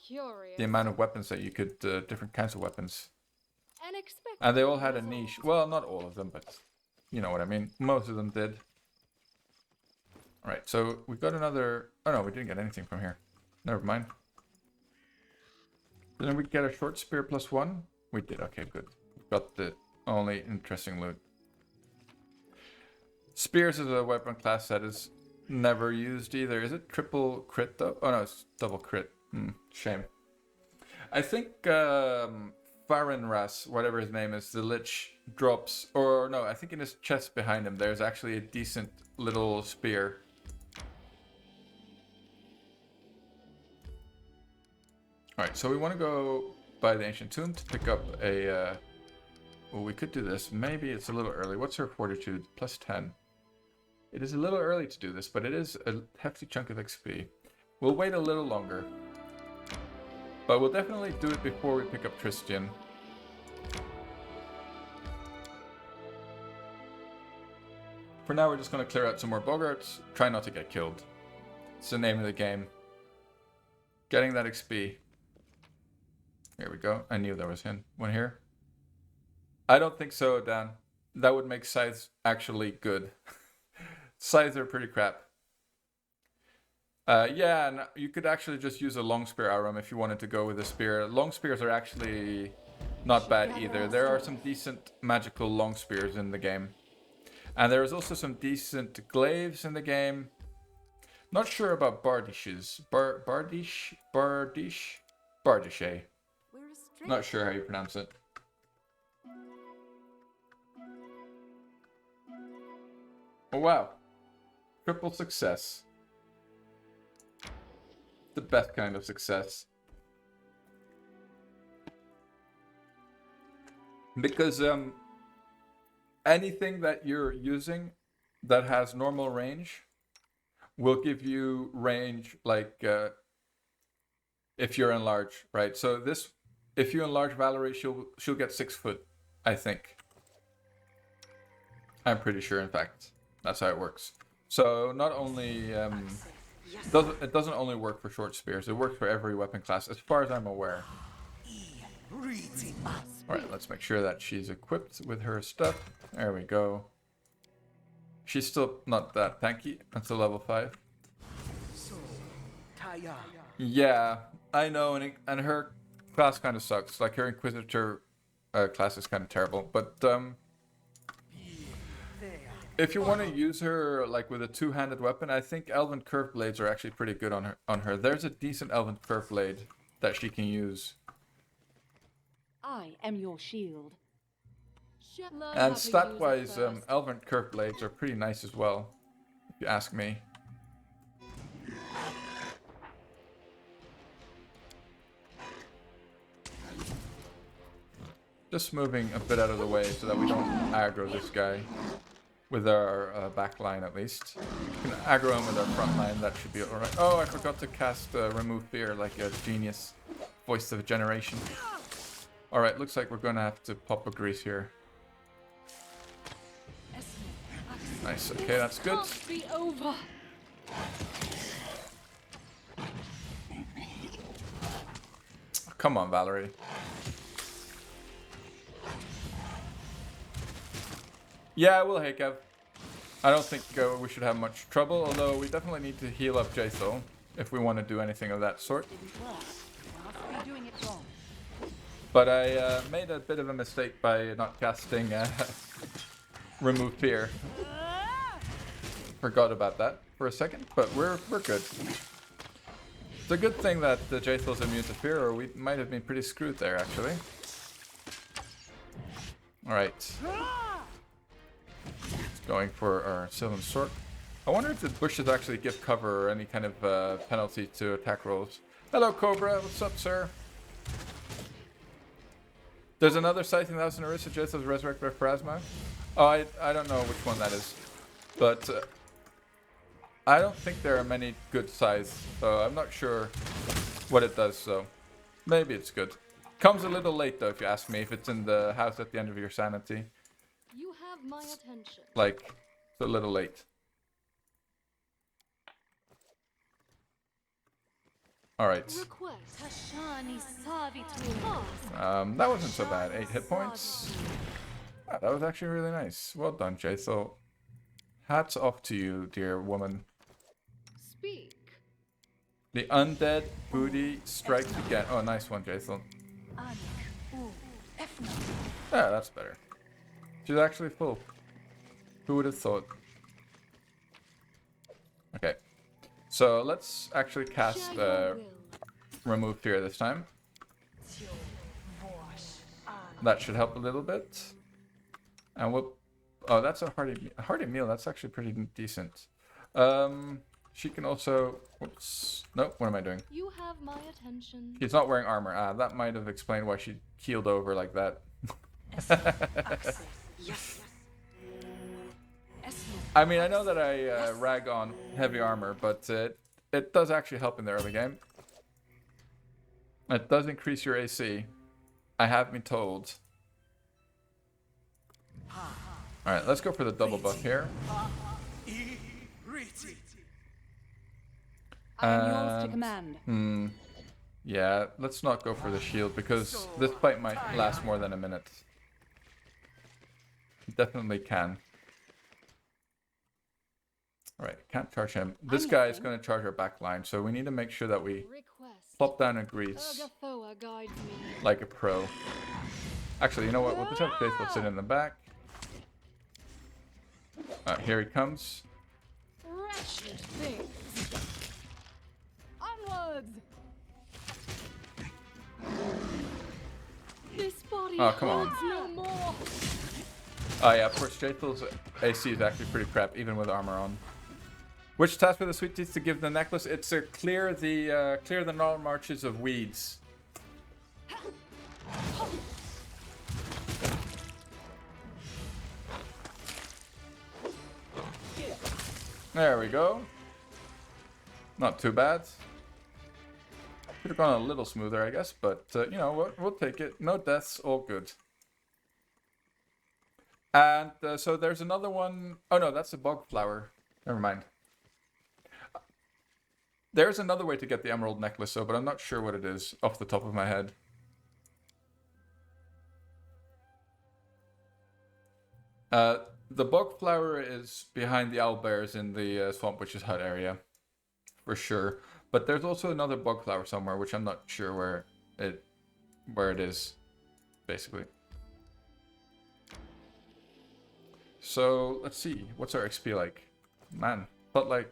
Speaker 1: the amount of weapons that you could, different kinds of weapons. And they all had a niche. Well, not all of them, but you know what I mean. Most of them did. Alright, so we got another... Oh no, we didn't get anything from here. Never mind. Didn't we get a short spear +1? We did, okay, good. Got the only interesting loot. Spears is a weapon class that is never used either. Is it triple crit though? Oh no, it's double crit. Shame. I think Farinras, whatever his name is, the Lich drops, or no, I think in his chest behind him there's actually a decent little spear. Alright, so we want to go by the Ancient Tomb to pick up a... well, we could do this. Maybe it's a little early. What's her fortitude? +10. It is a little early to do this, but it is a hefty chunk of XP. We'll wait a little longer. But we'll definitely do it before we pick up Tristian. For now, we're just going to clear out some more Bogarts. Try not to get killed. It's the name of the game. Getting that XP. Here we go. I knew there was one here. I don't think so, Dan. That would make scythes actually good. Scythes are pretty crap. Yeah, and you could actually just use a long spear Aram if you wanted to go with a spear. Long spears are actually not bad either. There are some decent magical long spears in the game. And there is also some decent glaives in the game. Not sure about Bardishes. Bardishe. Not sure how you pronounce it. Oh wow. Triple success. The best kind of success. Because anything that you're using that has normal range will give you range like if you're enlarged, right? So this, if you enlarge Valerie, she'll get 6 foot, I think. I'm pretty sure, in fact. That's how it works. So not only it doesn't only work for short spears, it works for every weapon class, as far as I'm aware. Alright, let's make sure that she's equipped with her stuff. There we go. She's still not that tanky until level 5. Yeah, I know, and her class kind of sucks. Like, her Inquisitor class is kind of terrible, but if you want to use her like with a two-handed weapon, I think Elven Curve Blades are actually pretty good on her. There's a decent Elven Curve Blade that she can use.
Speaker 4: I am your shield.
Speaker 1: And stat-wise, Elven Curve Blades are pretty nice as well, if you ask me. Just moving a bit out of the way so that we don't aggro this guy. With our back line, at least. We can aggro him with our front line, that should be alright. Oh, I forgot to cast Remove Fear like a genius. Voice of a generation. Alright, looks like we're gonna have to pop a grease here. Nice, okay, that's good.
Speaker 4: Can't be over.
Speaker 1: Come on, Valerie. Yeah, we'll Kev. I don't think we should have much trouble, although we definitely need to heal up Jaethal if we want to do anything of that sort.
Speaker 4: Didn't work. You must be doing it wrong.
Speaker 1: But I made a bit of a mistake by not casting Remove Fear. Forgot about that for a second, but we're good. It's a good thing that the Jaethal's immune to fear, or we might have been pretty screwed there, actually. Alright. Going for our Sylvan Sword. I wonder if the bushes actually give cover or any kind of penalty to attack rolls. Hello, Cobra. What's up, sir? There's another Scything House in Orisa just as Resurrect by Pharasma. Oh, I don't know which one that is. But I don't think there are many good size, so I'm not sure what it does, so maybe it's good. Comes a little late though, if you ask me, if it's in the house at the end of your sanity.
Speaker 2: You have my attention.
Speaker 1: Like, it's a little late. Alright. That wasn't so bad. 8 hit points. Ah, that was actually really nice. Well done, Jaethal. Hats off to you, dear woman.
Speaker 2: Speak.
Speaker 1: The undead booty strikes again. Oh, nice one, Jaethal. Yeah, that's better. She's actually full. Who would have thought? Okay. So let's actually cast Remove Fear this time. That should help a little bit. And we'll... Oh, that's a hearty meal. That's actually pretty decent. She can also... Whoops. Nope, what am I doing?
Speaker 2: You have my attention.
Speaker 1: She's not wearing armor. Ah, that might have explained why she keeled over like that. I mean, I know that I rag on heavy armor, but it does actually help in the early game. It does increase your AC. I have been told. Alright, let's go for the double buff here.
Speaker 4: I am yours to command.
Speaker 1: Yeah, let's not go for the shield because this fight might last more than a minute. Definitely can. Alright, can't charge him. This guy is going to charge our back line, so we need to make sure that we plop down a grease like a pro. Actually, you know what? We'll just have Faithful sit in the back. Here he comes.
Speaker 4: Wretched things. Onwards.
Speaker 2: This body
Speaker 1: Oh, come on.
Speaker 2: no more.
Speaker 1: Oh yeah, of course, Jaethal's AC is actually pretty crap, even with armor on. Which task for the Sweet Teeth to give the necklace? It's to clear the gnarl marches of weeds. There we go. Not too bad. Could have gone a little smoother, I guess, but you know, we'll take it. No deaths, all good. And so there's another one. Oh no, that's a bog flower. Never mind. There's another way to get the emerald necklace, though, but I'm not sure what it is off the top of my head. The bog flower is behind the owlbears in the Swamp Witch's hut area, for sure. But there's also another bog flower somewhere, which I'm not sure where it is, basically. So let's see, what's our XP like? Man, but like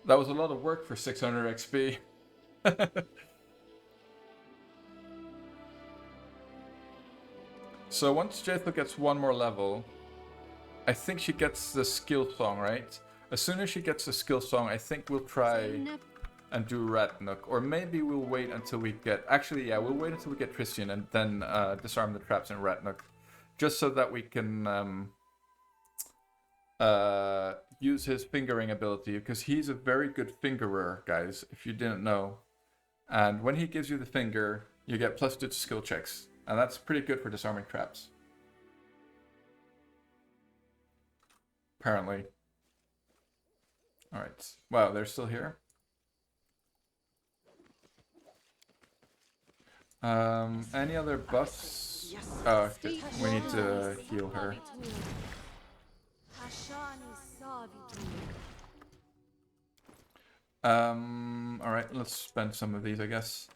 Speaker 1: that was a lot of work for 600 XP. So once Jaethal gets one more level, I think she gets the skill song, right? As soon as she gets the skill song, I think we'll try and do Ratnook. Or maybe we'll wait until we get... Actually, yeah, we'll wait until we get Christian and then disarm the traps in Ratnook. Just so that we can use his fingering ability. Because he's a very good fingerer, guys, if you didn't know. And when he gives you the finger, you get +2 to skill checks. And that's pretty good for disarming traps. Apparently. Alright. Wow, they're still here. Any other buffs? Oh, shit. We need to heal her. Alright, let's spend some of these, I guess.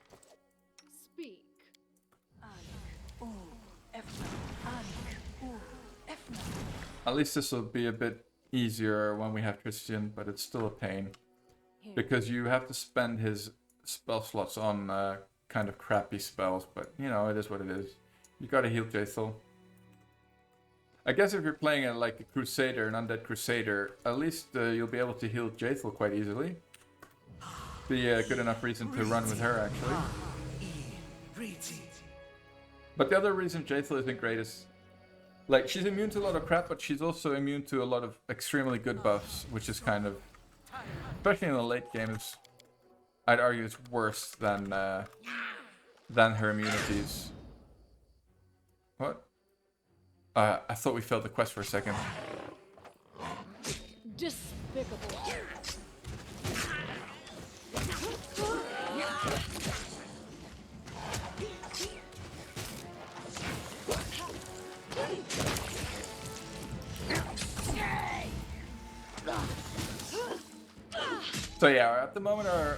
Speaker 4: Speak.
Speaker 1: At least this will be a bit easier when we have Christian, but it's still a pain. Because you have to spend his spell slots on kind of crappy spells, but you know, it is what it is. You gotta heal Jaethal. I guess if you're playing it like a Crusader, an Undead Crusader, at least you'll be able to heal Jaethal quite easily. Be a good enough reason to run with her, actually. But the other reason Jaethal isn't great is, like, she's immune to a lot of crap, but she's also immune to a lot of extremely good buffs, which is kind of, especially in the late games, I'd argue it's worse than her immunities. What? I thought we failed the quest for a second.
Speaker 4: Despicable.
Speaker 1: So yeah, at the moment our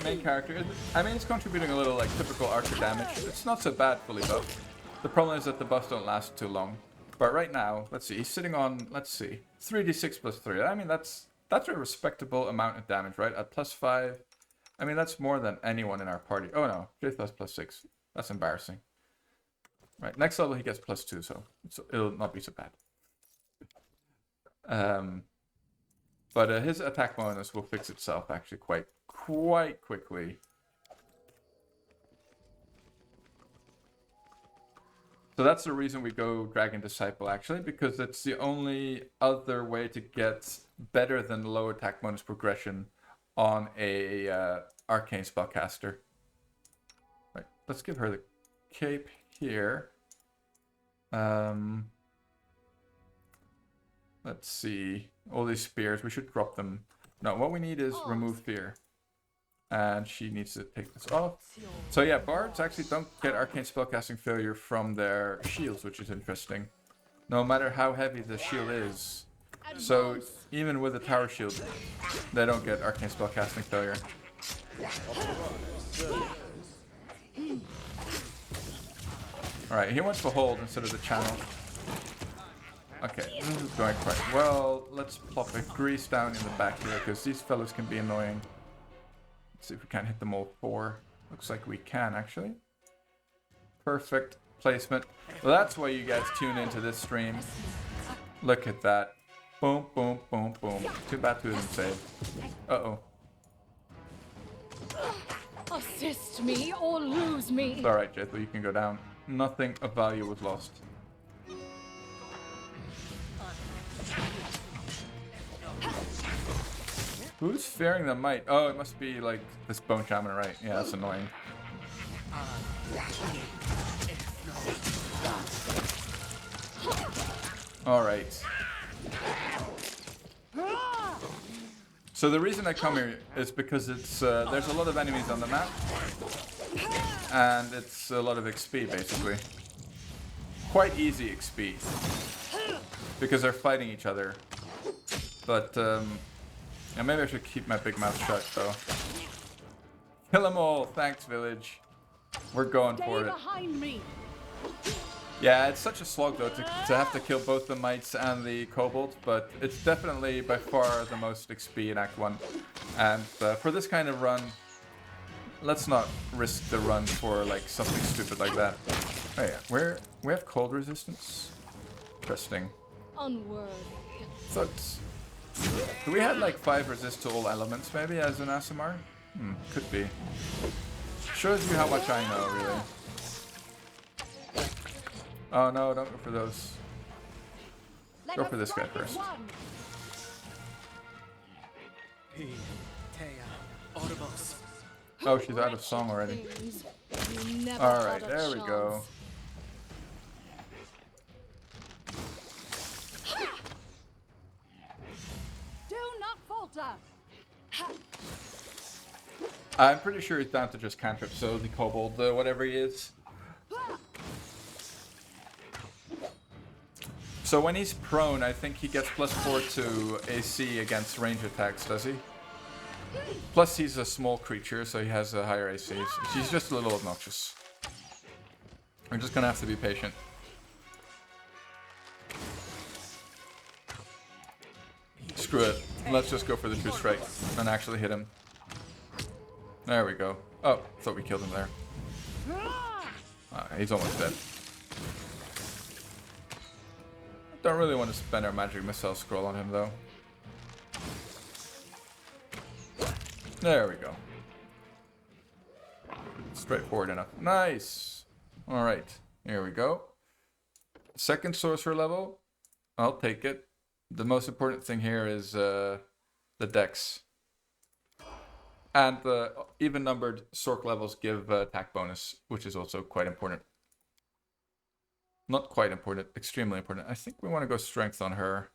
Speaker 1: main character is, I mean, it's contributing a little like typical archer damage. It's not so bad fully buffed. The problem is that the buffs don't last too long. But right now, let's see, he's sitting on, let's see, 3d6 plus 3. I mean, that's a respectable amount of damage, right? At +5, I mean, that's more than anyone in our party. Oh no, Jaethal has +6. That's embarrassing. Right, next level he gets +2, so it'll not be so bad. But his attack bonus will fix itself actually quite quickly. So that's the reason we go Dragon Disciple actually, because it's the only other way to get better than low attack bonus progression on a arcane spellcaster. Right, let's give her the cape here. Let's see. All these spears, we should drop them. No, what we need is remove fear. And she needs to take this off. So yeah, bards actually don't get arcane spellcasting failure from their shields, which is interesting. No matter how heavy the shield is. So even with a tower shield, they don't get arcane spellcasting failure. Alright, he wants to hold instead of the channel. Okay, this is going quite well. Let's plop a grease down in the back here, because these fellows can be annoying. Let's see if we can hit them all 4. Looks like we can, actually. Perfect placement. Well, that's why you guys tune into this stream. Look at that. Boom, boom, boom, boom. Too bad 2 of them saved. Uh-oh.
Speaker 4: Assist me or lose me.
Speaker 1: It's alright, Jaethal, you can go down. Nothing of value was lost. Who's fearing the might? Oh, it must be like this bone shaman, right? Yeah, that's annoying. Alright. So the reason I come here is because it's there's a lot of enemies on the map. And it's a lot of XP, basically. Quite easy XP. Because they're fighting each other. But, yeah, maybe I should keep my big mouth shut, though. Kill them all! Thanks, village. We're going for it.
Speaker 4: Behind me.
Speaker 1: Yeah, it's such a slog, though, to have to kill both the mites and the kobold, but it's definitely by far the most XP in Act 1. And for this kind of run, let's not risk the run for, like, something stupid like that. Oh yeah, we have cold resistance? Interesting.
Speaker 4: Unworthy.
Speaker 1: Thoughts. Do we have like 5 resist to all elements maybe as an ASMR? Could be. Shows you how much I know, really. Oh no, don't go for those. Go for this guy first. Oh, she's out of song already.
Speaker 2: Things. You never
Speaker 1: Alright,
Speaker 2: had a
Speaker 1: there we go.
Speaker 2: chance.
Speaker 4: Do not falter.
Speaker 1: I'm pretty sure he's down to just cantrip, so the kobold, whatever he is. So when he's prone, I think he gets +4 to AC against range attacks, does he? Plus he's a small creature, so he has a higher AC. He's just a little obnoxious. We're just gonna have to be patient. Screw it. Let's just go for the true strike and actually hit him. There we go. Oh, thought we killed him there. He's almost dead. Don't really want to spend our magic missile scroll on him though. There we go. Straightforward enough. Nice! Alright, here we go. Second sorcerer level. I'll take it. The most important thing here is the dex. And the even numbered sorc levels give attack bonus, which is also quite important. Not quite important, extremely important. I think we want to go strength on her.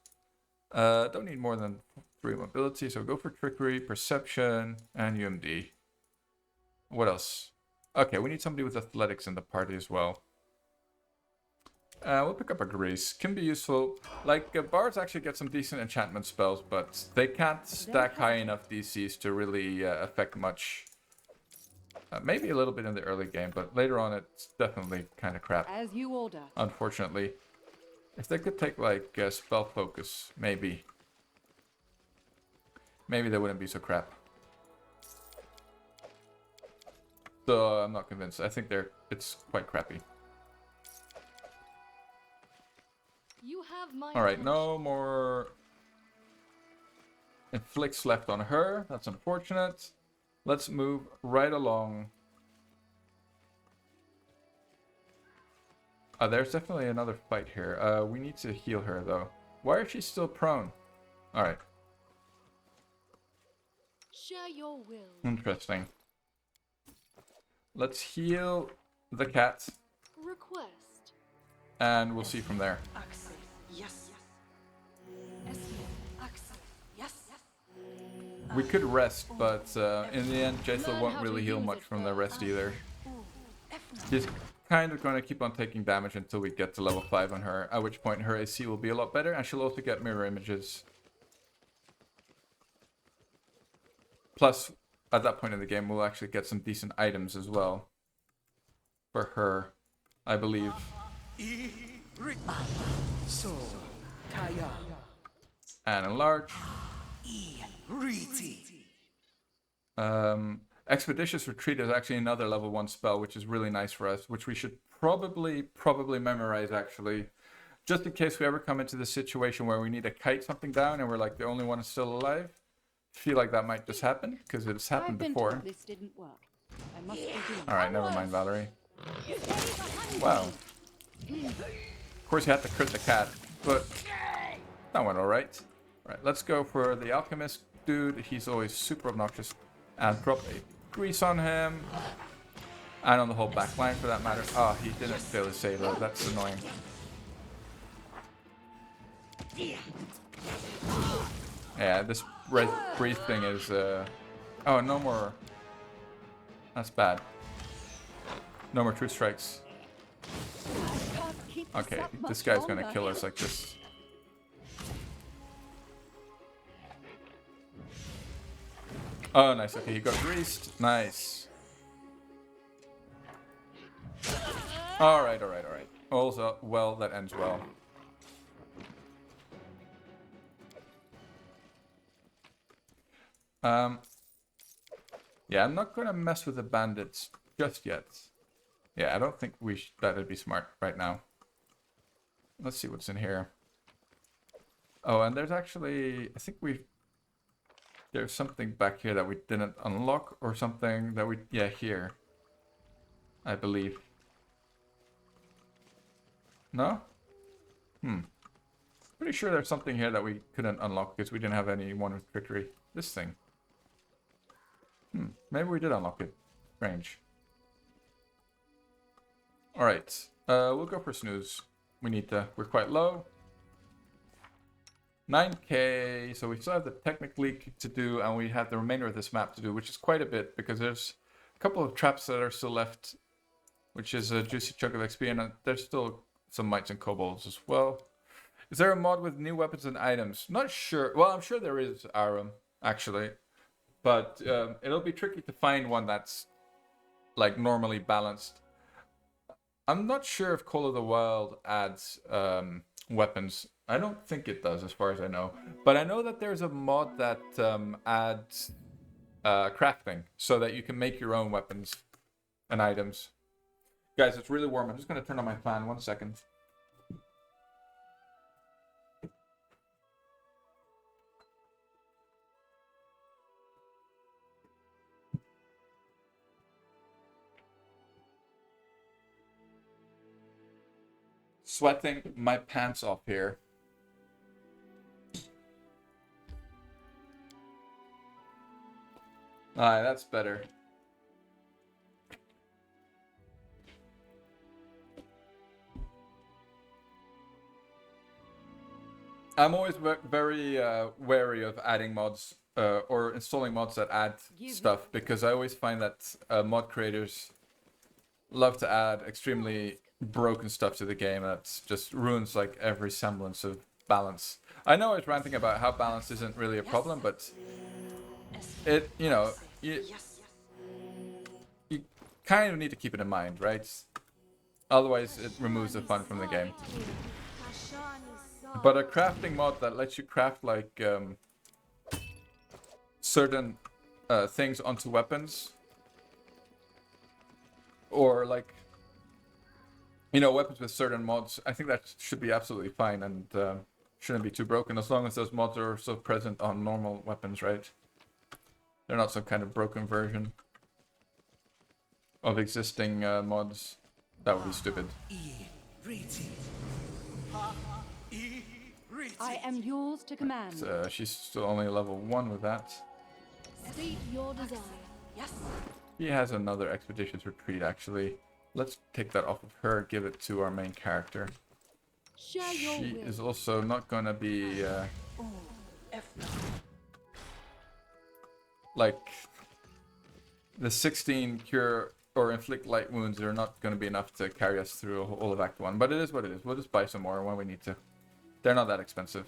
Speaker 1: Don't need more than 3 mobility, so go for trickery, perception, and UMD. What else? Okay, we need somebody with athletics in the party as well. We'll pick up a grace. Can be useful. Like, bards actually get some decent enchantment spells, but they can't stack high enough DCs to really affect much. Maybe a little bit in the early game, but later on it's definitely kind of crap.
Speaker 4: As you order.
Speaker 1: Unfortunately. If they could take, like, spell focus, maybe. Maybe they wouldn't be so crap. So I'm not convinced. I think it's quite crappy.
Speaker 2: You have my
Speaker 1: Alright,
Speaker 2: attention.
Speaker 1: no more inflicts left on her. That's unfortunate. Let's move right along. There's definitely another fight here. We need to heal her, though. Why is she still prone? Alright,
Speaker 2: Share your will.
Speaker 1: interesting. Let's heal the cat,
Speaker 2: Request.
Speaker 1: and we'll see from there.
Speaker 5: Axel, yes.
Speaker 4: Axel. Yes.
Speaker 1: We could rest, but in the end, Jaethla won't really heal much from the rest either. She's kind of going to keep on taking damage until we get to level 5 on her, at which point her AC will be a lot better, and she'll also get mirror images. Plus, at that point in the game, we'll actually get some decent items as well. For her, I believe.
Speaker 5: So, Kaya.
Speaker 1: And enlarge. Expeditious Retreat is actually another level 1 spell, which is really nice for us, which we should probably memorize, actually. Just in case we ever come into the situation where we need to kite something down and we're like the only one still alive. I feel like that might just happen, because it's happened
Speaker 4: I've been
Speaker 1: before.
Speaker 4: told this didn't work. I must be doing
Speaker 1: Alright, never mind, Valerie. Wow. Of course you have to crit the cat, but that went alright. Alright, let's go for the alchemist dude. He's always super obnoxious. And drop a grease on him. And on the whole back line for that matter. Oh, he didn't fail his save though. That's annoying. Yeah, this breathe thing is oh, no more. That's bad. No more true strikes. Okay, this guy's gonna kill us like this. Oh, nice. Okay, he got greased. Nice. Alright. Also, well, that ends well. Yeah, I'm not gonna mess with the bandits just yet. Yeah, I don't think that'd be smart right now. Let's see what's in here. Oh, and there's actually, I think there's something back here that we didn't unlock, or something that yeah, here. I believe. No? Pretty sure there's something here that we couldn't unlock because we didn't have any one with trickery. This thing. Maybe we did unlock it. Strange. Alright. We'll go for snooze. We need to... We're quite low. 9k, so we still have the technique to do, and we have the remainder of this map to do, which is quite a bit, because there's a couple of traps that are still left, which is a juicy chunk of XP, and there's still some mites and kobolds as well. Is there a mod with new weapons and items? Not sure. Well, I'm sure there is, Aram, actually. But it'll be tricky to find one that's, like, normally balanced. I'm not sure if Call of the Wild adds weapons. I don't think it does, as far as I know. But I know that there's a mod that adds crafting, so that you can make your own weapons and items. Guys, it's really warm. I'm just going to turn on my fan. 1 second. Sweating my pants off here. Alright, that's better. I'm always very wary of adding mods or installing mods that add stuff, because I always find that mod creators love to add extremely broken stuff to the game that just ruins like every semblance of balance. I know I was ranting about how balance isn't really a problem, but it, you know, you kind of need to keep it in mind, right? Otherwise it removes the fun from the game. But a crafting mod that lets you craft like certain things onto weapons, or like, you know, weapons with certain mods, I think that should be absolutely fine, and shouldn't be too broken, as long as those mods are also present on normal weapons, right? They're not some kind of broken version of existing mods. That would be stupid.
Speaker 4: I am yours to command.
Speaker 1: She's still only level 1 with that.
Speaker 2: State your desire.
Speaker 4: Yes.
Speaker 1: He has another expeditious retreat, actually. Let's take that off of her, give it to our main character.
Speaker 2: Share your
Speaker 1: She
Speaker 2: will.
Speaker 1: is also not gonna be like the 16 cure or inflict light wounds are not gonna be enough to carry us through all of Act 1, but it is what it is. We'll just buy some more when we need to. They're not that expensive.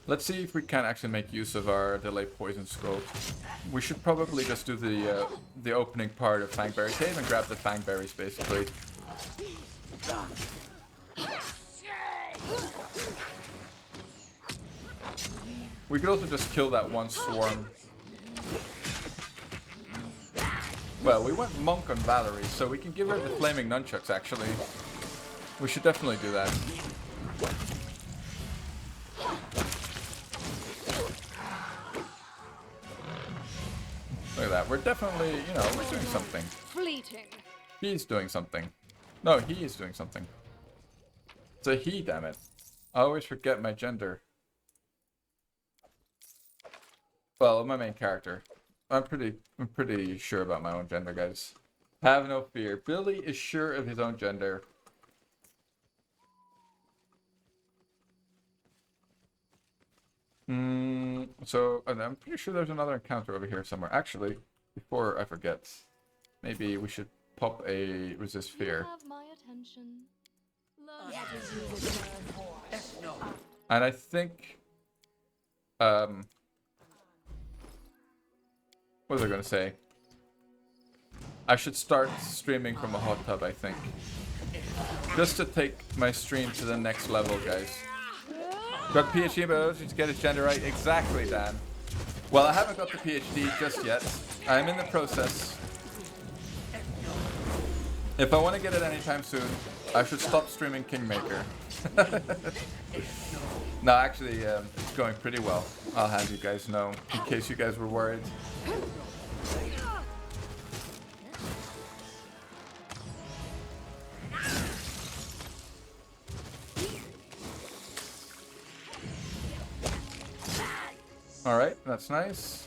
Speaker 1: Let's see if we can actually make use of our delay poison scroll. We should probably just do the opening part of Fangberry Cave and grab the Fangberries, basically. We could also just kill that one swarm. Well, we went monk on Valerie, so we can give her the flaming nunchucks, actually. We should definitely do that. Look at that. We're definitely, you know, we're doing something.
Speaker 2: Fleeting.
Speaker 1: He's doing something. No, he is doing something. It's a he, damn it. I always forget my gender. Well, my main character. I'm pretty sure about my own gender, guys. Have no fear. Billy is sure of his own gender. So, and I'm pretty sure there's another encounter over here somewhere. Actually, before I forget, maybe we should pop a resist fear.
Speaker 2: You have my attention. Learn how to use it.
Speaker 1: And I think, what was I gonna say? I should start streaming from a hot tub, I think. Just to take my stream to the next level, guys. Got PhD, but I need to get his gender right. Exactly, Dan. Well, I haven't got the PhD just yet. I'm in the process. If I want to get it anytime soon, I should stop streaming Kingmaker. No, actually, it's going pretty well. I'll have you guys know, in case you guys were worried. Alright, that's nice.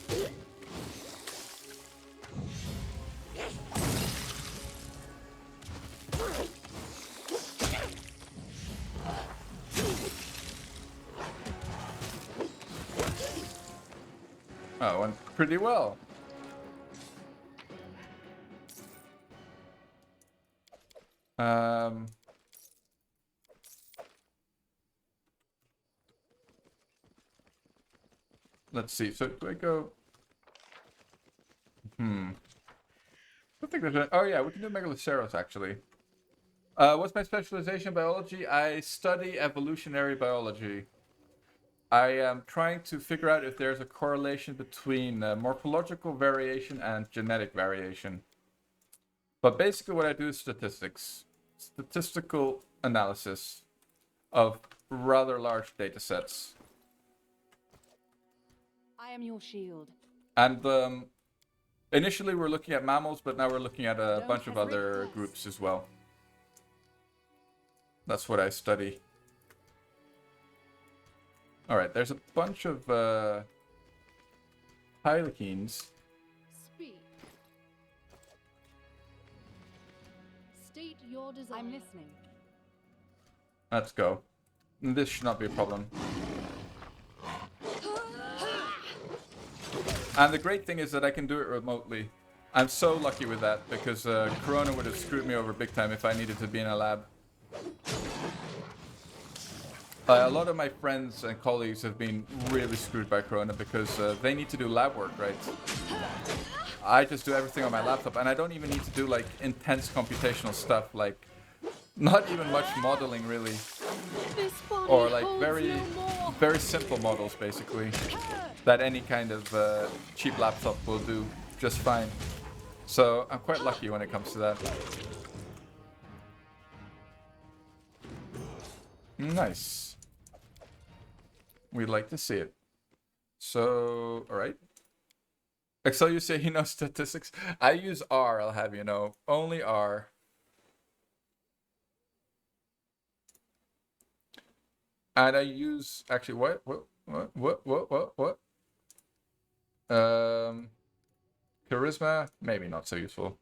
Speaker 1: Oh, it went pretty well. Let's see. So do I go? I don't think there's a... Oh yeah, we can do Megaloceros actually. What's my specialization in biology? I study evolutionary biology. I am trying to figure out if there's a correlation between morphological variation and genetic variation. But basically what I do is statistics. Statistical analysis of rather large data sets.
Speaker 4: I am your shield.
Speaker 1: And initially we're looking at mammals, but now we're looking at a
Speaker 4: Don't
Speaker 1: bunch of
Speaker 4: hesitate
Speaker 1: other
Speaker 4: to ask.
Speaker 1: groups as well. That's what I study. Alright, there's a bunch of Hylicenes.
Speaker 2: Speak. State your desire.
Speaker 4: I'm listening.
Speaker 1: Let's go. This should not be a problem. And the great thing is that I can do it remotely. I'm so lucky with that, because Corona would have screwed me over big time if I needed to be in a lab. A lot of my friends and colleagues have been really screwed by Corona because they need to do lab work, right? I just do everything on my laptop, and I don't even need to do like intense computational stuff, like not even much modeling really,
Speaker 2: This body
Speaker 1: or like
Speaker 2: holds
Speaker 1: very,
Speaker 2: no more.
Speaker 1: very simple models basically that any kind of cheap laptop will do just fine. So I'm quite lucky when it comes to that. Nice. We'd like to see it. So, alright. Excel, you say he knows statistics? I use R, I'll have you know. Only R. And I use, actually, what? Charisma, maybe not so useful.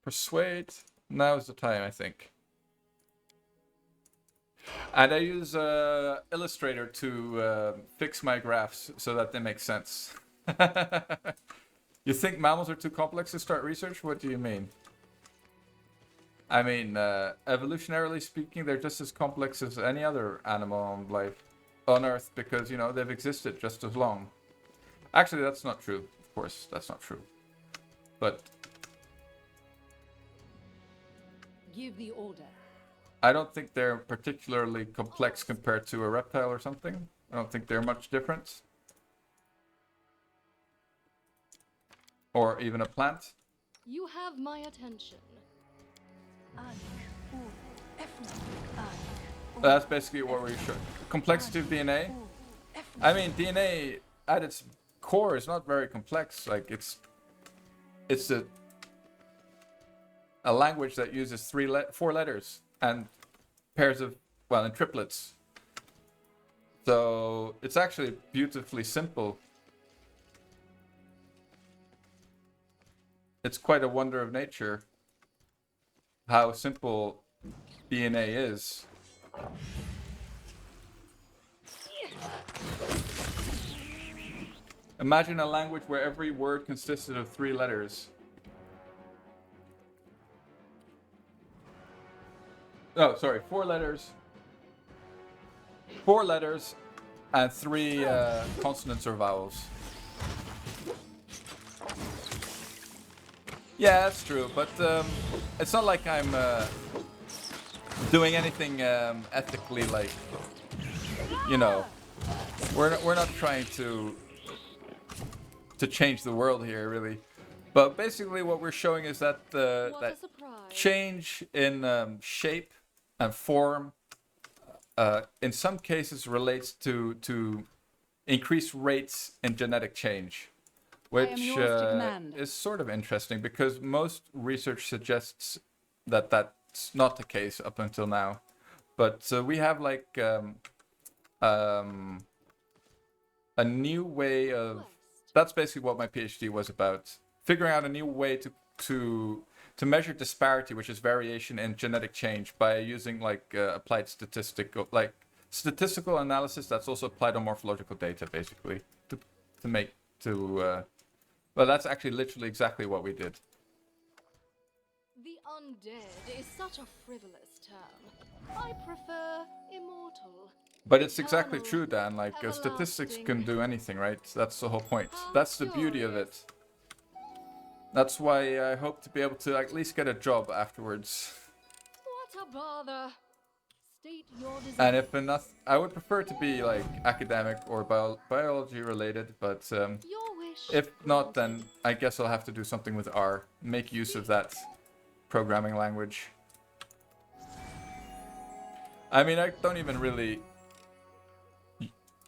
Speaker 1: Persuade, now's the time, I think. And I use Illustrator to fix my graphs so that they make sense. You think mammals are too complex to start research? What do you mean? I mean, evolutionarily speaking, they're just as complex as any other animal on life on Earth because, you know, they've existed just as long. Actually, that's not true. Of course, that's not true. But
Speaker 4: Give the order.
Speaker 1: I don't think they're particularly complex compared to a reptile or something. I don't think they're much different. Or even a plant.
Speaker 2: You have my attention.
Speaker 1: That's basically what we show. Complexity of DNA. I mean, DNA at its core is not very complex. Like it's a language that uses 4 letters and pairs of, well, and triplets. So it's actually beautifully simple. It's quite a wonder of nature how simple DNA is. Imagine a language where every word consisted of 3 letters. Oh, sorry, 4 letters. 4 letters and 3 consonants or vowels. Yeah, that's true, but it's not like I'm doing anything ethically, like, you know, we're not trying to change the world here, really. But basically what we're showing is that
Speaker 2: What a
Speaker 1: that
Speaker 2: surprise.
Speaker 1: change in shape and form in some cases relates to increased rates in genetic change,
Speaker 4: I am
Speaker 1: which
Speaker 4: yours to command.
Speaker 1: is sort of interesting because most research suggests that that's not the case up until now. But we have like a new way of... That's basically what my PhD was about. Figuring out a new way to measure disparity, which is variation in genetic change, by using like applied statistical, like statistical analysis that's also applied on morphological data, basically, to make to. Well, that's actually literally exactly what we did.
Speaker 2: The undead is such a frivolous term. I prefer immortal.
Speaker 1: But it's exactly
Speaker 2: Eternal,
Speaker 1: true, Dan. Like, statistics can
Speaker 2: everlasting.
Speaker 1: do anything, right? That's the whole point.
Speaker 2: How
Speaker 1: That's the beauty of it.
Speaker 2: curious.
Speaker 1: That's why I hope to be able to at least get a job afterwards.
Speaker 2: What a bother. State your desire.
Speaker 1: And if enough, I would prefer to be like academic or biology related, but
Speaker 2: Your wish.
Speaker 1: if not, then I guess I'll have to do something with R. Make use of that programming language. I mean, I don't even really...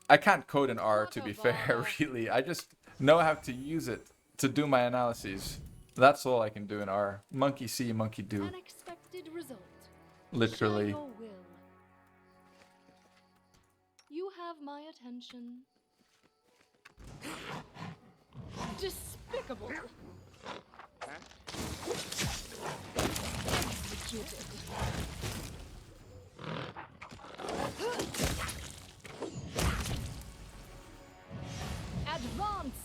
Speaker 1: I can't code in R, to be fair, really. I just know how to use it to do my analyses. That's all I can do in R. Monkey see, monkey do.
Speaker 2: Unexpected result.
Speaker 1: Literally.
Speaker 2: Share your will. You have my attention. Despicable. Executed. Advance.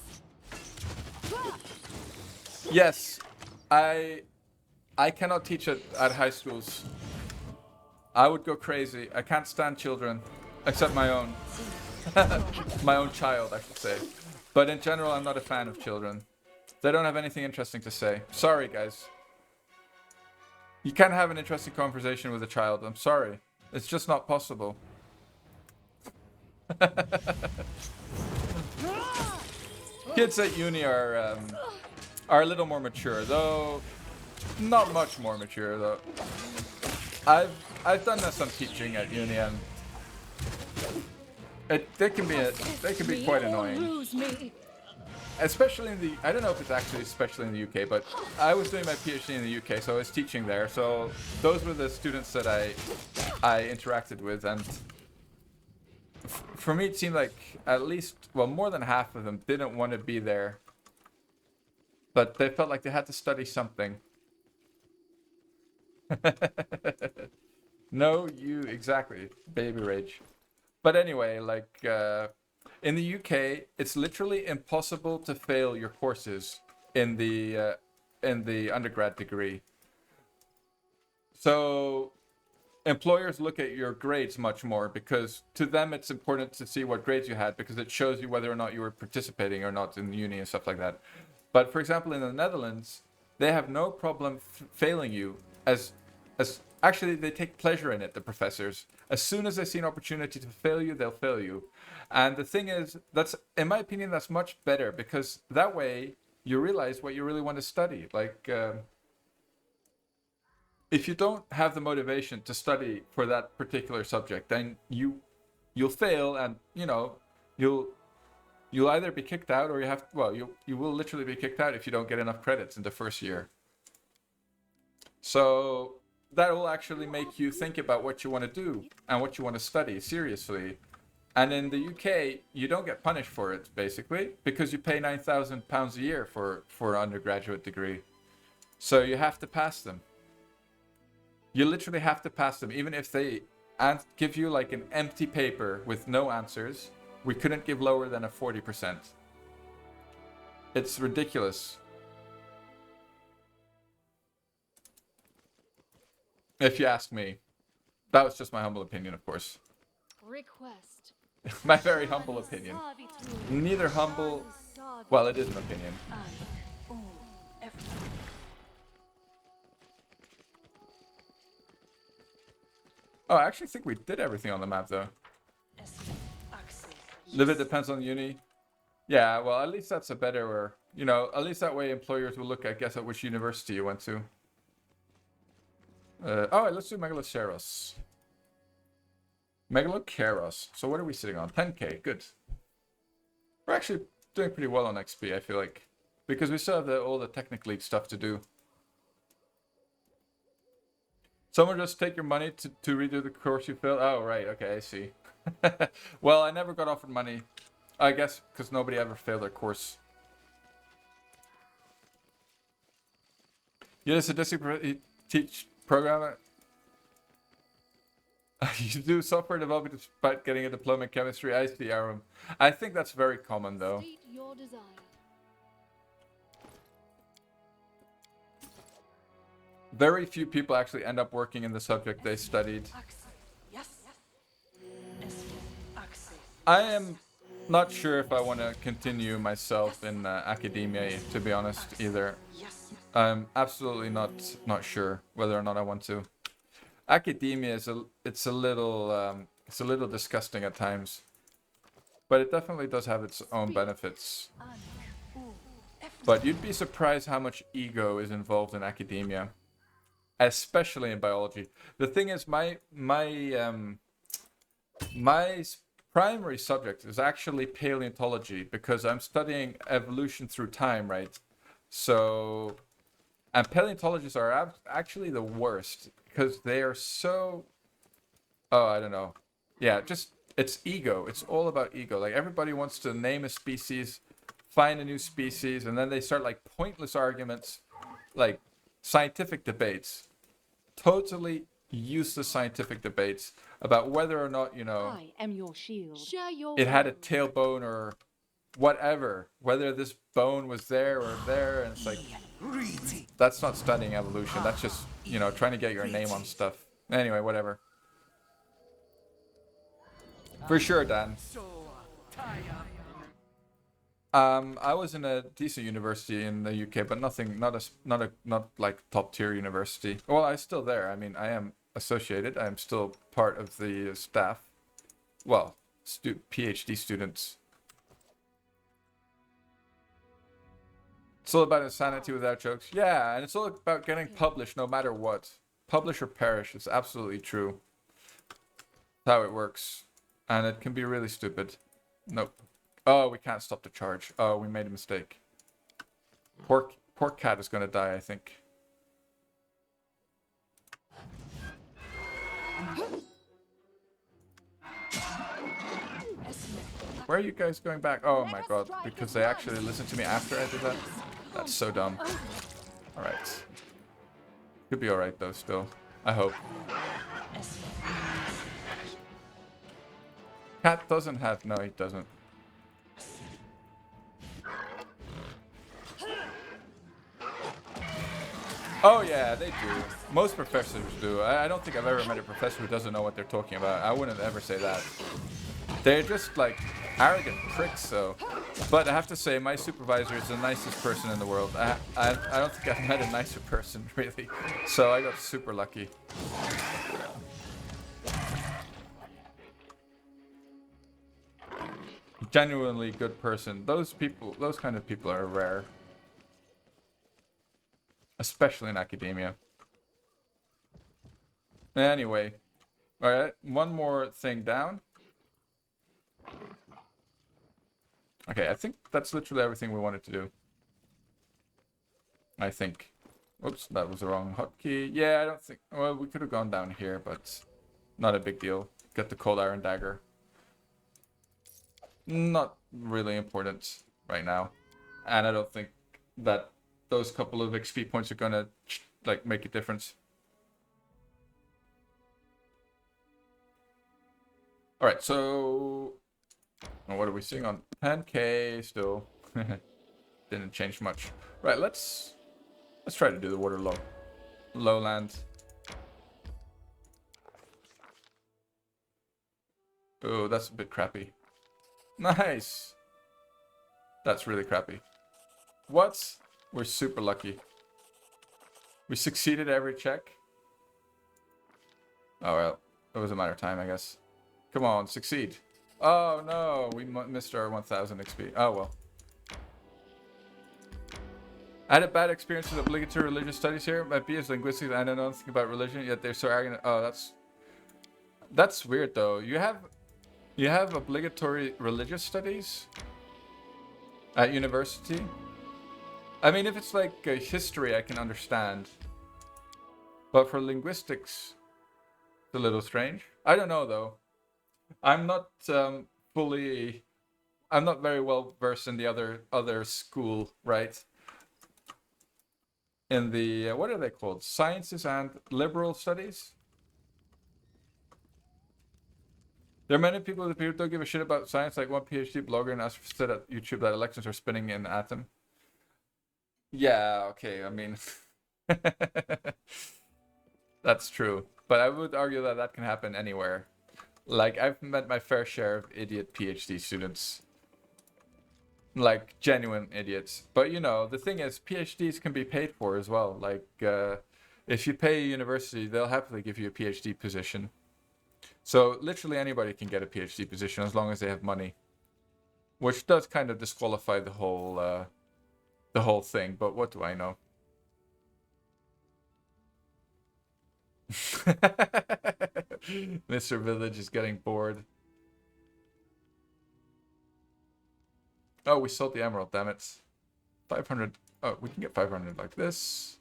Speaker 1: Yes, I cannot teach at high schools. I would go crazy. I can't stand children, except my own. My own child, I should say. But in general, I'm not a fan of children. They don't have anything interesting to say. Sorry, guys. You can't have an interesting conversation with a child. I'm sorry. It's just not possible. Kids at uni are a little more mature, though not much more mature though. I've done some teaching at uni, and they can be quite annoying.
Speaker 2: Lose me.
Speaker 1: Especially in the, I don't know if it's actually especially in the UK, but I was doing my PhD in the UK, so I was teaching there. So those were the students that I interacted with, and for me it seemed like at least, well, more than half of them didn't want to be there, but they felt like they had to study something. No, you exactly, baby rage. But anyway, like in the UK, it's literally impossible to fail your courses in the undergrad degree. So employers look at your grades much more, because to them it's important to see what grades you had, because it shows you whether or not you were participating or not in uni and stuff like that. But for example, in the Netherlands, they have no problem failing you, as actually they take pleasure in it, the professors. As soon as they see an opportunity to fail you, they'll fail you. And the thing is, that's, in my opinion, that's much better, because that way you realize what you really want to study. Like, if you don't have the motivation to study for that particular subject, then you'll fail, and you'll either be kicked out, or you will literally be kicked out if you don't get enough credits in the first year. So that will actually make you think about what you want to do and what you want to study seriously. And in the UK, you don't get punished for it, basically, because you pay £9,000 a year for an undergraduate degree. So you have to pass them. You literally have to pass them, even if they give you like an empty paper with no answers. We couldn't give lower than a 40%. It's ridiculous. If you ask me. That was just my humble opinion, of course.
Speaker 2: Request.
Speaker 1: My very humble opinion. Neither humble... Well, it is an opinion. Oh, I actually think we did everything on the map, though. If it depends on the uni. Yeah, well, at least that's a better, at least that way employers will look, I guess, at which university you went to. Let's do Megaloceros. Megaloceros. So what are we sitting on? 10k, good. We're actually doing pretty well on XP, I feel like. Because we still have all the Technic League stuff to do. Someone just take your money to redo the course you failed? Oh, right, okay, I see. Well, I never got offered money. I guess because nobody ever failed their course. You're a sadistic teach programmer? You do software development despite getting a diploma in chemistry. I see, Aram. I think that's very common, though.
Speaker 2: State your desire.
Speaker 1: Very few people actually end up working in the subject they studied.
Speaker 5: Yes. Axis.
Speaker 1: I am not sure if I want to continue myself in academia, to be honest, either.
Speaker 5: Yes.
Speaker 1: I'm absolutely not sure whether or not I want to. Academia is it's a little disgusting at times, but it definitely does have its own benefits. But you'd be surprised how much ego is involved in academia, especially in biology. The thing is, my primary subject is actually paleontology because I'm studying evolution through time, right? So, and paleontologists are actually the worst because they are so, oh, I don't know. Yeah, just, it's ego. It's all about ego. Like, everybody wants to name a species, find a new species, and then they start, like, pointless arguments, like, scientific debates. Totally useless scientific debates about whether or not, you know,
Speaker 4: I am your shield.
Speaker 2: Share your
Speaker 1: it had a
Speaker 2: world.
Speaker 1: tailbone or whatever, whether this bone was there or there, and it's like, that's not studying evolution. That's just, you know, trying to get your name on stuff. Anyway, whatever. For sure, Dan. I was in a decent university in the UK, but not like top tier university. Well, I'm still there. I mean, I am associated. I am still part of the staff. Well, PhD students. It's all about insanity without jokes. Yeah, and it's all about getting published no matter what. Publish or perish. It's absolutely true. That's how it works. And it can be really stupid. Nope. Oh, we can't stop the charge. Oh, we made a mistake. Poor cat is gonna die, I think. Where are you guys going back? Oh my god, because they actually listened to me after I did that? That's so dumb. Alright. Could be alright though, still. I hope. Cat doesn't have... No, he doesn't. Oh yeah, they do. Most professors do. I don't think I've ever met a professor who doesn't know what they're talking about. I wouldn't ever say that. They're just like arrogant pricks, so. But I have to say, my supervisor is the nicest person in the world. I don't think I've met a nicer person, really. So I got super lucky. Genuinely good person. Those kind of people are rare. Especially in academia. Anyway. Alright, one more thing down. Okay, I think that's literally everything we wanted to do. I think. Oops, that was the wrong hotkey. Yeah, I don't think... Well, we could have gone down here, but... Not a big deal. Get the cold iron dagger. Not really important right now. And I don't think that those couple of XP points are gonna, like, make a difference. Alright, so... What are we seeing on 10k still? Didn't change much. Right, let's try to do the water lowland. Oh, that's a bit crappy. Nice! That's really crappy. What? We're super lucky. We succeeded every check. Oh well, it was a matter of time, I guess. Come on, succeed. Oh no, we missed our 1000 XP. Oh well. I had a bad experience with obligatory religious studies here. My B is linguistics and I don't know anything about religion, yet they're so arrogant. Oh, that's weird though. You have obligatory religious studies at university? I mean, if it's like history, I can understand. But for linguistics, it's a little strange. I don't know though. I'm not I'm not very well versed in the other school, right? In the what are they called? Sciences and liberal studies. There are many people that don't give a shit about science, like one PhD blogger and said at YouTube that electrons are spinning in atom. Yeah, okay, I mean, that's true. But I would argue that that can happen anywhere. Like, I've met my fair share of idiot PhD students. Like, genuine idiots. But, you know, the thing is, PhDs can be paid for as well. Like, if you pay a university, they'll happily give you a PhD position. So, literally anybody can get a PhD position as long as they have money. Which does kind of disqualify the whole thing, but what do I know? Mr. Village is getting bored. Oh, we sold the emerald, damn it. 500. Oh, we can get 500 like this.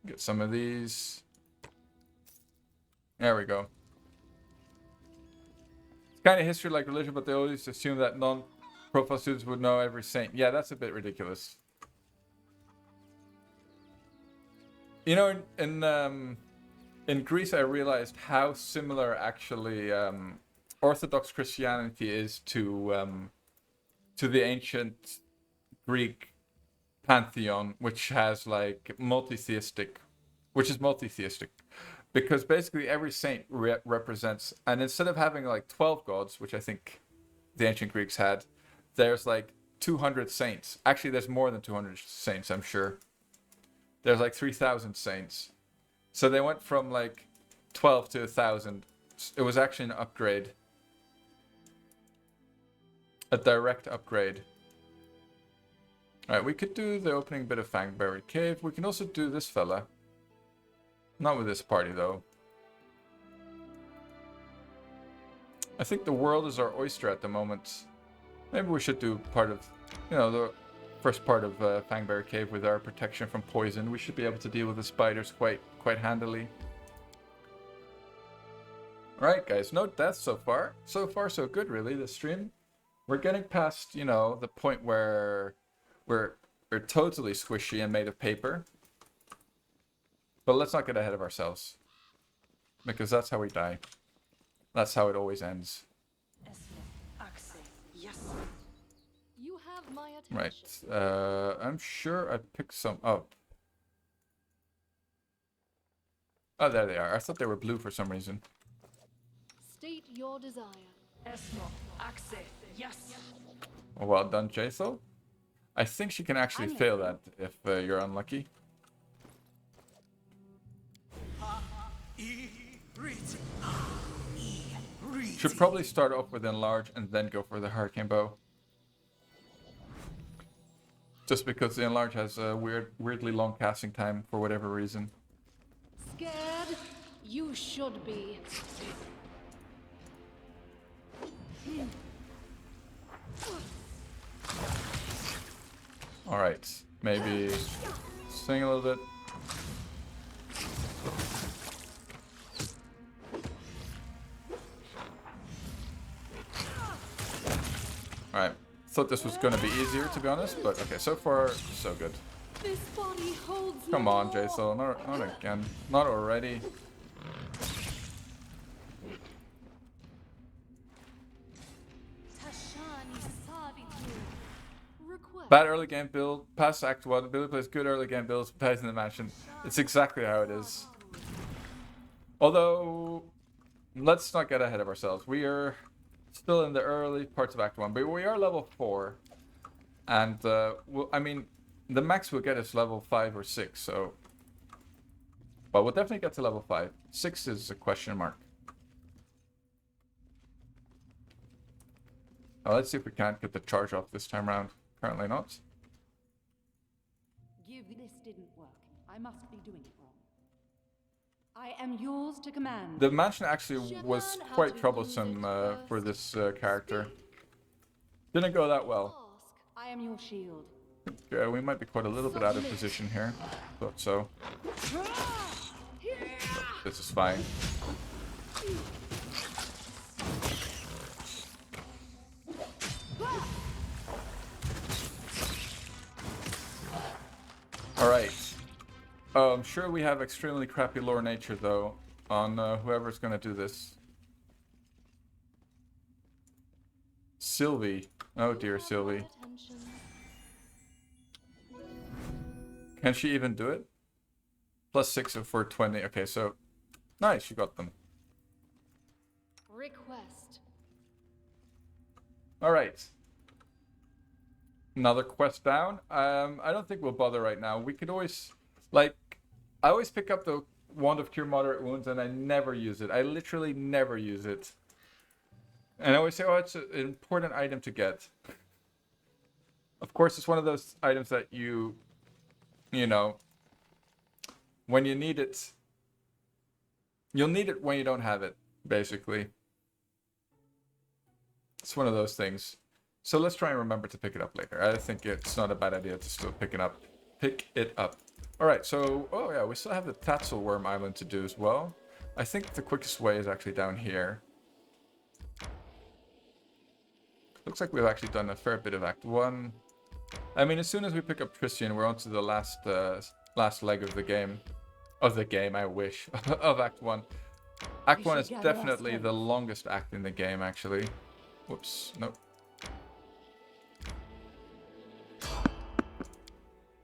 Speaker 1: Get some of these. There we go. It's kind of history like religion, but they always assume that non-profile students would know every saint. Yeah, that's a bit ridiculous. You know, in Greece, I realized how similar actually Orthodox Christianity is to the ancient Greek pantheon, which has like multi-theistic, because basically every saint represents, and instead of having like 12 gods, which I think the ancient Greeks had, there's like 200 saints. Actually, there's more than 200 saints, I'm sure. There's like 3,000 saints. So they went from like 12 to 1,000. It was actually an upgrade. A direct upgrade. Alright, we could do the opening bit of Fangberry Cave. We can also do this fella. Not with this party, though. I think the world is our oyster at the moment. Maybe we should do part of, you know, the first part of Fangberry Cave with our protection from poison. We should be able to deal with the spiders quite handily. Alright, guys. No deaths so far. So far, so good, really, this stream. We're getting past, you know, the point where we're totally squishy and made of paper. But let's not get ahead of ourselves. Because that's how we die. That's how it always ends.
Speaker 5: Yes.
Speaker 2: You have my attention.
Speaker 1: Right. I'm sure I picked some up. Oh, there they are. I thought they were blue for some reason.
Speaker 2: State your desire.
Speaker 5: Yes.
Speaker 1: Well done, Jaethel. I think she can actually fail that if you're unlucky. Should probably start off with Enlarge and then go for the Hurricane Bow. Just because the Enlarge has a weirdly long casting time for whatever reason.
Speaker 2: Scared? You should be.
Speaker 1: Alright, maybe swing a little bit. Alright, thought this was going to be easier to be honest, but okay, so far so good.
Speaker 2: This body holds
Speaker 1: Come on,
Speaker 2: more.
Speaker 1: Jaethel, not again, not already.
Speaker 2: Tashani Sabitu. Request.
Speaker 1: Bad early game build, past Act 1, Billy plays good early game builds, dies in the mansion. It's exactly how it is. Although, let's not get ahead of ourselves. We are still in the early parts of Act 1, but we are level 4. And, I mean, the max we'll get is level 5 or 6, so... But we'll definitely get to level 5. 6 is a question mark. Now, let's see if we can't get the charge off this time around. Apparently not.
Speaker 4: This didn't work. I must be doing it wrong. I am yours to command.
Speaker 1: The mansion actually was quite troublesome for this character. Didn't go that well.
Speaker 4: I am your shield.
Speaker 1: We might be quite a little bit out of position here. Thought so. This is fine. Alright. Oh, I'm sure we have extremely crappy lore nature, though, on whoever's going to do this. Sylvie. Oh dear, Sylvie.
Speaker 2: Attention.
Speaker 1: Can she even do it? +6 of 420. Okay, so nice, you got them.
Speaker 2: Request.
Speaker 1: All right. Another quest down. I don't think we'll bother right now. We could always, like, I always pick up the Wand of Cure Moderate Wounds and I never use it. I literally never use it. And I always say, oh, it's an important item to get. Of course, it's one of those items that you know, when you need it, you'll need it when you don't have it, basically. It's one of those things. So let's try and remember to pick it up later. I think it's not a bad idea to still pick it up. Alright, so, oh yeah, we still have the Tatzelworm Island to do as well. I think the quickest way is actually down here. Looks like we've actually done a fair bit of Act 1. I mean, as soon as we pick up Tristian, we're on to the last leg of the game. Of the game, I wish. Of Act 1. Act 1 is definitely the longest act in the game, actually. Whoops, nope.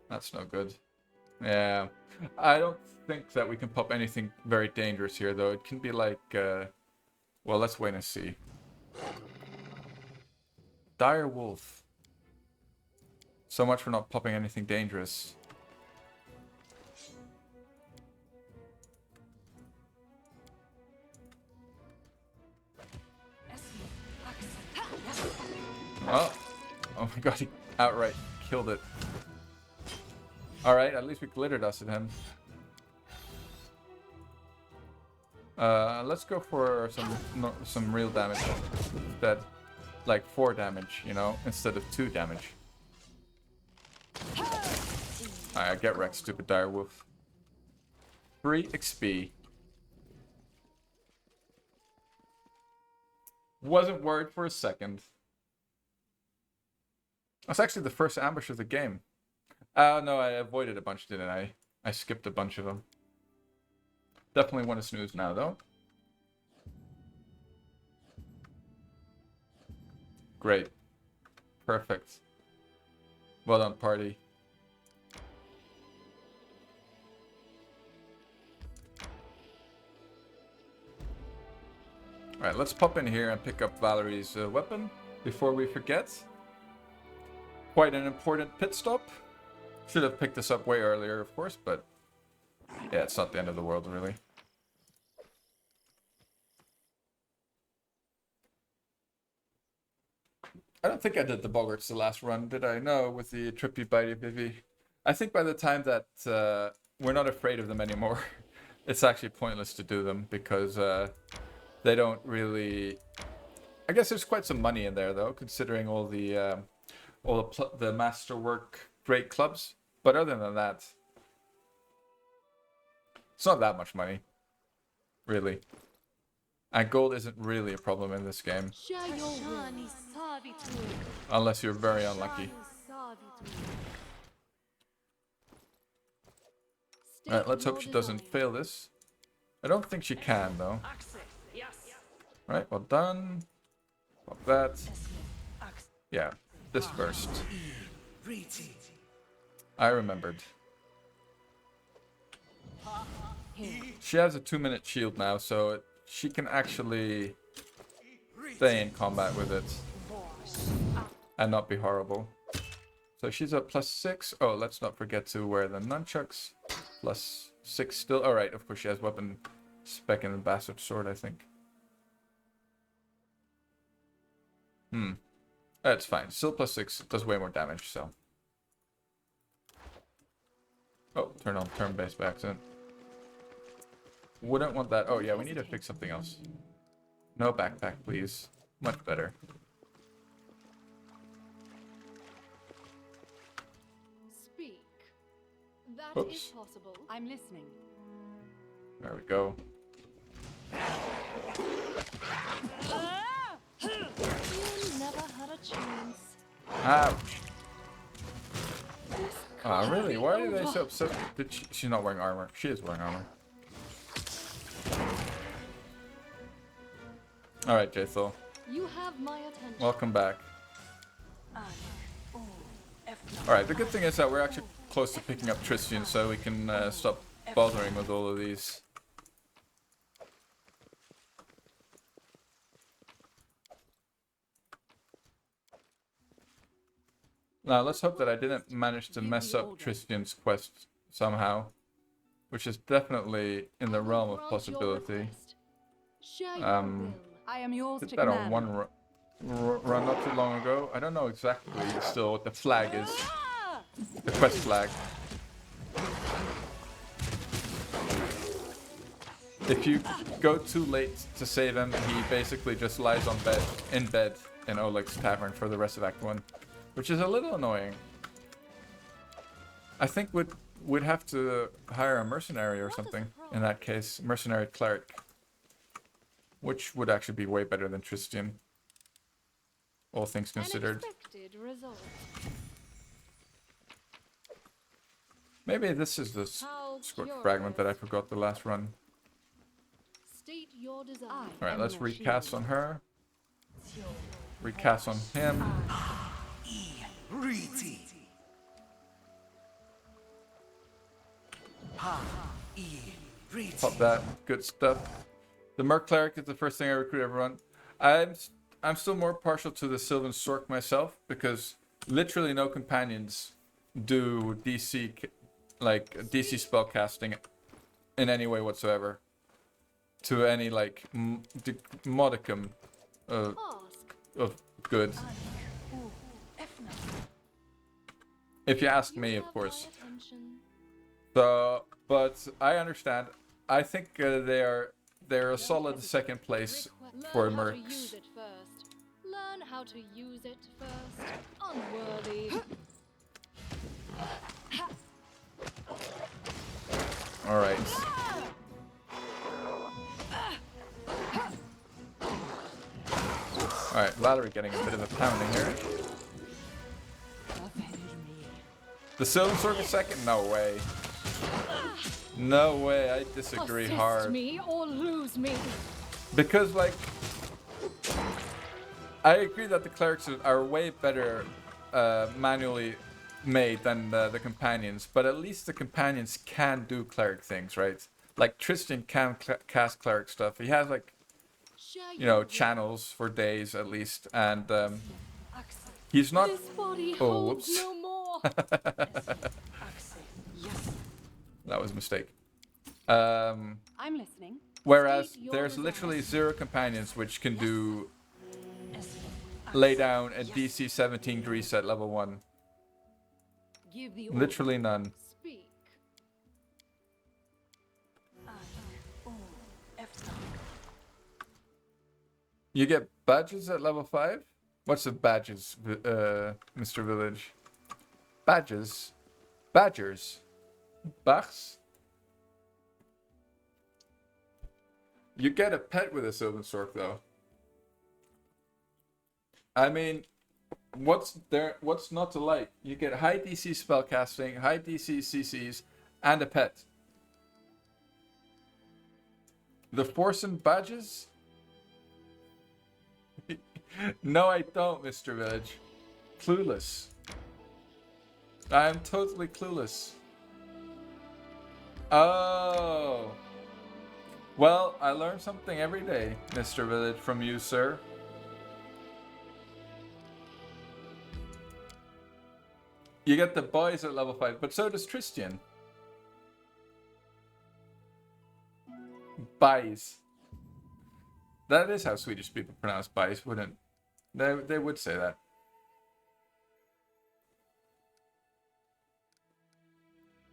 Speaker 1: That's no good. Yeah. I don't think that we can pop anything very dangerous here, though. It can be like, well, let's wait and see. Dire Wolf. So much for not popping anything dangerous. Oh. Oh my god, he outright killed it. Alright, at least we glitter dusted him. Let's go for some real damage instead. Like 4 damage, you know, instead of 2 damage. Alright, get wrecked, stupid direwolf. 3 XP. Wasn't worried for a second. That's actually the first ambush of the game. No, I avoided a bunch, didn't I? I skipped a bunch of them. Definitely want to snooze now, though. Great. Perfect. Well done, party. Alright, let's pop in here and pick up Valerie's weapon before we forget. Quite an important pit stop. Should have picked this up way earlier, of course, but yeah, it's not the end of the world, really. I don't think I did the Boggarts the last run, did I? No, with the Trippy Bitey Bivy. I think by the time that we're not afraid of them anymore, it's actually pointless to do them because they don't really... I guess there's quite some money in there, though, considering all the masterwork great clubs. But other than that, it's not that much money, really. And gold isn't really a problem in this game. Unless you're very unlucky. Alright, let's hope she doesn't fail this. I don't think she can, though. Right, well done. Pop that. Yeah, this first. I remembered. She has a 2-minute shield now, so she can actually stay in combat with it and not be horrible. So she's at +6. Oh, let's not forget to wear the nunchucks. +6 still. Alright, of course she has weapon spec and bastard sword, I think. That's fine. Still +6 does way more damage, so. Oh, turn on turn-based by accident. Wouldn't want that. Oh yeah, we need to fix something else. No backpack, please. Much better.
Speaker 2: Speak. That
Speaker 1: Oops.
Speaker 2: is possible.
Speaker 4: I'm listening.
Speaker 1: There we go.
Speaker 2: You never had a chance.
Speaker 1: Ouch. Ah, really? Why are they so upset? She's not wearing armor. She is wearing armor. Alright, Jaethel.
Speaker 2: You have my attention.
Speaker 1: Welcome back. Alright, the good thing is that we're actually close to picking up Tristian, so we can stop bothering with all of these. Now, let's hope that I didn't manage to mess up Tristian's quest somehow, which is definitely in the realm of possibility.
Speaker 2: Share your will.
Speaker 4: I am yours
Speaker 1: Did
Speaker 4: to
Speaker 1: that on
Speaker 4: command.
Speaker 1: one run not too long ago. I don't know exactly still what the flag is. The quest flag. If you go too late to save him, he basically just lies in bed in Oleg's tavern for the rest of Act 1. Which is a little annoying. I think we'd have to hire a mercenary or something in that case. Mercenary cleric. Which would actually be way better than Tristian. All things considered.
Speaker 2: Unexpected result.
Speaker 1: Maybe this is the
Speaker 2: How
Speaker 1: squirt
Speaker 2: curious.
Speaker 1: fragment that I forgot the last run.
Speaker 2: State your desire.
Speaker 1: Alright, let's recast on her. Recast on him.
Speaker 5: Riti.
Speaker 1: Pop that. Good stuff. The Merc Cleric is the first thing I recruit everyone. I'm still more partial to the Sylvan Sork myself because literally no companions do DC spell casting in any way whatsoever. To any like modicum of good. If you ask me, of course. So, but I understand. I think they're a solid second place for mercs.
Speaker 2: Learn how to use it first. Unworthy.
Speaker 1: All right. All right, Valerie getting a bit of a pounding here. The Sylvan Sork is second? No way. No way, I disagree
Speaker 2: Assist
Speaker 1: hard.
Speaker 2: me or lose me.
Speaker 1: Because, like, I agree that the clerics are way better manually made than the companions, but at least the companions can do cleric things, right? Like, Tristian can cast cleric stuff. He has, like, you know, channels for days at least, and he's not...
Speaker 2: This body
Speaker 1: Oh,
Speaker 2: holds
Speaker 1: whoops.
Speaker 2: no more.
Speaker 1: That was a mistake.
Speaker 4: I'm listening.
Speaker 1: Whereas
Speaker 2: State your
Speaker 1: there's
Speaker 2: desire.
Speaker 1: literally 0 companions which can do lay down a DC 17 grease at level 1.
Speaker 4: Give the order.
Speaker 1: Literally none.
Speaker 2: Speak.
Speaker 1: You get badges at level 5? What's the badges, Mr. Village? Badges? Badgers? Bachs? You get a pet with a Sylvan Sork, though. I mean, what's not to like? You get high DC spellcasting, high DC CCs, and a pet. The Force and badges? No, I don't, Mr. Village. Clueless. I am totally clueless. Oh. Well, I learn something every day, Mr. Village, from you, sir. You get the boys at level 5, but so does Tristian. Boys. That is how Swedish people pronounce boys, wouldn't they would say that.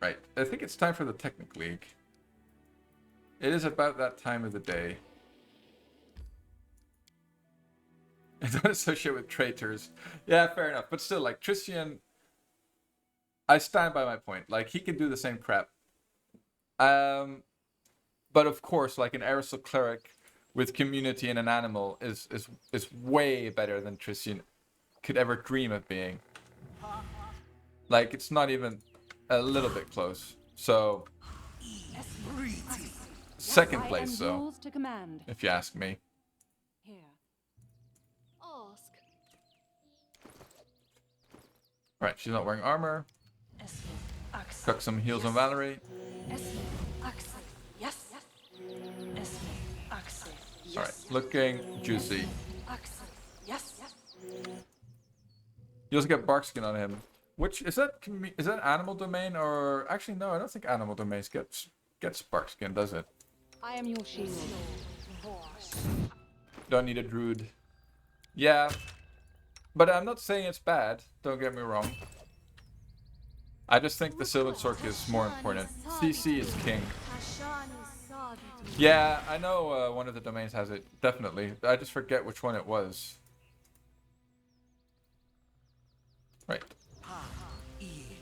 Speaker 1: Right, I think it's time for the Technic League. It is about that time of the day. I don't associate with traitors. Yeah, fair enough. But still, like, Tristian... I stand by my point. Like, he can do the same crap. But of course, like, an Aerosol Cleric with community and an animal is way better than Tristian could ever dream of being. Like, it's not even a little bit close. So... Second place,
Speaker 4: I am
Speaker 1: though,
Speaker 4: yours to command.
Speaker 1: if you ask me.
Speaker 4: Here.
Speaker 1: Right, she's not wearing armor. Cook some heals on Valerie.
Speaker 5: Yes.
Speaker 1: Alright, looking juicy.
Speaker 5: Yes.
Speaker 1: You also get bark skin on him. Which is that animal domain or actually no, I don't think animal domains gets bark skin, does it?
Speaker 4: I am your shield.
Speaker 1: Don't need a druid. Yeah. But I'm not saying it's bad, don't get me wrong. I just think the Sylvan Sork is more important. CC is king. Yeah, I know one of the domains has it, definitely. I just forget which one it was. Right.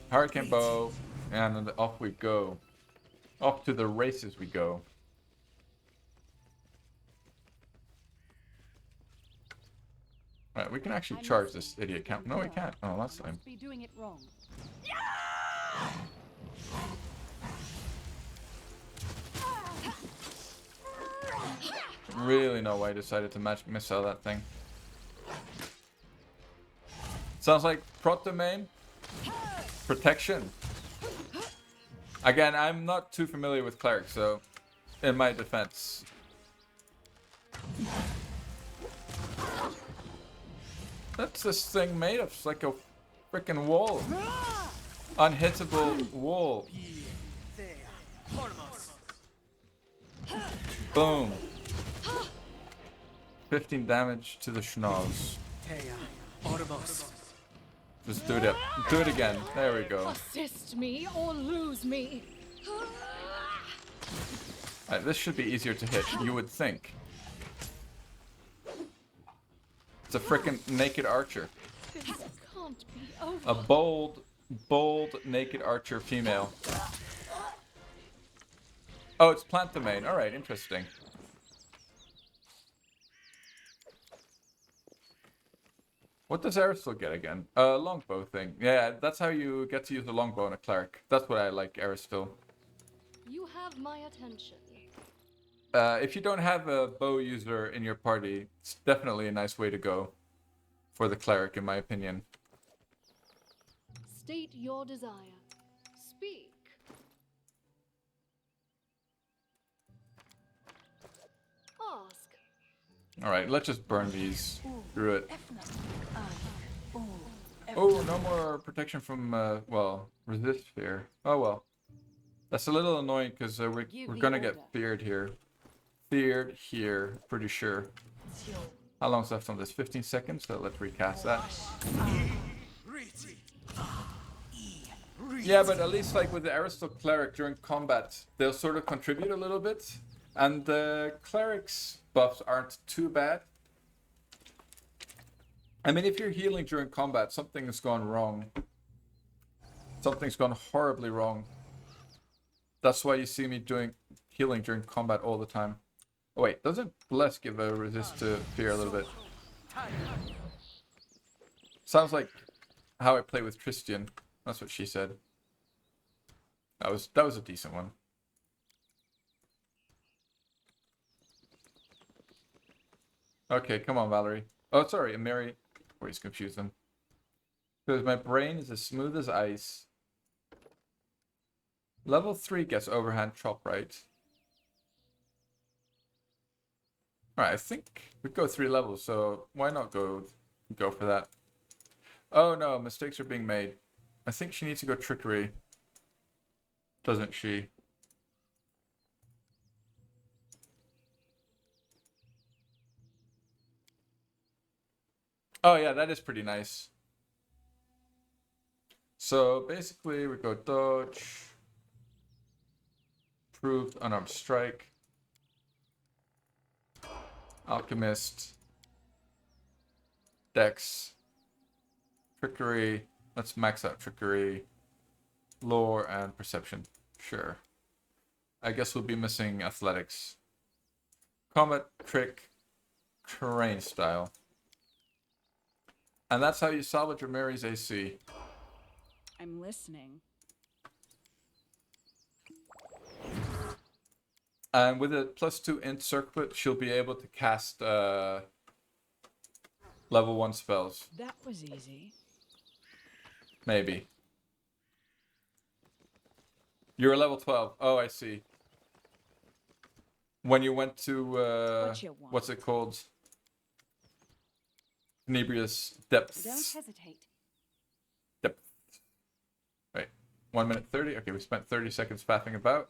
Speaker 1: Hurricane bow, and off we go. Off to the races we go. Right, we can actually charge this idiot count. No, we can't. Oh, that's lame.
Speaker 4: Be doing it wrong.
Speaker 1: Really know why I decided to magic missile that thing. Sounds like prot domain. Protection. Again, I'm not too familiar with clerics, so in my defense. That's this thing made of? It's like a freaking wall. Unhittable wall. Boom. 15 damage to the schnoz. Just do it. Do it again. There we go.
Speaker 2: Assist me or lose me.
Speaker 1: Right, this should be easier to hit, you would think. It's a freaking naked archer.
Speaker 2: This can't be over.
Speaker 1: A bold naked archer female. Oh, it's plant domain. Alright, interesting. What does Aristotle get again? Longbow thing. Yeah, that's how you get to use the longbow on a cleric. That's what I like, Aristotle.
Speaker 2: You have my attention.
Speaker 1: If you don't have a bow user in your party, it's definitely a nice way to go for the cleric, in my opinion.
Speaker 2: State your desire. Speak. Ask.
Speaker 1: Alright, let's just burn these through it. Oh, no more protection from, well, resist fear. Oh well. That's a little annoying because we're gonna get feared here. Feared here, pretty sure. How long's left on this? 15 seconds, so let's recast that. Yeah, but at least like with the Aristotle cleric during combat, they'll sort of contribute a little bit. And the cleric's buffs aren't too bad. I mean, if you're healing during combat, something has gone wrong. Something's gone horribly wrong. That's why you see me doing healing during combat all the time. Oh wait, doesn't Bless give a resist to fear a little bit? Sounds like how I play with Tristian. That's what she said. That was a decent one. Okay, come on, Valerie. Oh, sorry, Mary. Always confuse them. Because my brain is as smooth as ice. Level 3 gets overhand chop, right? Alright, I think we go 3 levels, so why not go for that? Oh no, mistakes are being made. I think she needs to go trickery. Doesn't she? Oh yeah, that is pretty nice. So basically we go dodge. Proved unarmed strike. Alchemist. Dex. Trickery. Let's max out trickery. Lore and perception. Sure. I guess we'll be missing athletics. Combat, trick, terrain style. And that's how you salvage Mary's AC.
Speaker 6: I'm listening.
Speaker 1: And with a +2 int circlet, she'll be able to cast level 1 spells.
Speaker 6: That was easy.
Speaker 1: Maybe. You're level 12. Oh, I see. When you went to,
Speaker 6: What you want?
Speaker 1: what's it called? Tenebrious Depths.
Speaker 4: Don't hesitate.
Speaker 1: Depth. Right. 1 minute 30. Okay, we spent 30 seconds faffing about.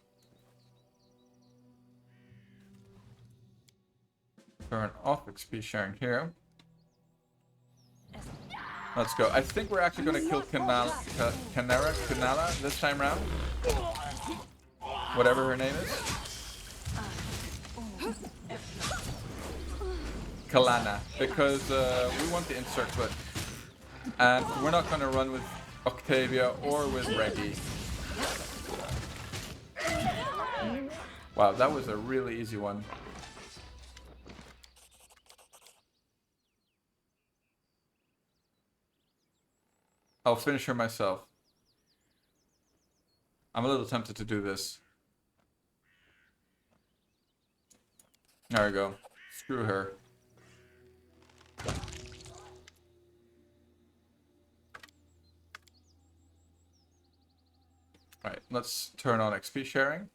Speaker 1: Turn off XP sharing here. Let's go. I think we're actually going to kill Kanala this time round. Whatever her name is. Kalana. Because we want the Encirclet. And we're not going to run with Octavia or with Reggie. Wow, that was a really easy one. I'll finish her myself. I'm a little tempted to do this. There we go. Screw her. Right, let's turn on XP sharing.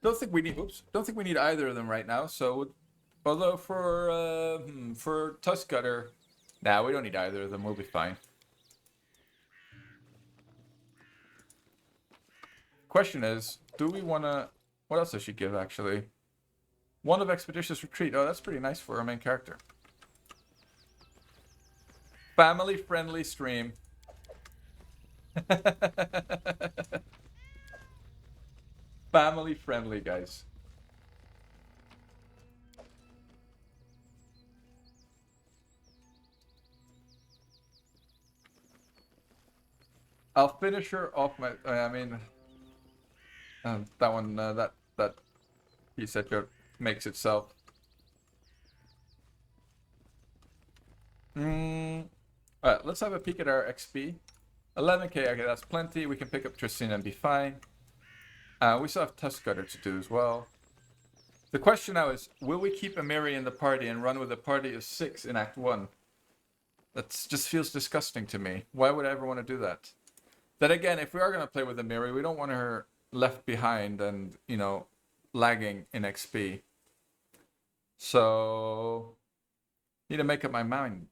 Speaker 1: Don't think we need either of them right now. So, although for Tusk Cutter, nah, we don't need either of them. We'll be fine. Question is, do we want to? What else does she give actually? One of Expeditious Retreat. Oh, that's pretty nice for our main character. Family friendly stream. Family friendly, guys. I'll finish her off my. I mean, that one, that piece that makes itself. Alright, let's have a peek at our XP. 11k. Okay, that's plenty. We can pick up Tristan and be fine. We still have Tusk Cutter to do as well. The question now is, will we keep Amiri in the party and run with a party of 6 in Act 1? That just feels disgusting to me. Why would I ever want to do that? Then again, if we are going to play with Amiri, we don't want her left behind and, you know, lagging in XP. So, need to make up my mind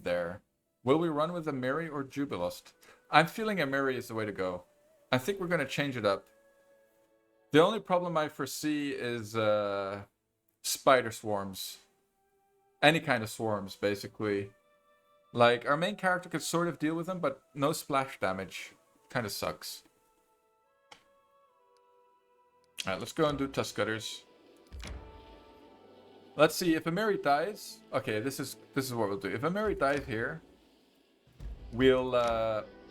Speaker 1: there. Will we run with Amiri or Jubilost? I'm feeling Amiri is the way to go. I think we're going to change it up. The only problem I foresee is spider swarms. Any kind of swarms, basically. Like, our main character could sort of deal with them, but no splash damage. Kind of sucks. Alright, let's go and do Tusk Cutters. Let's see, if Amiri dies... Okay, this is what we'll do. If Amiri dies here, we'll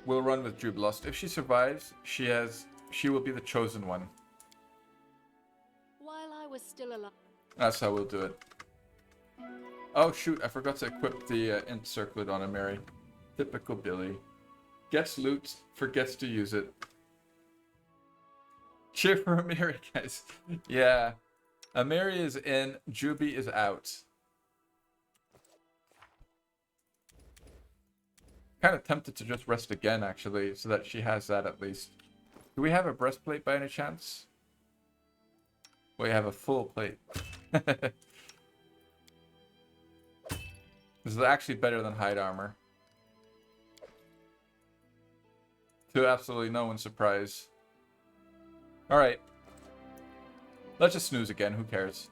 Speaker 1: run with Jubilost. If she survives, she will be the chosen one.
Speaker 2: While I was still alive.
Speaker 1: That's how we'll do it. Oh shoot, I forgot to equip the Encirclet on Amiri. Typical Billy. Gets loot, forgets to use it. Cheer for Amiri, guys. Yeah. Amiri is in, Juby is out. Kind of tempted to just rest again, actually, so that she has that at least. Do we have a breastplate by any chance? We have a full plate. This is actually better than hide armor. To absolutely no one's surprise. Alright. Let's just snooze again, who cares?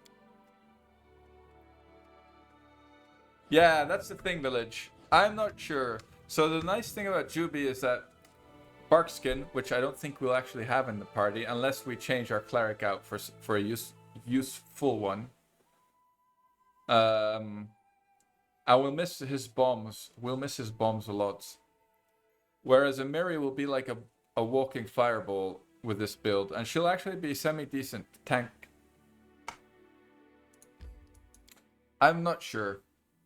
Speaker 1: Yeah, that's the thing, Village. I'm not sure. So the nice thing about Juby is that Barkskin, which I don't think we'll actually have in the party, unless we change our cleric out for a useful one. I will miss his bombs. We'll miss his bombs a lot. Whereas Amiri will be like a walking fireball with this build, and she'll actually be semi-decent tank. I'm not sure.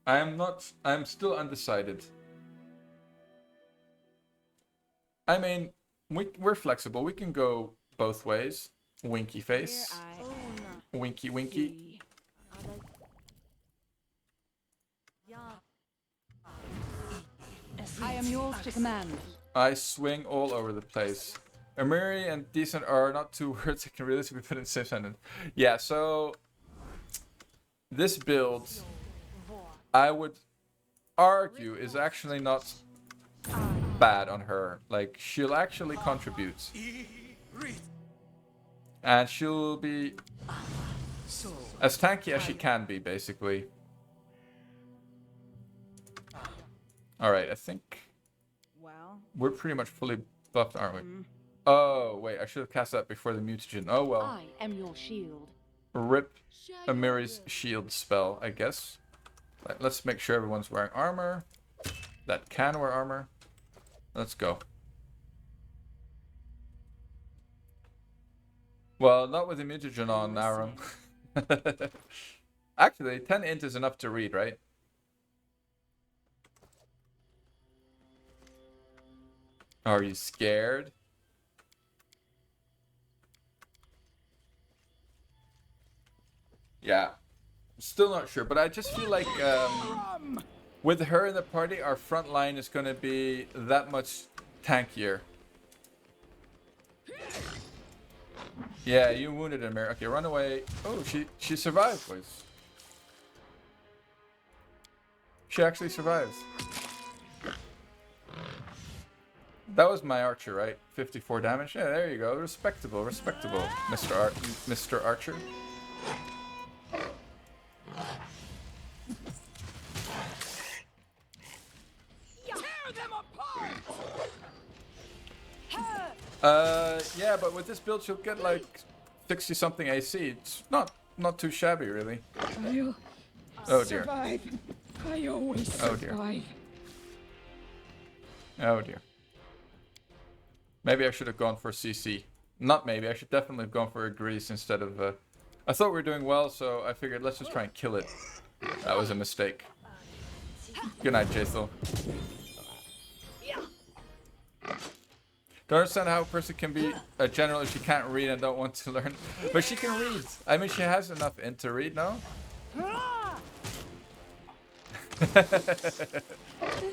Speaker 1: I'm still undecided. I mean, we're flexible. We can go both ways. Winky face.
Speaker 6: Here
Speaker 1: Winky winky.
Speaker 4: I am yours to command.
Speaker 1: I swing all over the place. Amiri and decent are not two words that can realistically be put in the same sentence. Yeah, so this build, I would argue, is actually not bad on her. Like, she'll actually contribute. And she'll be as tanky as she can be, basically. Alright, I think
Speaker 6: Well,
Speaker 1: we're pretty much fully buffed, aren't we? Oh, wait, I should have cast that before the mutagen. Oh, well.
Speaker 4: I am your shield.
Speaker 1: Rip Amiri's shield spell, I guess. Let's make sure everyone's wearing armor. That can wear armor. Let's go. Well, not with the mutagen on, Aaron. Actually, 10 int is enough to read, right? Are you scared? Yeah. Still not sure, but I just feel like with her in the party, our front line is going to be that much tankier. Yeah, you wounded him. Okay, run away. Oh, she survived, boys. She actually survived. That was my archer, right? 54 damage. Yeah, there you go. Respectable, respectable, Mr. Archer. Yeah, but with this build, she'll get like 60 something AC. It's not too shabby, really.
Speaker 3: I'll
Speaker 1: Oh dear.
Speaker 3: survive. I always
Speaker 1: Oh dear.
Speaker 3: survive.
Speaker 1: Oh dear. Maybe I should have gone for CC. Not maybe. I should definitely have gone for a grease instead of. I thought we were doing well, so I figured let's just try and kill it. That was a mistake. Good night, Jaethel. Don't understand how a person can be a general if she can't read and don't want to learn. But she can read. I mean, she has enough int to read, no?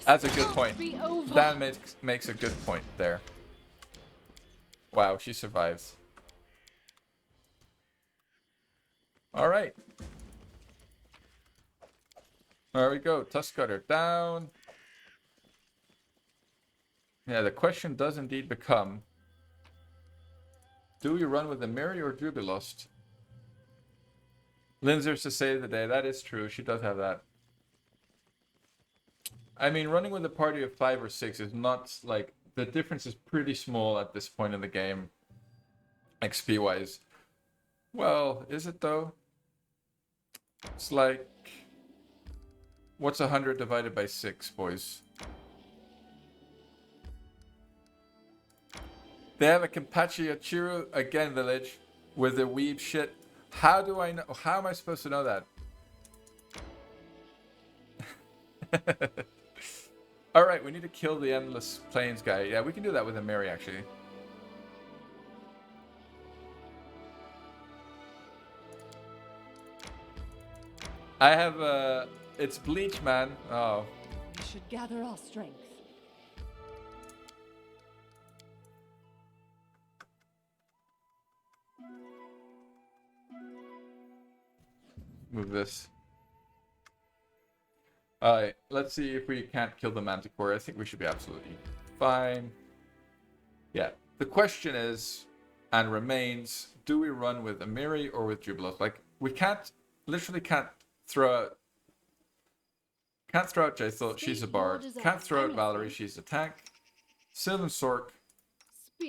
Speaker 1: That's a good point. Dan makes a good point there. Wow, she survives. Alright. There we go. Tusk Cutter down. Yeah, the question does indeed become, do we run with Amiri or Jubilost? Linzer's to save the day. That is true. She does have that. I mean, running with a party of 5 or 6 is not like... The difference is pretty small at this point in the game. XP-wise. Well, is it though? It's like... What's 100 divided by 6, boys? They have a Kenpachi Achiru, again, village, with the weeb shit. How do I know? How am I supposed to know that? Alright, we need to kill the Endless Plains guy. Yeah, we can do that with Amiri, actually. I have, it's Bleach, man. Oh.
Speaker 4: We should gather our strength.
Speaker 1: Move this. Alright, let's see if we can't kill the Manticore. I think we should be absolutely fine. Yeah, the question is, and remains, do we run with Amiri or with Jubilost? Like, we literally can't throw out Jaethel, she's a bard. Can't throw out Valerie, she's a tank. Sylvan Sork,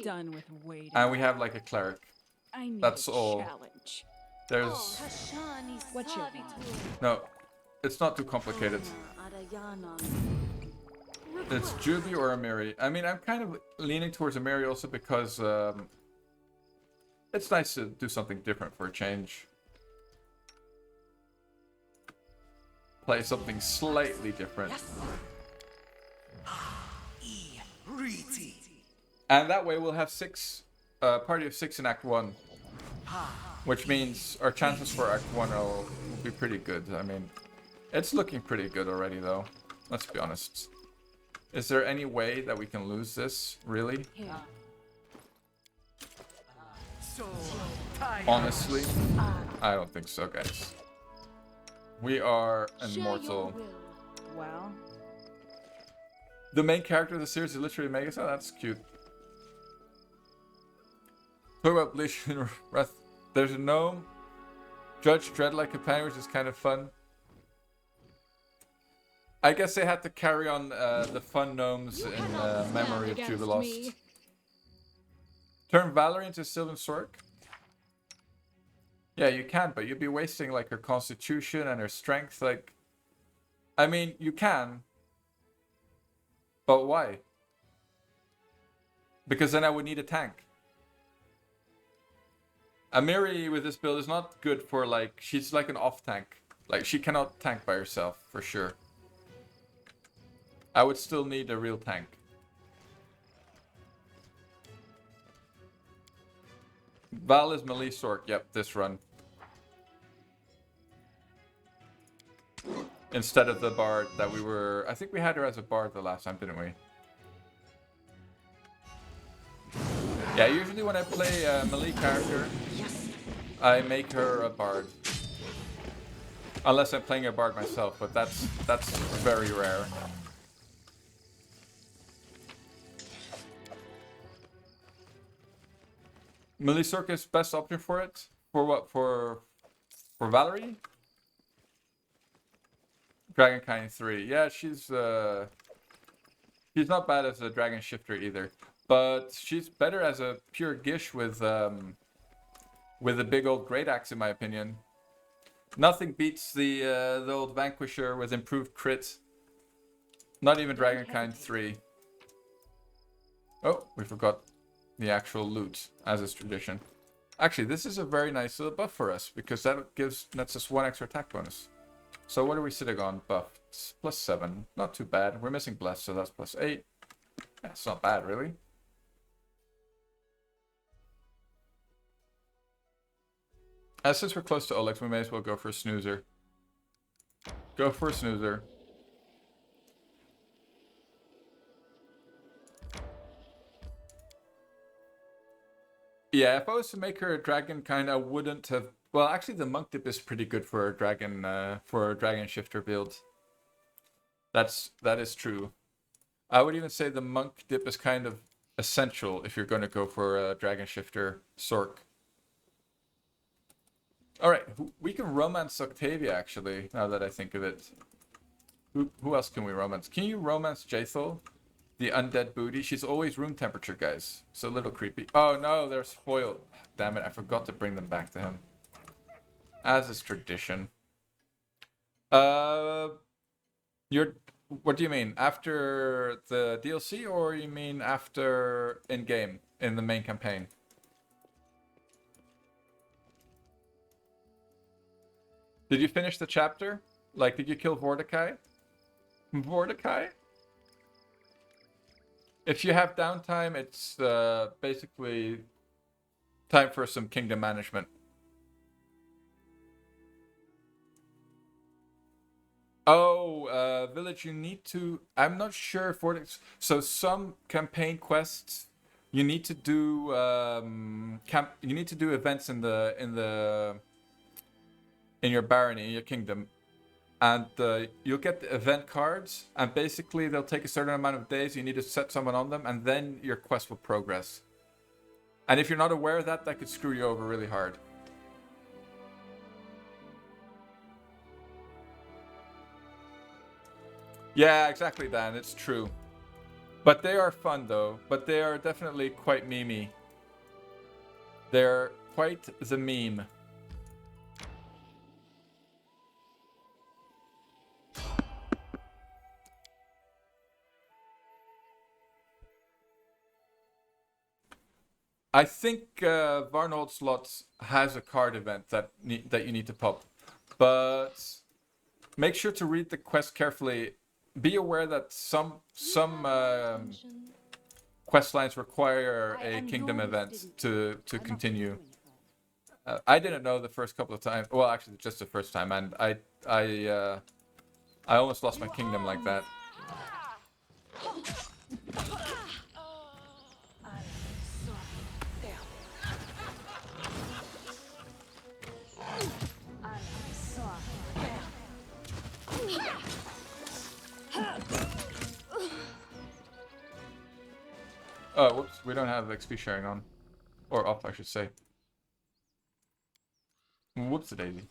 Speaker 6: done with waiting.
Speaker 1: and we have like a cleric.
Speaker 6: I need
Speaker 1: That's
Speaker 6: a
Speaker 1: all.
Speaker 6: challenge.
Speaker 1: There's...
Speaker 6: What you want?
Speaker 1: No, it's not too complicated. It's Juby or Amiri. I mean, I'm kind of leaning towards Amiri also because it's nice to do something different for a change. Play something slightly different. And that way we'll have 6, party of 6 in Act 1. Which means our chances for Act 1 will be pretty good. I mean, it's looking pretty good already, though. Let's be honest. Is there any way that we can lose this, really?
Speaker 6: Here.
Speaker 1: Honestly, I don't think so, guys. We are immortal.
Speaker 6: Well,
Speaker 1: The main character of the series is literally Megas. Oh, that's cute. Talk about Bleach and Wrath. There's a gnome. Judge Dredd like companion, which is kind of fun. I guess they had to carry on the fun gnomes in memory of Jubilost. Turn Valerie into Sylvan Sork? Yeah, you can, but you'd be wasting like her constitution and her strength. Like, I mean, you can. But why? Because then I would need a tank. Amiri with this build is not good for like, she's like an off tank. Like, she cannot tank by herself, for sure. I would still need a real tank. Val is melee Sork. Yep, this run. Instead of the bard that we were... I think we had her as a bard the last time, didn't we? Yeah, usually when I play a melee character, I make her a bard. Unless I'm playing a bard myself, but that's very rare. Melee Sork is best option for it? For what? For Valerie? Dragonkind 3. Yeah, she's not bad as a dragon shifter either. But she's better as a pure Gish with a big old great axe, in my opinion. Nothing beats the old Vanquisher with improved crit. Not even Dragonkind 3. Oh, we forgot the actual loot, as is tradition. Actually, this is a very nice little buff for us, because that's us 1 extra attack bonus. So what are we sitting on? Buff. It's +7. Not too bad. We're missing Bless, so that's +8. Yeah, it's not bad, really. Since we're close to Olex, we may as well go for a snoozer. Go for a snoozer. Yeah, if I was to make her a dragon kind, I wouldn't have... Well, actually, the monk dip is pretty good for a dragon shifter build. That is true. I would even say the monk dip is kind of essential if you're going to go for a dragon shifter Sork. Alright, we can romance Octavia, actually, now that I think of it. Who else can we romance? Can you romance Jaethal? The undead booty? She's always room temperature, guys. It's a little creepy. Oh no, they're spoiled. Damn it, I forgot to bring them back to him. As is tradition. What do you mean? After the DLC, or you mean after in-game, in the main campaign? Did you finish the chapter? Like, did you kill Vordakai? Vordakai? If you have downtime, it's basically time for some kingdom management. Oh, village, you need to... I'm not sure if Vordakai... So some campaign quests, you need to do you need to do events in your barony, in your kingdom. And you'll get the event cards, and basically they'll take a certain amount of days. You need to set someone on them, and then your quest will progress. And if you're not aware of that, that could screw you over really hard. Yeah, exactly, Dan. It's true. But they are fun, though. But they are definitely quite memey. They're quite the meme. I think Varnhold Slots has a card event that you need to pop. But make sure to read the quest carefully. Be aware that some quest lines require a kingdom event to continue. I didn't know the first couple of times. Well, actually, just the first time, and I almost lost my kingdom like that. Oh, whoops! We don't have XP sharing on, or off, I should say. Whoops, a daisy.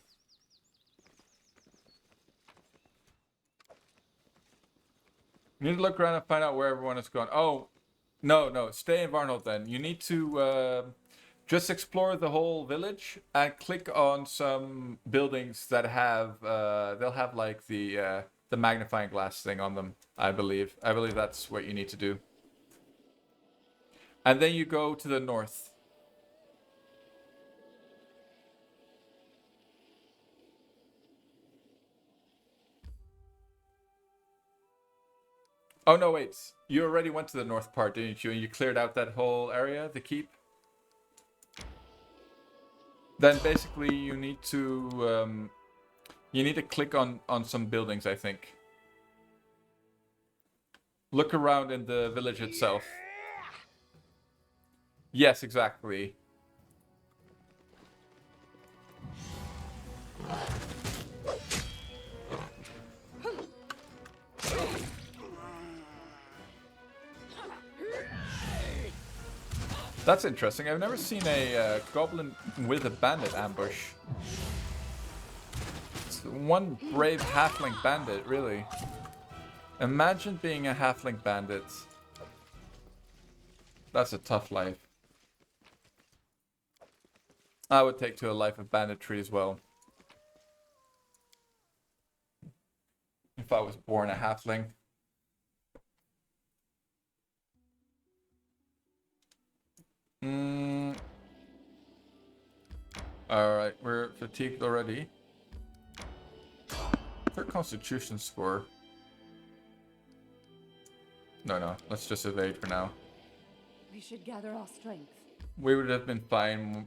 Speaker 1: You need to look around and find out where everyone is gone. Oh, no, stay in Varnhold then. You need to just explore the whole village and click on some buildings that have they'll have like the magnifying glass thing on them. I believe that's what you need to do. And then you go to the north. Oh no, wait. You already went to the north part, didn't you? And you cleared out that whole area, the keep? Then basically you need to click on some buildings, I think. Look around in the village itself. Yes, exactly. That's interesting. I've never seen a goblin with a bandit ambush. It's one brave halfling bandit, really. Imagine being a halfling bandit. That's a tough life. I would take to a life of banditry as well. If I was born a halfling. Alright, we're fatigued already. Their constitution score. No, let's just evade for now.
Speaker 4: We should gather our strength.
Speaker 1: We would have been fine,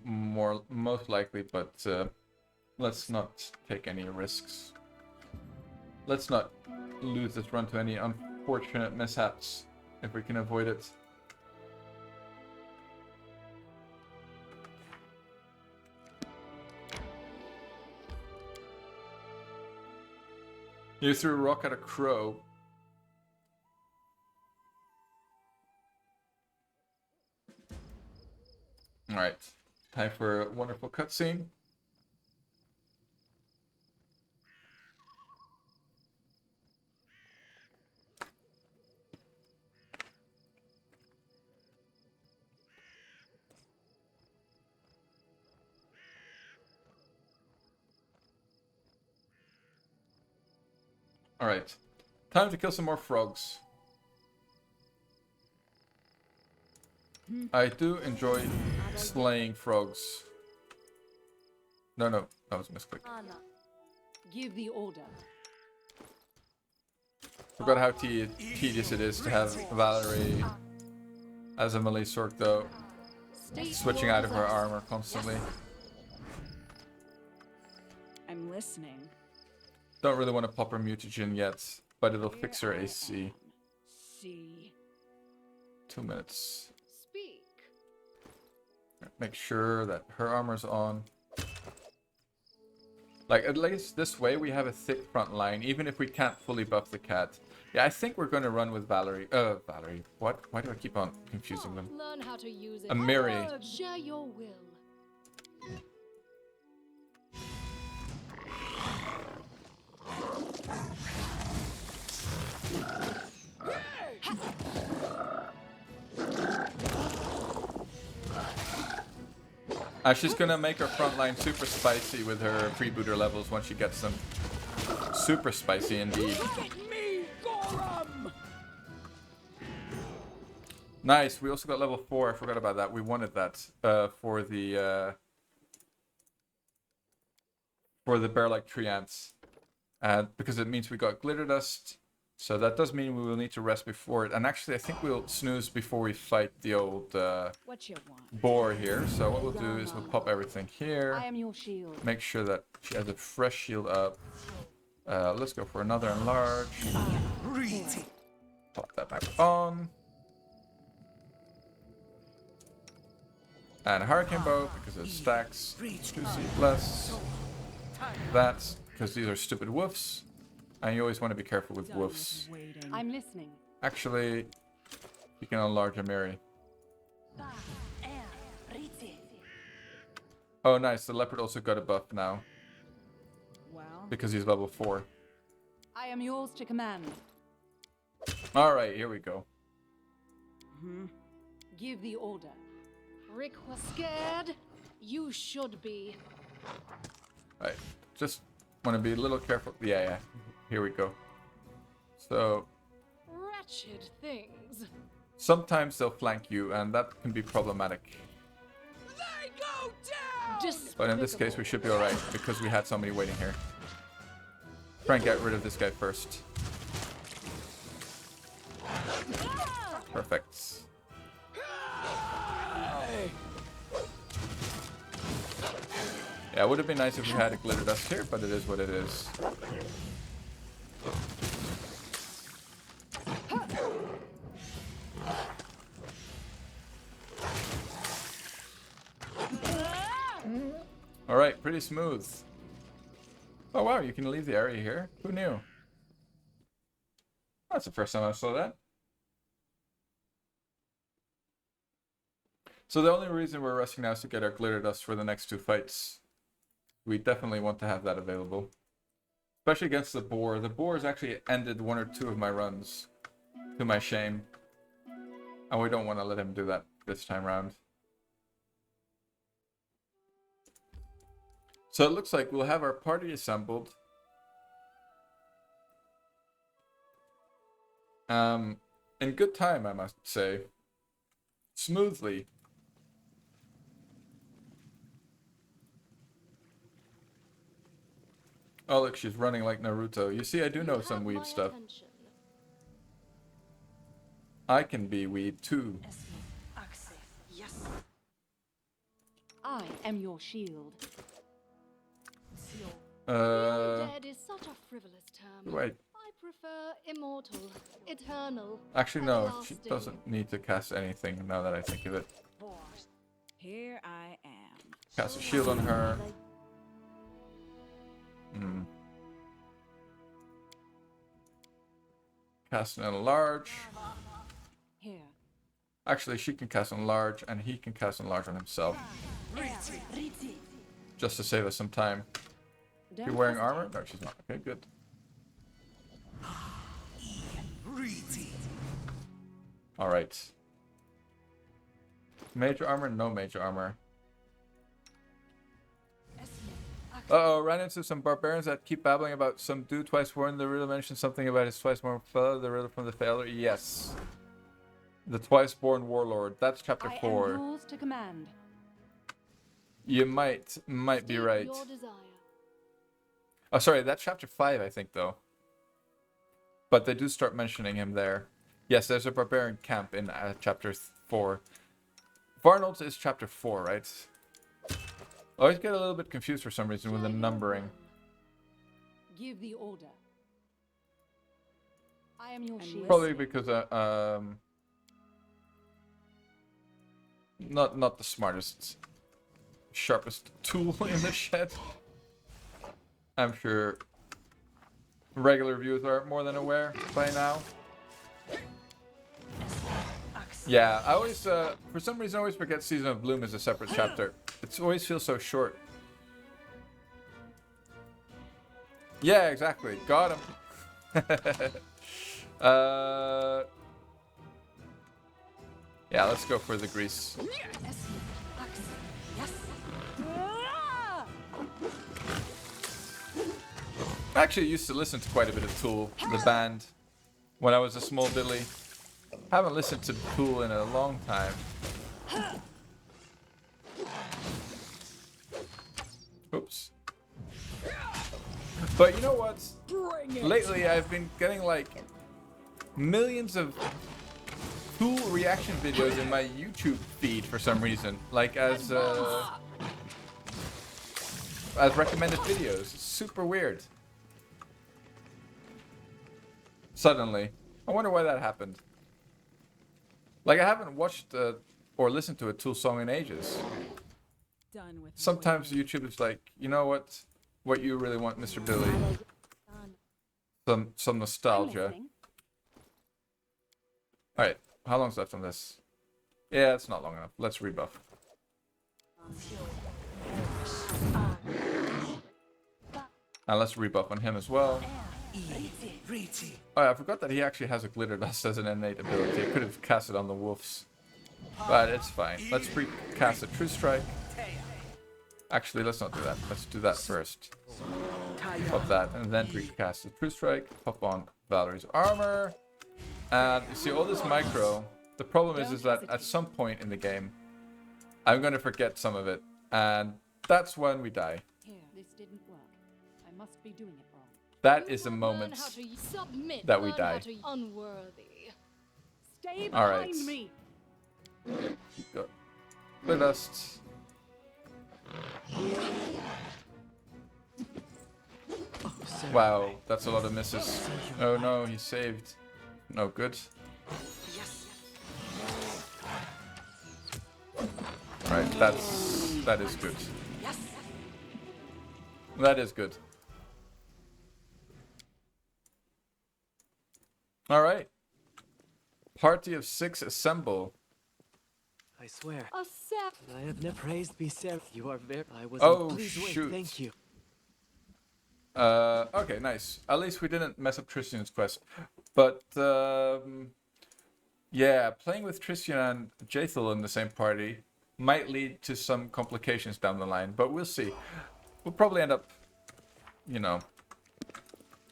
Speaker 1: most likely, but let's not take any risks. Let's not lose this run to any unfortunate mishaps, if we can avoid it. You threw a rock at a crow. Alright, time for a wonderful cutscene. Alright, time to kill some more frogs. I do enjoy slaying frogs. No, that was a misclick.
Speaker 4: Anna, give the order.
Speaker 1: Forgot how tedious it is to have Valerie as a melee sword, though. Switching out of her armor constantly.
Speaker 6: I'm listening.
Speaker 1: Don't really want to pop her mutagen yet, but it'll fix her AC.
Speaker 6: See.
Speaker 1: 2 minutes.
Speaker 2: Speak.
Speaker 1: Make sure that her armor's on. Like, at least this way we have a thick front line, even if we can't fully buff the cat. Yeah, I think we're going to run with Valerie. Valerie. What? Why do I keep on confusing them?
Speaker 2: Learn how to use it.
Speaker 1: Miri.
Speaker 2: Share your will.
Speaker 1: She's gonna make her front line super spicy with her freebooter levels once she gets them. Super spicy indeed. Nice, we also got level 4, I forgot about that. We wanted that for the bear-like tree ants. Because it means we got glitter dust, So that does mean we will need to rest before it. And actually, I think we'll snooze before we fight the old
Speaker 6: What you want?
Speaker 1: boar here. So what we'll do is we'll pop everything here.
Speaker 4: I am your shield.
Speaker 1: Make sure that she has a fresh shield up. Let's go for another enlarge. Pop that back on. And a hurricane bow because it stacks. 2C plus. That's because these are stupid wolves. And you always want to be careful with wolves.
Speaker 4: I'm listening.
Speaker 1: Actually, you can enlarge a Mary. Oh, nice. The leopard also got a buff now
Speaker 6: Well,
Speaker 1: because he's level 4.
Speaker 4: I am yours to command.
Speaker 1: All right, here we go.
Speaker 4: Give the order.
Speaker 2: Rick was scared. You should be.
Speaker 1: All right, just want to be a little careful. Yeah. Here we go. So
Speaker 2: Wretched things.
Speaker 1: sometimes they'll flank you, and that can be problematic.
Speaker 3: They go down!
Speaker 1: But in this case, we should be all right because we had somebody waiting here. Try and get rid of this guy first. Perfect. Yeah, it would have been nice if we had a glitter dust here, but it is what it is. Alright, pretty smooth. Oh wow, you can leave the area here? Who knew? That's the first time I saw that. So the only reason we're rushing now is to get our glitter dust for the next 2 fights. We definitely want to have that available. Especially against the boar. The boar has actually ended 1 or 2 of my runs. To my shame. And we don't want to let him do that this time round. So it looks like we'll have our party assembled. In good time, I must say. Smoothly. Oh look, she's running like Naruto. You see, I do know some weeb stuff. I can be weeb too.
Speaker 5: Yes.
Speaker 4: I am your shield.
Speaker 2: Dead is such a frivolous term.
Speaker 1: Wait.
Speaker 2: I prefer immortal, eternal.
Speaker 1: Actually, no, she
Speaker 2: everlasting.
Speaker 1: doesn't need to cast anything now that I think of it.
Speaker 6: here I am.
Speaker 1: Cast a shield on her. Cast an enlarge.
Speaker 4: Here.
Speaker 1: Actually, she can cast enlarge, and he can cast enlarge on himself. Just to save us some time.
Speaker 4: Don't
Speaker 1: You're wearing
Speaker 4: hesitate.
Speaker 1: armor? No, she's not. Okay, good. Alright. Major armor? No major armor. Uh-oh, ran into some barbarians that keep babbling about some dude twice born. The riddle mentioned something about his twice born fellow, the riddle from the failure. Yes. The twice born warlord. That's chapter
Speaker 4: I
Speaker 1: 4.
Speaker 4: am yours to command.
Speaker 1: You might be
Speaker 2: State
Speaker 1: right.
Speaker 2: Your desire.
Speaker 1: Oh, sorry, that's chapter 5, I think, though. But they do start mentioning him there. Yes, there's a barbarian camp in chapter 4. Varnold is chapter 4, right? I always get a little bit confused for some reason with the numbering.
Speaker 4: Give the order. I am your shield.
Speaker 1: Probably because not the smartest, sharpest tool in the shed. I'm sure regular viewers are more than aware by now. Yeah, I always, for some reason, I always forget Season of Bloom is a separate chapter. It always feels so short. Yeah, exactly. Got him. Yeah, let's go for the grease. I actually used to listen to quite a bit of Tool, the band, when I was a small Billy. Haven't listened to Tool in a long time. Oops. But you know what? Lately I've been getting like millions of cool reaction videos in my YouTube feed for some reason, like as recommended videos. It's super weird. Suddenly, I wonder why that happened. Like I haven't watched or listened to a Tool song in ages.
Speaker 6: Done with
Speaker 1: Sometimes
Speaker 6: waiting.
Speaker 1: YouTube is like, you know what you really want, Mr. Billy? Some
Speaker 4: I'm
Speaker 1: nostalgia.
Speaker 4: listening.
Speaker 1: All right, how long's left on this? Yeah, it's not long enough. Let's rebuff. And let's rebuff on him as well. Oh yeah, I forgot that he actually has a glitter dust as an innate ability. I could have cast it on the wolves, but it's fine. Let's recast a True Strike. Actually, let's not do that. Let's do that first. Pop that, and then recast a True Strike. Pop on Valerie's armor. And you see all this micro. The problem is that at some point in the game, I'm going to forget some of it. And that's when we die.
Speaker 4: Here, this didn't work. I must be doing it wrong.
Speaker 1: That is the moment
Speaker 2: Submit.
Speaker 1: that we
Speaker 2: Learn
Speaker 1: die.
Speaker 2: how to unworthy.
Speaker 4: Stay behind
Speaker 1: All right.
Speaker 4: me.
Speaker 1: Go. The dust. Wow, that's a lot of misses. Oh no, he saved. No good.
Speaker 5: Yes.
Speaker 1: Right, that is good.
Speaker 5: Yes.
Speaker 1: That is good. All right. Party of 6 assemble.
Speaker 8: I swear,
Speaker 2: Accept.
Speaker 8: I have never praised be said. You are very. I was.
Speaker 1: Oh,
Speaker 8: Please wait.
Speaker 1: shoot.
Speaker 8: Thank you.
Speaker 1: Okay, nice. At least we didn't mess up Tristian's quest. But, yeah, playing with Tristian and Jaethal in the same party might lead to some complications down the line, but we'll see. We'll probably end up, you know,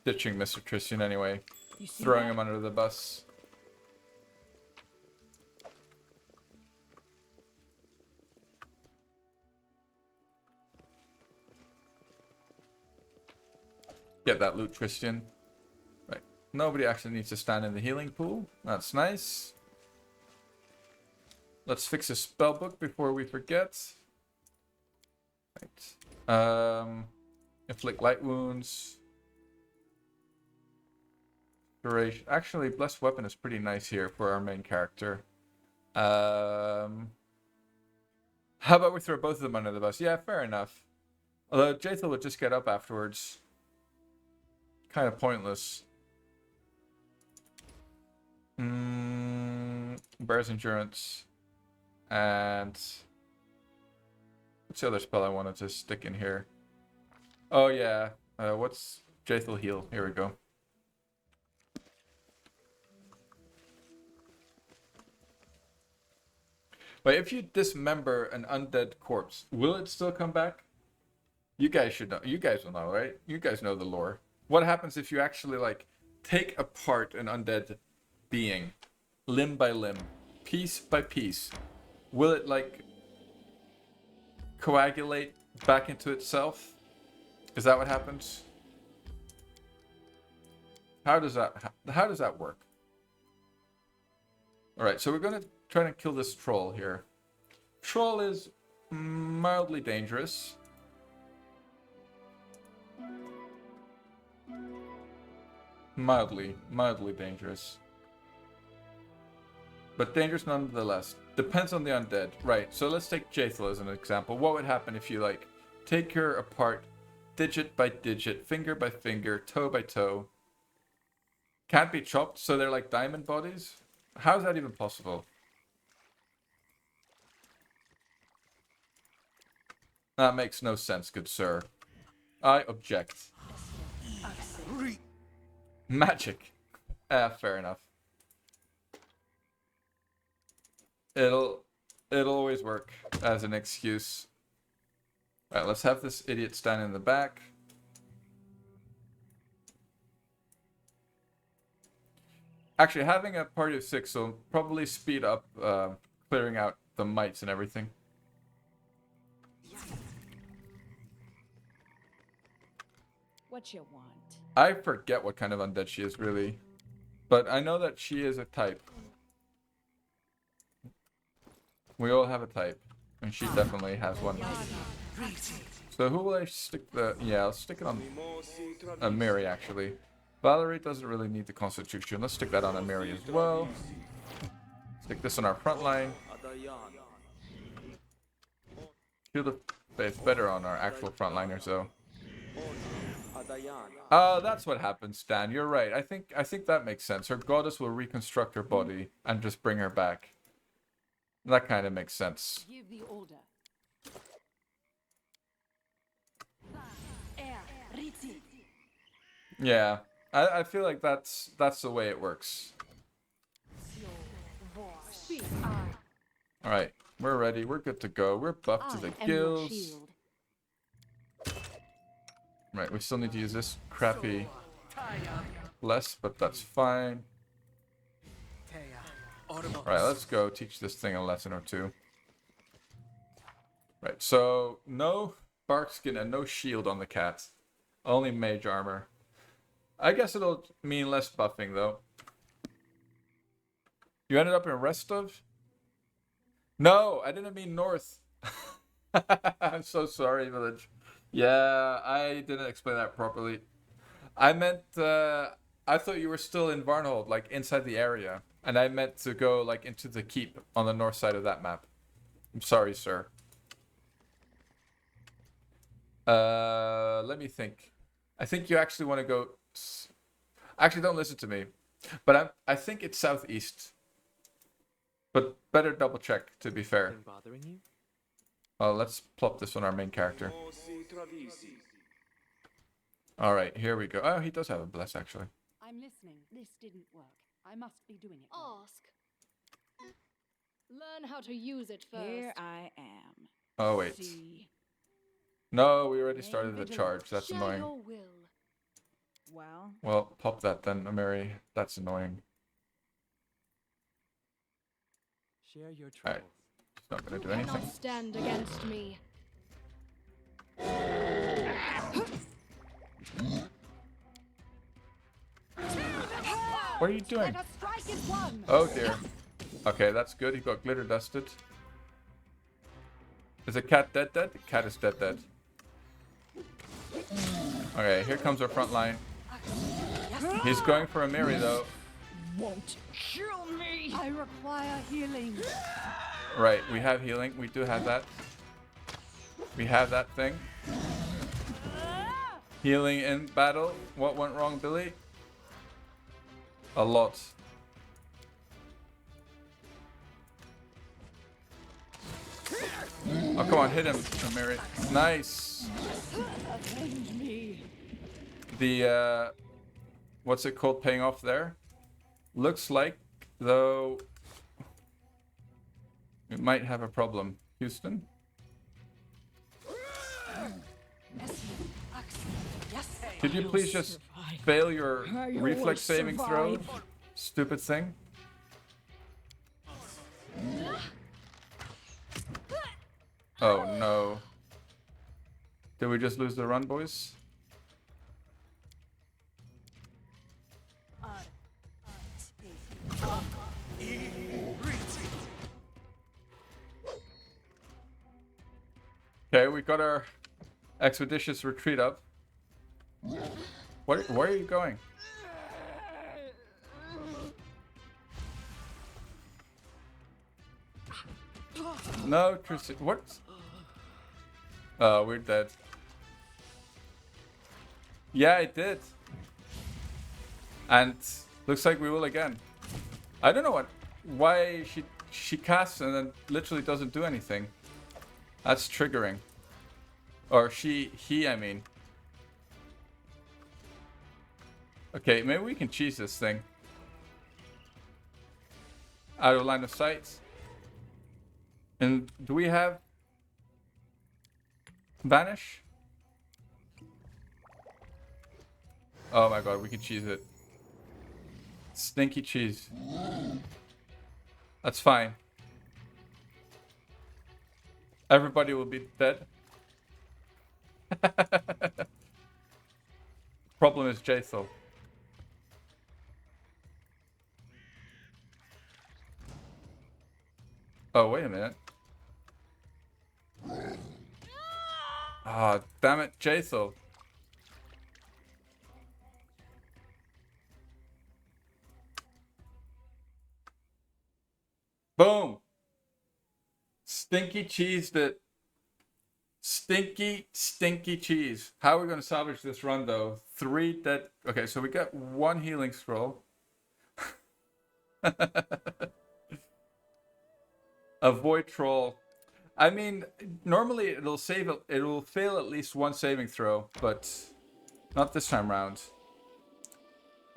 Speaker 1: ditching Mr. Tristian anyway,
Speaker 6: You see
Speaker 1: throwing
Speaker 6: that?
Speaker 1: him under the bus. Get that loot, Tristian. Right. Nobody actually needs to stand in the healing pool. That's nice. Let's fix a spell book before we forget. Right. Inflict light wounds. Duration. Actually, blessed weapon is pretty nice here for our main character. How about we throw both of them under the bus? Yeah, fair enough. Although Jaethal would just get up afterwards. Kind of pointless. Bear's Endurance. And what's the other spell I wanted to stick in here? Oh yeah. What's Jaethal heal? Here we go. But if you dismember an undead corpse, will it still come back? You guys should know. You guys will know, right? You guys know the lore. What happens if you actually like take apart an undead being, limb by limb, piece by piece? Will it like coagulate back into itself? Is that what happens? How does that work? All right, so we're gonna try to kill this troll here. Troll is mildly dangerous. Mildly dangerous. But dangerous nonetheless. Depends on the undead. Right, so let's take Jaethal as an example. What would happen if you, like, take her apart, digit by digit, finger by finger, toe by toe? Can't be chopped, so they're like diamond bodies? How is that even possible? That makes no sense, good sir. I object. Magic. Fair enough. It'll always work as an excuse. Alright, let's have this idiot stand in the back. Actually, having a party of 6 will probably speed up clearing out the mites and everything.
Speaker 6: What you want?
Speaker 1: I forget what kind of undead she is, really. But I know that she is a type. We all have a type. And she definitely has one. So who will I stick the... Yeah, I'll stick it on Miri, actually. Valerie doesn't really need the Constitution. Let's stick that on Amiri as well. Stick this on our front line. Shield of Faith better on our actual frontliners, though. Oh, that's what happens, Dan. You're right. I think that makes sense. Her goddess will reconstruct her body and just bring her back. That kind of makes sense.
Speaker 4: Give the order.
Speaker 1: Yeah, I feel like that's the way it works. All right, we're ready. We're good to go. We're buffed to the gills. Right, we still need to use this crappy less, but that's fine. Alright, let's go teach this thing a lesson or two. Right, so no bark skin and no shield on the cat. Only mage armor. I guess it'll mean less buffing, though. You ended up in Restov? No, I didn't mean north. I'm so sorry, village. Yeah, I didn't explain that properly. I meant, I thought you were still in Varnhold, like inside the area. And I meant to go like into the keep on the north side of that map. I'm sorry, sir. Let me think. I think you actually want to go... Actually, don't listen to me. But I think it's southeast. But better double check, to be fair.
Speaker 8: Been bothering you?
Speaker 1: Well, let's plop this on our main character. Alright, here we go. Oh, he does have a bless, actually.
Speaker 4: I'm listening. This didn't work. I must be doing it wrong.
Speaker 2: Ask. Learn how to use it first.
Speaker 6: Here I am.
Speaker 1: Oh, wait.
Speaker 6: See.
Speaker 1: No, we already started the charge. That's
Speaker 2: Share
Speaker 1: annoying.
Speaker 2: your will.
Speaker 6: Well,
Speaker 1: Well, pop that then, Amiri. That's annoying.
Speaker 8: Share your
Speaker 1: Alright.
Speaker 8: troubles.
Speaker 1: It's not gonna do
Speaker 2: Cannot
Speaker 1: anything.
Speaker 2: stand against me.
Speaker 1: What are you doing?
Speaker 4: Let us strike as one.
Speaker 1: Oh dear. Okay, that's good. He got glitter dusted. Is the cat dead? The cat is dead. Okay, here comes our front line. He's going for Amiri though.
Speaker 3: Won't kill me!
Speaker 4: I require healing.
Speaker 1: Right, we have healing. We do have that. We have that thing. Healing in battle. What went wrong, Billy? A lot. Oh, come on, hit him, Amiri. Nice.
Speaker 4: Avenge me.
Speaker 1: The, what's it called paying off there? Looks like, though, we might have a problem. Houston? Could you please just fail your reflex saving throw? Stupid thing. Oh no. Did we just lose the run, boys? Okay, we got our expeditious retreat up. Where are you going? No, Tristan. What? Oh, we're dead. Yeah, it did. And looks like we will again. I don't know why she casts and then literally doesn't do anything. That's triggering. Or he, I mean. Okay, maybe we can cheese this thing. Out of line of sight. And do we have Vanish? Oh my god, we can cheese it. Stinky cheese. That's fine. Everybody will be dead. Problem is Jaethel. Oh, wait a minute. Ah, damn it, Jaethel. Boom! Stinky cheese that. Stinky, stinky cheese. How are we going to salvage this run, though? 3 dead. Okay, so we got 1 healing scroll. Avoid troll. I mean, normally it'll fail at least 1 saving throw, but not this time round.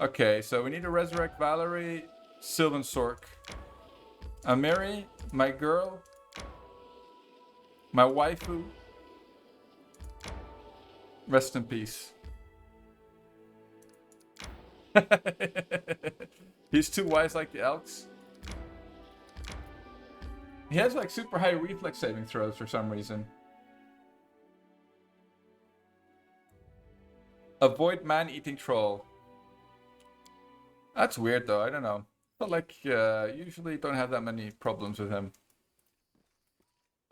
Speaker 1: Okay, so we need to resurrect Valerie, Sylvan Sork, Amiri, my girl, my waifu. Rest in peace. He's too wise like the Elks. He has like super high reflex saving throws for some reason. Avoid man-eating troll. That's weird though, I don't know. But like, usually don't have that many problems with him.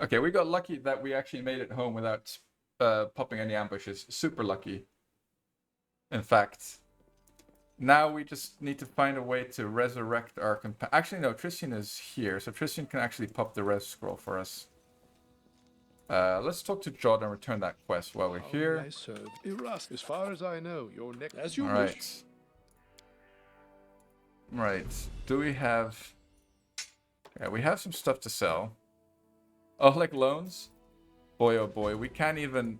Speaker 1: Okay, we got lucky that we actually made it home without popping any ambushes. Super lucky. In fact. Now we just need to find a way to resurrect our companion. Actually, no, Tristian is here, so Tristian can actually pop the res scroll for us. Let's talk to Jod and return that quest while we're here.
Speaker 9: I serve Iras. As far as I know, your neck. As you
Speaker 1: Alright.
Speaker 9: wish.
Speaker 1: Right. Do we have... Yeah, we have some stuff to sell. Oh, like loans? Boy, oh boy, we can't even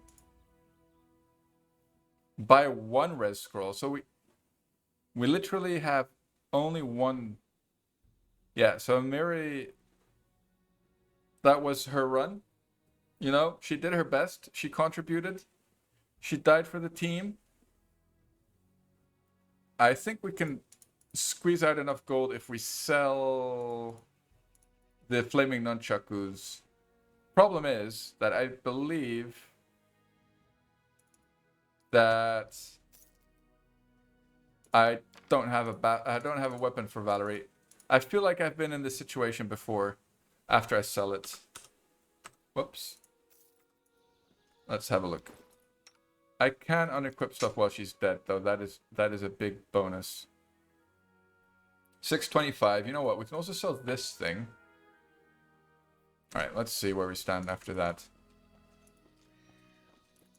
Speaker 1: buy 1 res scroll, so we literally have only 1. Yeah, so Miri, that was her run. You know, she did her best. She contributed. She died for the team. I think we can squeeze out enough gold if we sell the flaming nunchakus. Problem is that I believe that I don't have a weapon for Valerie. I feel like I've been in this situation before after I sell it. Whoops. Let's have a look. I can unequip stuff while she's dead though. That is a big bonus. 625. You know what? We can also sell this thing. Alright, let's see where we stand after that.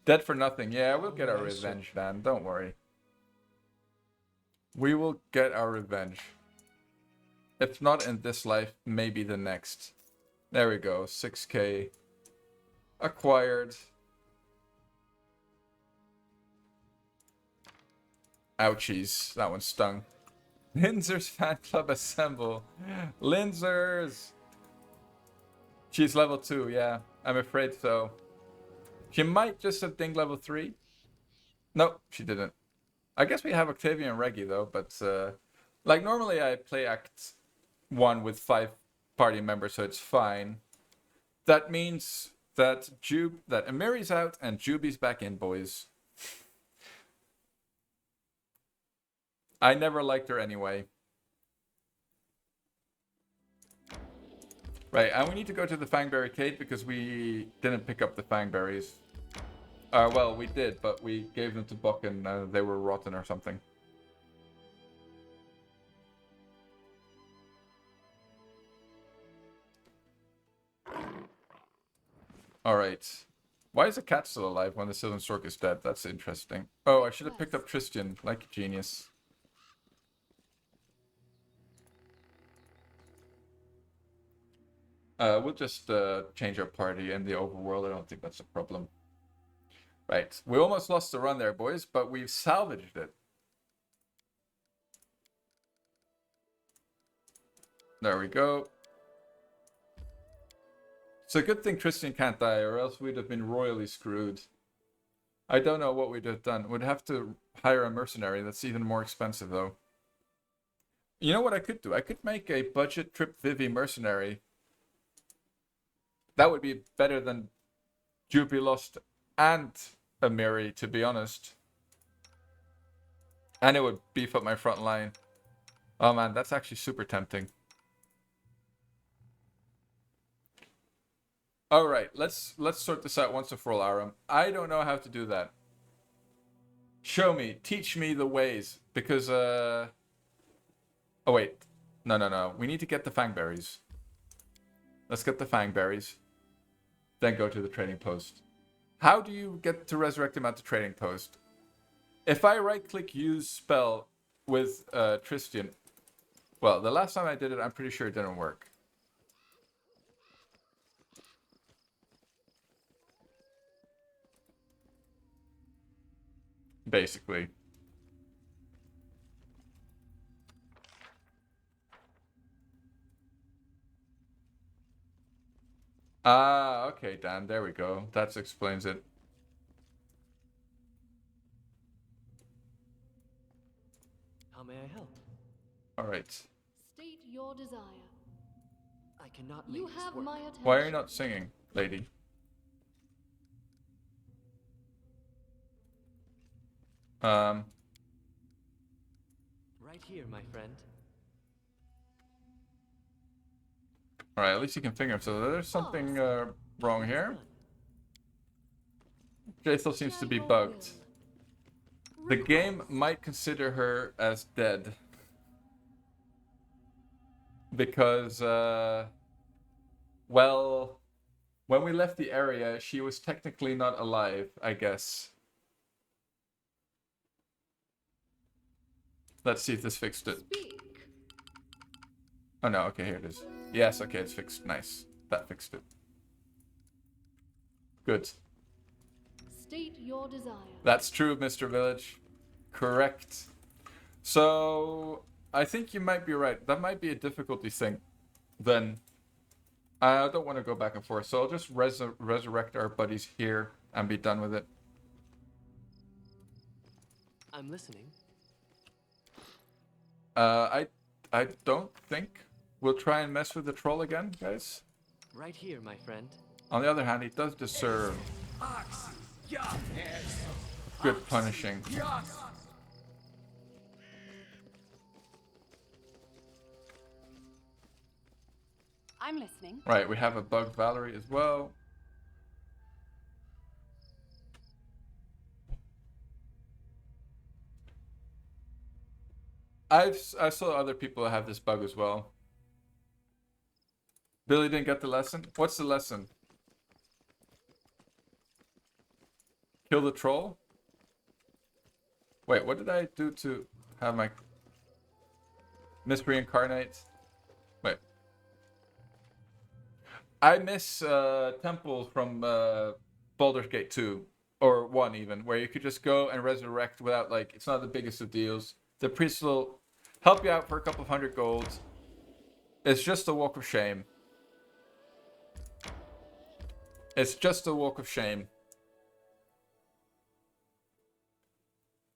Speaker 1: Dead for nothing. Yeah, we'll get our revenge, Dan. Don't worry. We will get our revenge. If not in this life, maybe the next. There we go. 6k. Acquired. Ouchies. That one stung. Linzer's fan club assemble. Linzers! She's level 2, yeah. I'm afraid so. She might just have dinged level 3. Nope, she didn't. I guess we have Octavia and Reggie though, but like normally I play Act 1 with 5 party members, so it's fine. That means that Amiri's out and Juby's back in, boys. I never liked her anyway. Right, and we need to go to the Fangberry Cave because we didn't pick up the Fangberries. Well, we did, but we gave them to Buck and they were rotten or something. Alright. Why is the cat still alive when the Sylvan Stork is dead? That's interesting. Oh, I should have picked up Tristian, like a genius. We'll just change our party in the overworld. I don't think that's a problem. Right. We almost lost the run there, boys, but we've salvaged it. There we go. It's a good thing Tristian can't die, or else we'd have been royally screwed. I don't know what we'd have done. We'd have to hire a mercenary. That's even more expensive, though. You know what I could do? I could make a budget Trip Vivi mercenary. That would be better than Jubilost and Amiri, to be honest. And it would beef up my front line. Oh man, that's actually super tempting. All right, let's sort this out once and for all, Aram. I don't know how to do that. Show me, teach me the ways, because oh wait, no. We need to get the fangberries. Let's get the fangberries, then go to the trading post. How do you get to resurrect him at the trading post? If I right-click use spell with Tristian, well, the last time I did it, I'm pretty sure it didn't work. Basically. Ah, okay, Dan, there we go. That explains it.
Speaker 8: How may I help?
Speaker 1: All right.
Speaker 2: State your desire.
Speaker 8: I cannot
Speaker 2: You
Speaker 8: leave this
Speaker 2: have
Speaker 8: work.
Speaker 2: my attention.
Speaker 1: Why are you not singing, lady?
Speaker 8: Right here, my friend.
Speaker 1: All right, at least you can finger him. So there's something wrong here. Jaethel seems to be bugged. The game might consider her as dead. Because, well, when we left the area, she was technically not alive, I guess. Let's see if this fixed it.
Speaker 2: Speak.
Speaker 1: Oh no, okay, here it is. Yes, okay, it's fixed. Nice. That fixed it. Good.
Speaker 2: State your desire.
Speaker 1: That's true, Mr. Village. Correct. So, I think you might be right. That might be a difficulty thing. Then, I don't want to go back and forth, so I'll just resurrect our buddies here and be done with it.
Speaker 8: I'm listening.
Speaker 1: I don't think we'll try and mess with the troll again, guys.
Speaker 8: Right here, my friend.
Speaker 1: On the other hand, he does deserve good punishing.
Speaker 4: I'm listening.
Speaker 1: Right, we have a bugged Valerie as well. I saw other people have this bug as well. Billy didn't get the lesson? What's the lesson? Kill the troll? Wait, what did I do to have my misreincarnate? Wait. I miss Temple from Baldur's Gate 2, or 1 even, where you could just go and resurrect without, like, it's not the biggest of deals. The priest will help you out for a couple of 100 gold. It's just a walk of shame. It's just a walk of shame.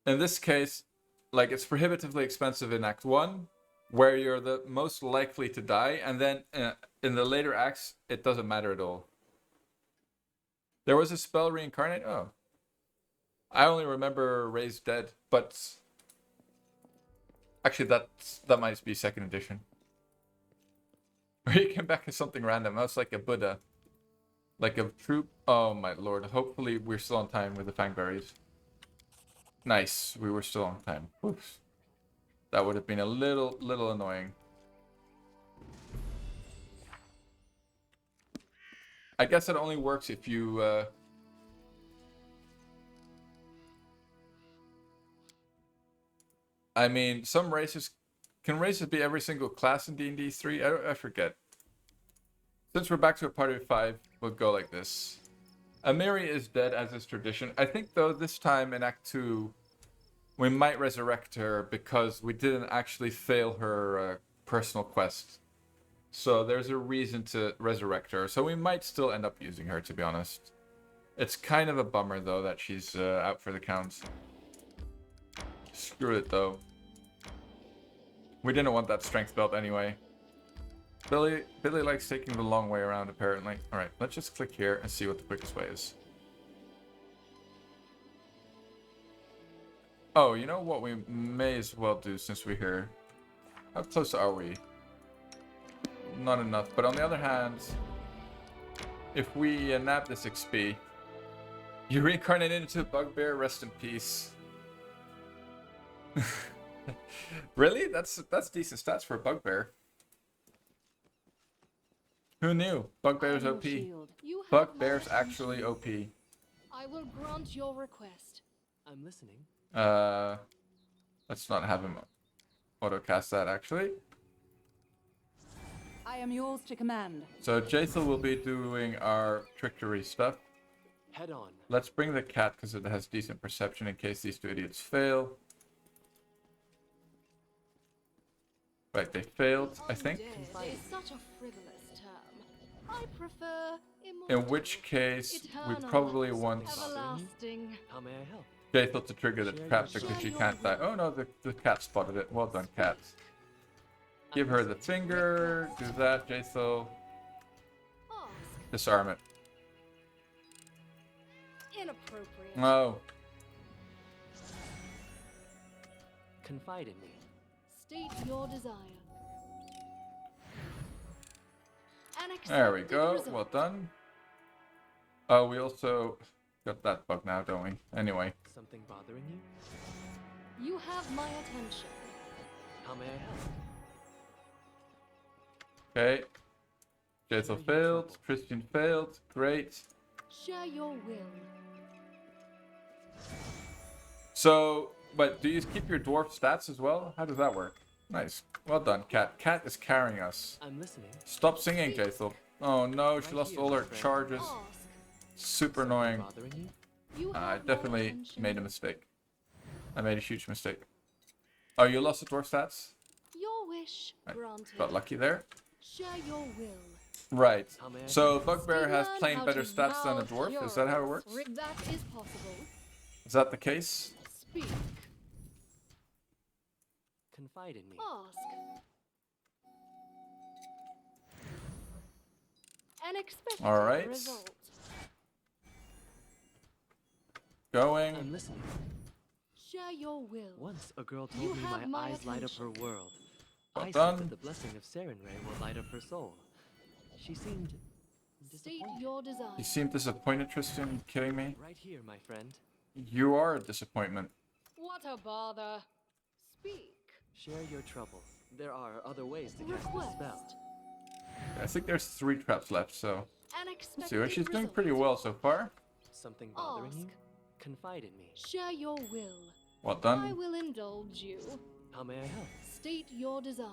Speaker 1: In this case, like, it's prohibitively expensive in Act 1, where you're the most likely to die, and then in the later acts, it doesn't matter at all. There was a spell reincarnate? Oh. I only remember Raised Dead, but actually that might be 2nd edition. Or you came back as something random. That was like a Buddha. Like a troop. Oh my lord. Hopefully we're still on time with the fangberries. Nice. We were still on time. Oops. That would have been a little annoying. I guess it only works if you I mean, some races can races be every single class in D&D 3? I forget. Since we're back to a party of 5, we'll go like this. Amiri is dead as is tradition. I think though this time in Act 2 we might resurrect her because we didn't actually fail her personal quest. So there's a reason to resurrect her. So we might still end up using her, to be honest. It's kind of a bummer though that she's out for the count. Screw it though. We didn't want that strength belt anyway. Billy likes taking the long way around apparently. Alright, let's just click here and see what the quickest way is. Oh, you know what we may as well do since we're here? How close are we? Not enough, but on the other hand, if we nab this XP, you reincarnate into a bugbear. Rest in peace. Really? That's decent stats for a bugbear. Who knew? Bugbear's
Speaker 4: I am your
Speaker 1: OP.
Speaker 4: shield.
Speaker 2: You have my
Speaker 1: Bugbear's actually
Speaker 2: attention.
Speaker 1: OP.
Speaker 2: I will grant your request.
Speaker 8: I'm listening.
Speaker 1: Let's not have him auto cast that actually.
Speaker 4: I am yours to command.
Speaker 1: So Jaethel will be doing our trickery stuff.
Speaker 8: Head on.
Speaker 1: Let's bring the cat because it has decent perception in case these two idiots fail. Right, they failed, I think.
Speaker 2: Undead is such a frivolous term. I prefer
Speaker 1: In which case, we
Speaker 2: eternal,
Speaker 1: probably want
Speaker 2: everlasting.
Speaker 8: How may I help?
Speaker 1: Jaethel to trigger the trap because she can't die. Oh no, the cat spotted it. Well done, cat. Give her the finger. Do that, Jaethel.
Speaker 2: Ask.
Speaker 1: Disarm it.
Speaker 2: Inappropriate.
Speaker 1: Oh,
Speaker 8: Confide in me.
Speaker 2: State your desire. And
Speaker 1: there we
Speaker 2: accept the
Speaker 1: go.
Speaker 2: result.
Speaker 1: Well done. Oh, we also got that bug now, don't we? Anyway.
Speaker 8: Something bothering you?
Speaker 2: You have my attention.
Speaker 8: How may I help?
Speaker 1: Okay. Jaethel failed. Christian failed. Great.
Speaker 2: Share your will.
Speaker 1: So, but do you keep your dwarf stats as well? How does that work? Nice. Well done, Cat. Cat is carrying us.
Speaker 8: I'm listening.
Speaker 1: Stop singing, Jaethel. Oh no, she lost all her charges.
Speaker 2: Ask.
Speaker 1: Super annoying.
Speaker 8: Bothering you?
Speaker 2: You
Speaker 1: I
Speaker 2: have my
Speaker 1: definitely
Speaker 2: attention.
Speaker 1: made a mistake. I made a huge mistake. Oh, you lost the dwarf stats?
Speaker 2: Your wish
Speaker 1: I
Speaker 2: granted.
Speaker 1: got lucky there.
Speaker 2: Share your will.
Speaker 1: Right.
Speaker 8: How may I
Speaker 1: So Bugbear
Speaker 2: Still
Speaker 1: has
Speaker 2: learn
Speaker 1: plain
Speaker 2: how
Speaker 1: better
Speaker 2: to
Speaker 1: stats than a
Speaker 2: mouth
Speaker 1: dwarf. Is that how it works?
Speaker 2: That is possible.
Speaker 1: Is that the case?
Speaker 2: Speak.
Speaker 8: Confide in me.
Speaker 2: Ask. And expect
Speaker 1: All right.
Speaker 2: the result.
Speaker 1: Going.
Speaker 8: I'm listening.
Speaker 2: Share your will.
Speaker 8: Once a girl
Speaker 2: You
Speaker 8: told me
Speaker 2: have
Speaker 8: my
Speaker 2: my
Speaker 8: eyes light up her
Speaker 2: attention.
Speaker 8: world.
Speaker 1: Well
Speaker 8: I
Speaker 1: done.
Speaker 8: said that the blessing of Sarenrae will light up her soul. She seemed
Speaker 2: State
Speaker 8: disappointed.
Speaker 2: your desire.
Speaker 1: You seem disappointed, Tristan. You kidding me?
Speaker 8: Right here, my friend.
Speaker 1: You are a disappointment.
Speaker 2: What a bother. Speak.
Speaker 8: Share your troubles. There are other ways to cast the
Speaker 2: Request.
Speaker 8: spell.
Speaker 1: I think there's 3 traps left, so
Speaker 2: And
Speaker 1: let's
Speaker 2: expect
Speaker 1: see. Well,
Speaker 2: the
Speaker 1: she's doing
Speaker 2: result.
Speaker 1: pretty well so far.
Speaker 8: Something bothering you?
Speaker 2: Ask.
Speaker 8: Confide in me.
Speaker 2: Share your will.
Speaker 1: Well
Speaker 2: I
Speaker 1: done.
Speaker 2: will indulge you.
Speaker 8: How may I help?
Speaker 2: State your desire.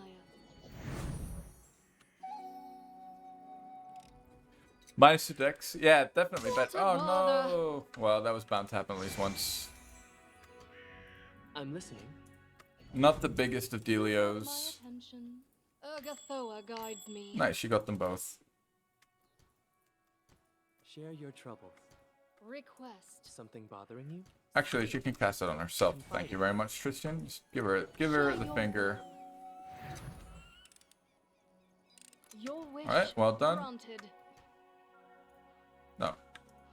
Speaker 1: Minus 2 decks. Yeah, definitely.
Speaker 2: What
Speaker 1: But
Speaker 2: a
Speaker 1: oh
Speaker 2: bother.
Speaker 1: no. Well, that was bound to happen at least once.
Speaker 8: I'm listening.
Speaker 1: Not the biggest of
Speaker 2: My
Speaker 1: dealios.
Speaker 2: attention. Urgathoa guides me.
Speaker 1: Nice, she got them both.
Speaker 8: Share your troubles.
Speaker 2: Request.
Speaker 8: Something bothering you?
Speaker 1: Actually, she can cast it on herself. Thank you very much, Tristan. Just give her the finger.
Speaker 2: Your wish
Speaker 1: Alright, well done.
Speaker 2: granted.
Speaker 1: No.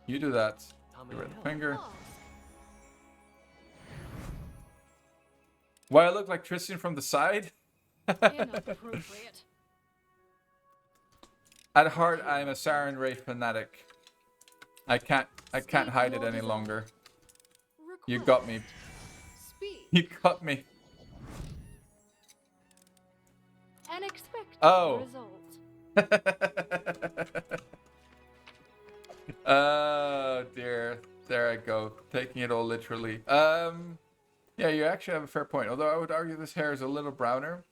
Speaker 1: You do that.
Speaker 8: How may
Speaker 1: Give her
Speaker 8: I
Speaker 1: the
Speaker 8: help?
Speaker 1: finger.
Speaker 2: Ask.
Speaker 1: Why I look like Tristan from the side?
Speaker 2: Inappropriate.
Speaker 1: At heart, I am a Sarenrae fanatic. I can't
Speaker 2: State
Speaker 1: hide it
Speaker 2: your
Speaker 1: any
Speaker 2: desire.
Speaker 1: longer. You
Speaker 2: Request.
Speaker 1: got me.
Speaker 2: Speak.
Speaker 1: You got me.
Speaker 2: And expect
Speaker 1: Oh.
Speaker 2: the result.
Speaker 1: Oh dear. There I go. Taking it all literally. Yeah, you actually have a fair point. Although I would argue this hair is a little browner.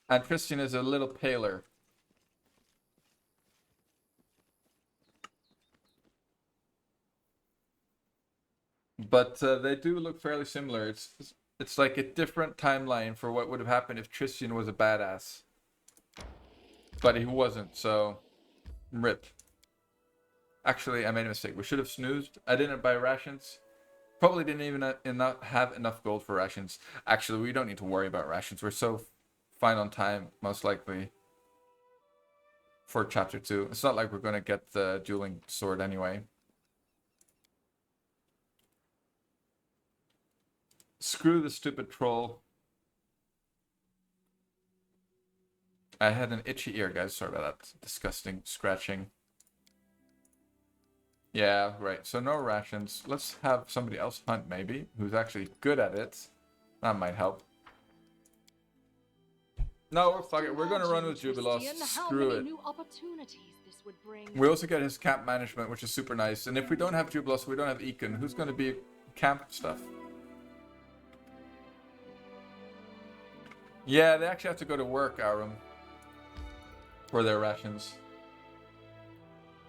Speaker 1: And Tristan is a little paler. But they do look fairly similar. It's like a different timeline for what would have happened if Tristan was a badass. But he wasn't, so rip. Actually, I made a mistake. We should have snoozed. I didn't buy rations. Probably didn't even have enough gold for rations. Actually, we don't need to worry about rations. We're so fine on time, most likely, for chapter 2. It's not like we're going to get the dueling sword anyway. Screw the stupid troll. I had an itchy ear, guys. Sorry about that. Disgusting scratching. Yeah, right. So no rations. Let's have somebody else hunt, maybe, who's actually good at it. That might help. No, fuck it. We're gonna run with Jubilos. Screw it.
Speaker 2: New opportunities this would bring.
Speaker 1: We also get his camp management, which is super nice. And if we don't have Jubilos, we don't have Ekin. Who's gonna be camp stuff? Yeah, they actually have to go to work, Aram, for their rations.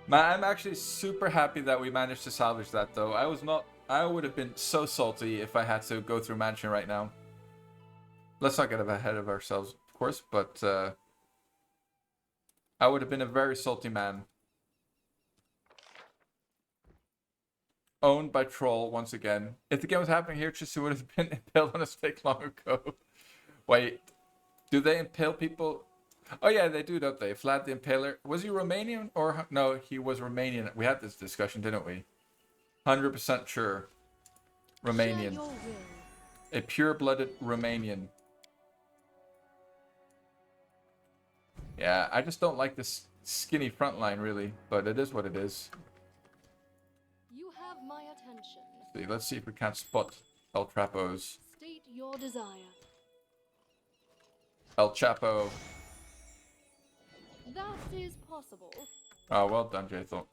Speaker 1: Man, I'm actually super happy that we managed to salvage that, though. I would have been so salty if I had to go through Mansion right now. Let's not get ahead of ourselves, of course, but I would have been a very salty man. Owned by Troll once again. If the game was happening here, Chisu would have been impaled on a stake long ago. Wait, do they impale people? Oh yeah, they do, don't they? Vlad the Impaler. Was he Romanian or no? He was Romanian. We had this discussion, didn't we? 100% sure. Romanian. A pure-blooded Romanian. Yeah, I just don't like this skinny front line, really. But it is what it is.
Speaker 2: You have my attention.
Speaker 1: Let's see if we can't spot El Trapos.
Speaker 2: State your desire.
Speaker 1: El Chapo.
Speaker 2: That is possible.
Speaker 1: Oh, well done, Jathel.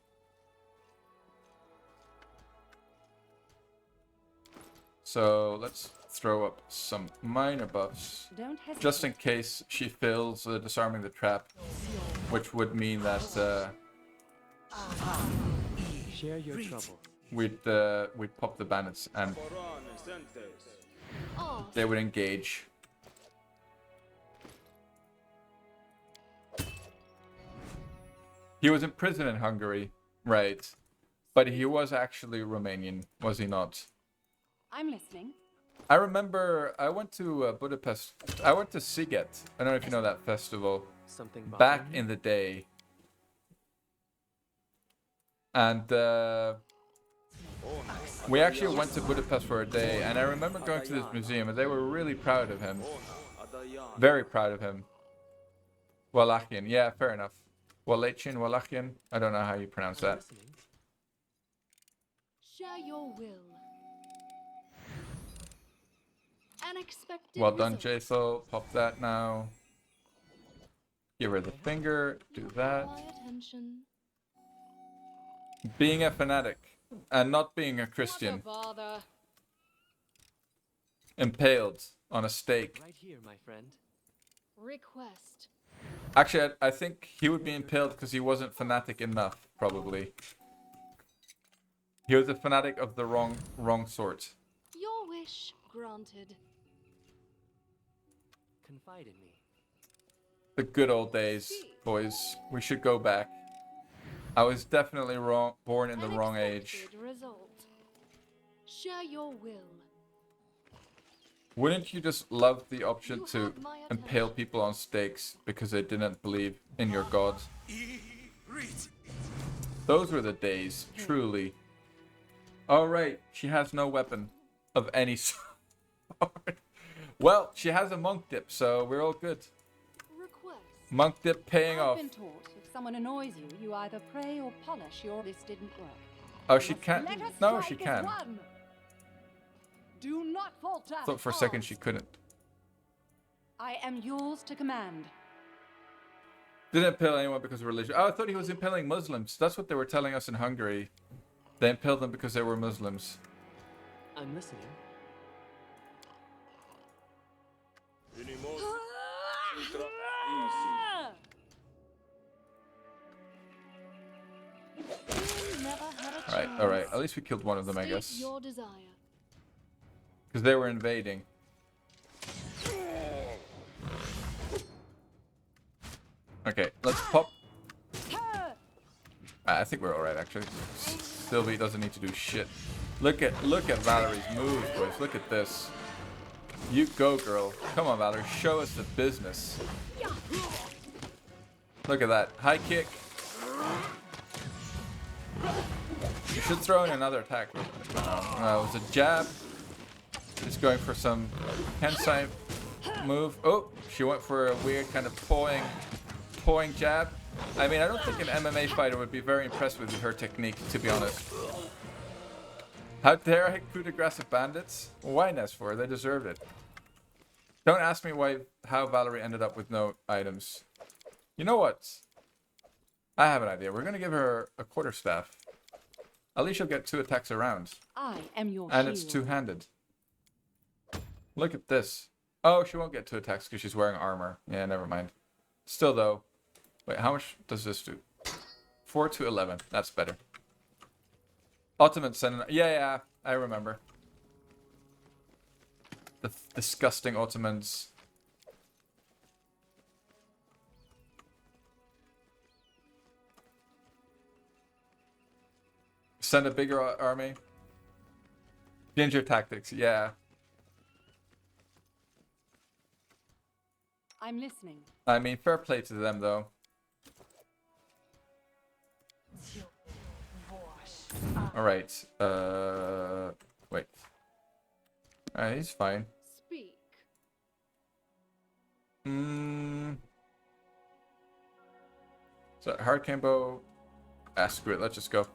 Speaker 1: So let's throw up some minor buffs.
Speaker 4: Don't hesitate.
Speaker 1: Just in case she fails disarming the trap. Which would mean that
Speaker 8: Share your trouble.
Speaker 1: we'd pop the bandits and
Speaker 2: Oh,
Speaker 1: they would engage. He was in prison in Hungary, right? But he was actually Romanian, was he not?
Speaker 4: I'm listening.
Speaker 1: I remember I went to Budapest. I went to Sziget. I don't know if you know that festival.
Speaker 8: Something
Speaker 1: Back
Speaker 8: bothering you?
Speaker 1: in the day. And we actually went to Budapest for a day. And I remember going to this museum and they were really proud of him. Very proud of him. Wallachian. Yeah, fair enough. Wallachian. I don't know how you pronounce
Speaker 8: I'm
Speaker 1: that.
Speaker 8: listening.
Speaker 2: share your will. Unexpected.
Speaker 1: Well done,
Speaker 2: results.
Speaker 1: Jathel. Pop that now. Give her the finger. Do
Speaker 2: You have
Speaker 1: that.
Speaker 2: my attention.
Speaker 1: Being a fanatic and not being a
Speaker 2: What a
Speaker 1: Christian.
Speaker 2: bother.
Speaker 1: Impaled on a stake.
Speaker 8: Right here, my friend.
Speaker 2: Request.
Speaker 1: Actually, I think he would be impaled because he wasn't fanatic enough, probably. He was a fanatic of the wrong sort.
Speaker 2: Your wish granted.
Speaker 8: Confide in me.
Speaker 1: The good old days, boys. We should go back. I was definitely born in the wrong age.
Speaker 2: Unexpected result. Share your will.
Speaker 1: Wouldn't you just love the option
Speaker 2: You
Speaker 1: to
Speaker 2: have my
Speaker 1: impale
Speaker 2: attention.
Speaker 1: people on stakes because they didn't believe in your god? Those were the days, truly. Alright, she has no weapon of any sort. Well, she has a monk dip, so we're all good.
Speaker 2: Request.
Speaker 1: Monk dip paying
Speaker 4: I've
Speaker 1: off.
Speaker 4: been taught if someone annoys you, you either pray or polish your. This didn't work.
Speaker 1: Oh, she
Speaker 4: Let
Speaker 1: can't.
Speaker 4: us
Speaker 1: No,
Speaker 4: strike
Speaker 1: she
Speaker 4: as
Speaker 1: can.
Speaker 4: one. Do not falter.
Speaker 1: Thought for a second she couldn't.
Speaker 4: I am yours to command.
Speaker 1: Didn't impale anyone because of religion. Oh, I thought he was impaling Muslims. That's what they were telling us in Hungary. They impaled them because they were Muslims.
Speaker 8: I'm listening.
Speaker 2: You never had a chance.
Speaker 1: Alright. At least we killed one of them, I
Speaker 2: State
Speaker 1: guess.
Speaker 2: your desire.
Speaker 1: Because they were invading. Okay, let's pop. I think we're alright, actually. Sylvie doesn't need to do shit. Look at Valerie's moves, boys. Look at this. You go, girl. Come on, Valerie. Show us the business. Look at that. High kick. You should throw in another attack. No, it was a jab. Just going for some Kensai move. Oh, she went for a weird kind of pawing jab. I mean, I don't think an MMA fighter would be very impressed with her technique, to be honest. How dare I coup aggressive bandits? Why, Nesfor? They deserved it. Don't ask me how Valerie ended up with no items. You know what? I have an idea. We're gonna give her a quarterstaff. At least she'll get 2 attacks around.
Speaker 4: I am your
Speaker 1: And
Speaker 4: shield.
Speaker 1: it's two-handed. Look at this. Oh, she won't get 2 attacks because she's wearing armor. Yeah, never mind. Still though. Wait, how much does this do? 4 to 11. That's better. Ultimate Senator. Yeah, I remember. The disgusting Ottomans. Send a bigger army. Ginger tactics, yeah.
Speaker 4: I'm listening.
Speaker 1: I mean, fair play to them, though. Alright, wait. Alright, he's fine.
Speaker 4: Speak.
Speaker 1: So, Hurricane Bow. Ah, screw it, let's just go.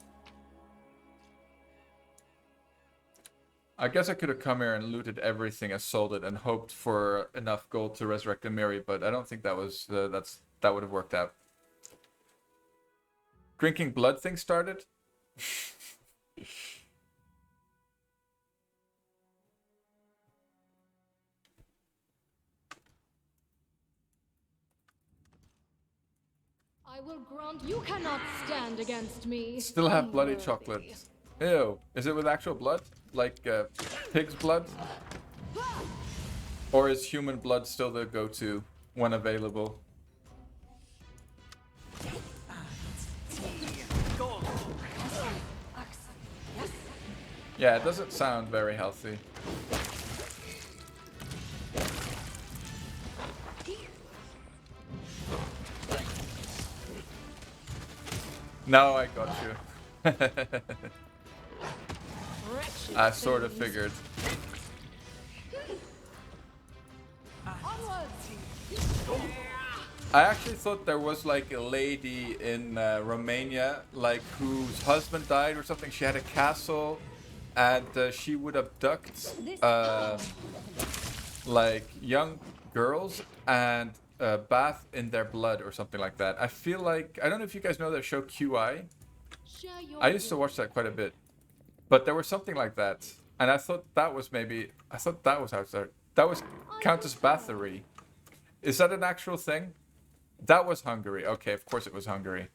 Speaker 1: I guess I could have come here and looted everything, and sold it, and hoped for enough gold to resurrect Amiri, but I don't think that was that would have worked out. Drinking blood thing started?
Speaker 2: I will grant you cannot stand against me.
Speaker 1: Still have bloody
Speaker 2: Unworthy.
Speaker 1: chocolate. Ew. Is it with actual blood? Like pig's blood? Or is human blood still the go-to when available? Yeah, it doesn't sound very healthy. No, I got you.
Speaker 2: Wretched
Speaker 1: I sort of
Speaker 2: things.
Speaker 1: figured. I actually thought there was like a lady in Romania, like whose husband died or something. She had a castle, and she would abduct like young girls and bath in their blood or something like that. I feel like, I don't know if you guys know that show QI.
Speaker 2: Share your
Speaker 1: I used to watch that quite a bit, but there was something like that, and I thought that was how it started. That was Countess Bathory. Is that an actual thing? That was Hungary. Okay, of course it was Hungary.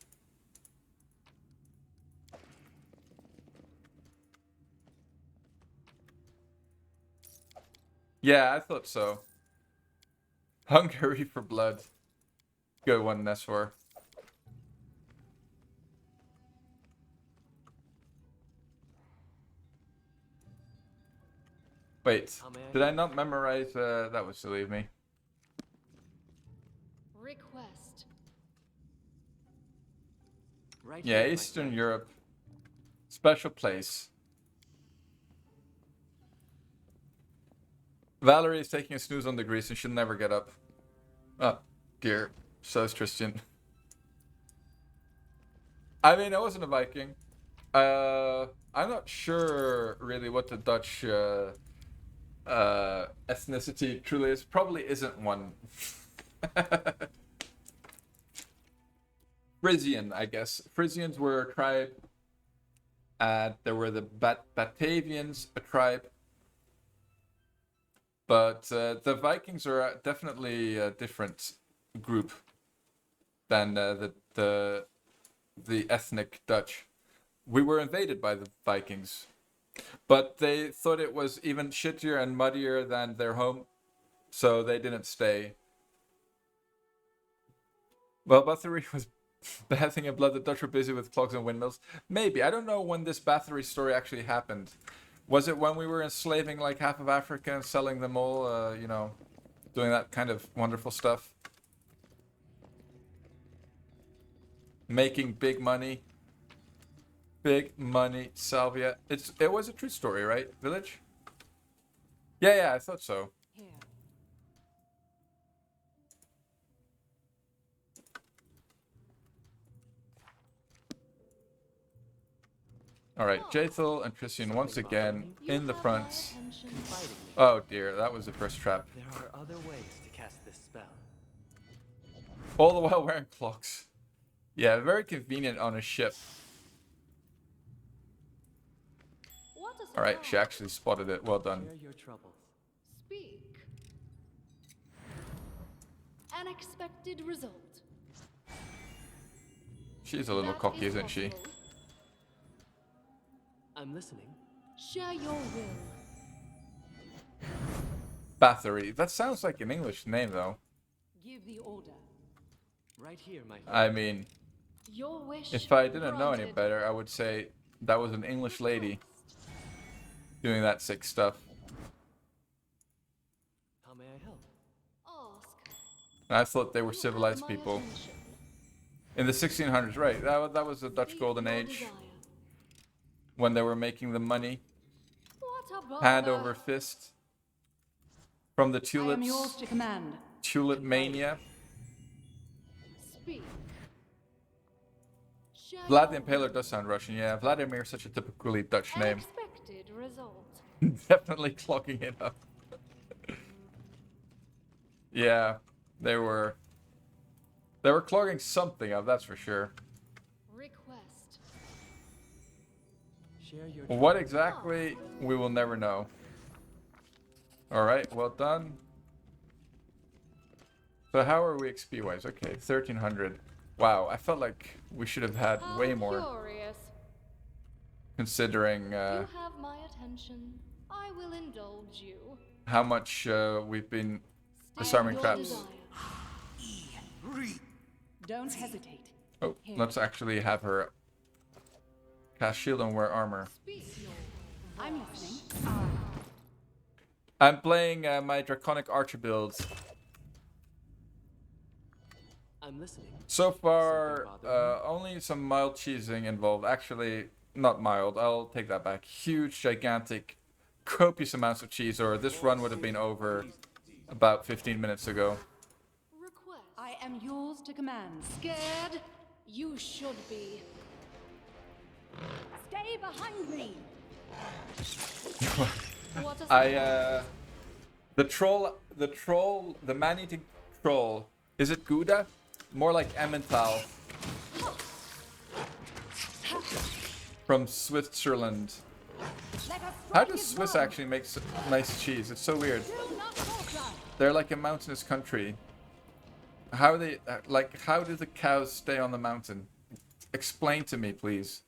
Speaker 1: Yeah, I thought so. Hungary for blood. Good one, Nesfor. Wait, did I not memorize? That was silly of me.
Speaker 2: request.
Speaker 8: Right
Speaker 1: Yeah,
Speaker 8: here, my
Speaker 1: Eastern
Speaker 8: friend.
Speaker 1: Europe. Special place. Valerie is taking a snooze on the grease and she'll never get up. Oh, dear. Says Tristan. I mean, I wasn't a Viking. I'm not sure really what the Dutch ethnicity truly is. Probably isn't one. Frisian, I guess. Frisians were a tribe. There were the Batavians, a tribe. But the Vikings are definitely a different group than the ethnic Dutch. We were invaded by the Vikings, but they thought it was even shittier and muddier than their home, so they didn't stay. Well, Bathory was bathing in blood. The Dutch were busy with clogs and windmills. Maybe. I don't know when this Bathory story actually happened. Was it when we were enslaving like half of Africa and selling them all, you know, doing that kind of wonderful stuff? Making big money. Big money, Salvia. It was a true story, right, Village? Yeah, I thought so.
Speaker 4: Here.
Speaker 1: Alright, Jaethel and Christian once again
Speaker 2: You
Speaker 1: in the
Speaker 2: have my
Speaker 1: front.
Speaker 2: attention.
Speaker 8: Fighting me.
Speaker 1: Oh dear, that was the first trap.
Speaker 8: There are other ways to cast this spell.
Speaker 1: All the while wearing clocks. Yeah, very convenient on a ship.
Speaker 2: What a
Speaker 1: Alright, she
Speaker 2: surprise.
Speaker 1: actually spotted it. Well done.
Speaker 8: Share your troubles.
Speaker 2: Speak. Unexpected result.
Speaker 1: She's a little
Speaker 2: That
Speaker 1: cocky,
Speaker 2: is
Speaker 1: isn't she?
Speaker 2: possible.
Speaker 8: I'm listening.
Speaker 2: Share your will.
Speaker 1: Bathory. That sounds like an English name, though.
Speaker 4: Give the order.
Speaker 8: Right here, my friend.
Speaker 1: I mean,
Speaker 2: Your wish.
Speaker 1: if I didn't know any
Speaker 2: granted.
Speaker 1: better, I would say that was an English lady doing that sick stuff.
Speaker 8: How may I help?
Speaker 2: Ask.
Speaker 1: And I thought they were
Speaker 2: You have
Speaker 1: civilized
Speaker 2: my
Speaker 1: people.
Speaker 2: attention.
Speaker 1: In the 1600s, right. That was the Dutch
Speaker 2: Speak
Speaker 1: Golden
Speaker 2: your
Speaker 1: Age.
Speaker 2: desire.
Speaker 1: When they were making the money.
Speaker 2: What a
Speaker 1: Hand
Speaker 2: bother.
Speaker 1: over fist. From the
Speaker 4: I am yours
Speaker 1: tulips.
Speaker 4: to command.
Speaker 1: Tulip mania.
Speaker 2: Speak. Share
Speaker 1: Vlad the
Speaker 2: your
Speaker 1: Impaler does sound Russian. Yeah, Vladimir is such a typically Dutch name.
Speaker 2: Unexpected result.
Speaker 1: Definitely clogging it up. Yeah, they were clogging something up, that's for sure.
Speaker 2: Request.
Speaker 8: Share your
Speaker 1: What exactly, we will never know. Alright, well done. So how are we XP wise? Okay, 1300. Wow, I felt like we should have had
Speaker 2: How
Speaker 1: way more,
Speaker 2: curious.
Speaker 1: considering
Speaker 2: You have my attention. I will indulge you.
Speaker 1: how much we've been disarming
Speaker 2: Your
Speaker 1: traps.
Speaker 2: desire.
Speaker 4: Don't hesitate.
Speaker 1: Oh, let's actually have her cast shield and wear armor.
Speaker 2: Speak.
Speaker 4: I'm listening.
Speaker 1: I'm playing my Draconic Archer build.
Speaker 8: I'm listening.
Speaker 1: So far,
Speaker 8: Something bothering
Speaker 1: only some mild cheesing involved. Actually, not mild. I'll take that back. Huge, gigantic, copious amounts of cheese, or this run would have been over about 15 minutes ago.
Speaker 2: Request.
Speaker 4: I am yours to command.
Speaker 2: Scared? You should be.
Speaker 4: Stay behind me.
Speaker 2: What a
Speaker 1: The man-eating troll, is it Gouda? More like Emmental. From Switzerland.
Speaker 4: Let us
Speaker 1: How
Speaker 4: strike
Speaker 1: does
Speaker 4: his
Speaker 1: Swiss
Speaker 4: blow.
Speaker 1: actually make nice cheese? It's so weird.
Speaker 4: Do not falter.
Speaker 1: They're like a mountainous country. How they how do the cows stay on the mountain? Explain to me, please.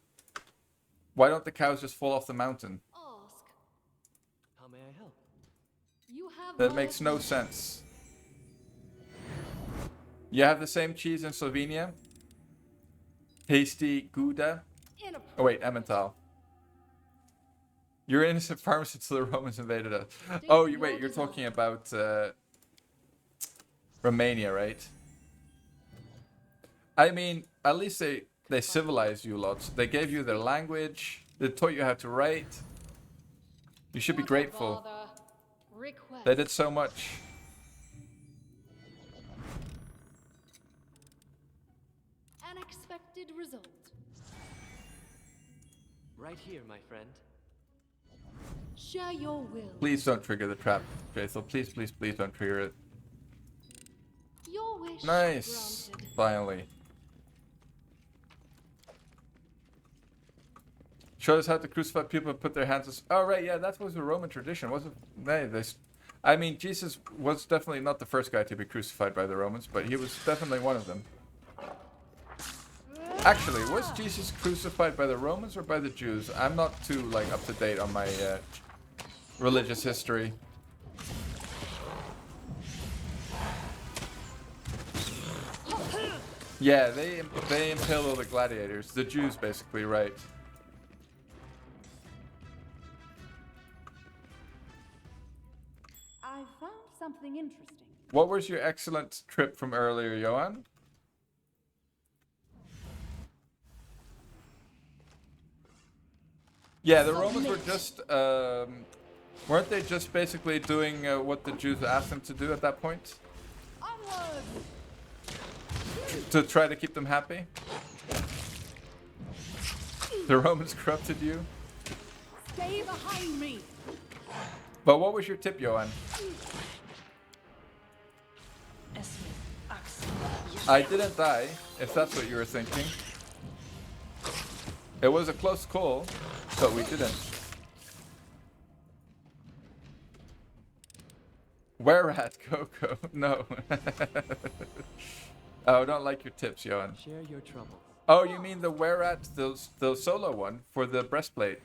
Speaker 1: Why don't the cows just fall off the mountain?
Speaker 2: Ask.
Speaker 8: How may I help?
Speaker 2: You have
Speaker 1: That
Speaker 2: my
Speaker 1: makes no
Speaker 2: attention.
Speaker 1: sense. You have the same cheese in Slovenia? Tasty Gouda? Oh wait, Emmental. You're innocent farmers until the Romans invaded us. Oh, wait, you're talking about Romania, right? I mean, at least they civilized you lots. They gave you their language. They taught you how to write. You should be
Speaker 2: What a
Speaker 1: grateful.
Speaker 2: bother. Request.
Speaker 1: They did so much.
Speaker 2: Unexpected result.
Speaker 8: Right here, my friend.
Speaker 2: Share your will.
Speaker 1: Please don't trigger the trap, Jaethel. Please, please, please don't trigger it.
Speaker 2: Your wish
Speaker 1: Nice.
Speaker 2: granted.
Speaker 1: Finally. Show us how to crucify people and put their hands. Oh right, yeah, that was a Roman tradition, wasn't it? I mean, Jesus was definitely not the first guy to be crucified by the Romans, but he was definitely one of them. Actually, was Jesus crucified by the Romans or by the Jews? I'm not too up to date on my religious history. Yeah, they impaled all the gladiators. The Jews, basically, right?
Speaker 4: I found something interesting.
Speaker 1: What was your excellent trip from earlier, Johan? Yeah, the Romans were just, weren't they just basically doing what the Jews asked them to do at that point?
Speaker 4: Onward!
Speaker 1: To try to keep them happy? The Romans corrupted you?
Speaker 4: Stay behind me.
Speaker 1: But what was your tip, Johan?
Speaker 5: Esme, Axel, yes.
Speaker 1: I didn't die, if that's what you were thinking. It was a close call, but we didn't. Where at, Coco? No. Oh, I don't like your tips, Johan.
Speaker 8: Share your troubles.
Speaker 1: Oh, you mean the where at, the solo one for the breastplate?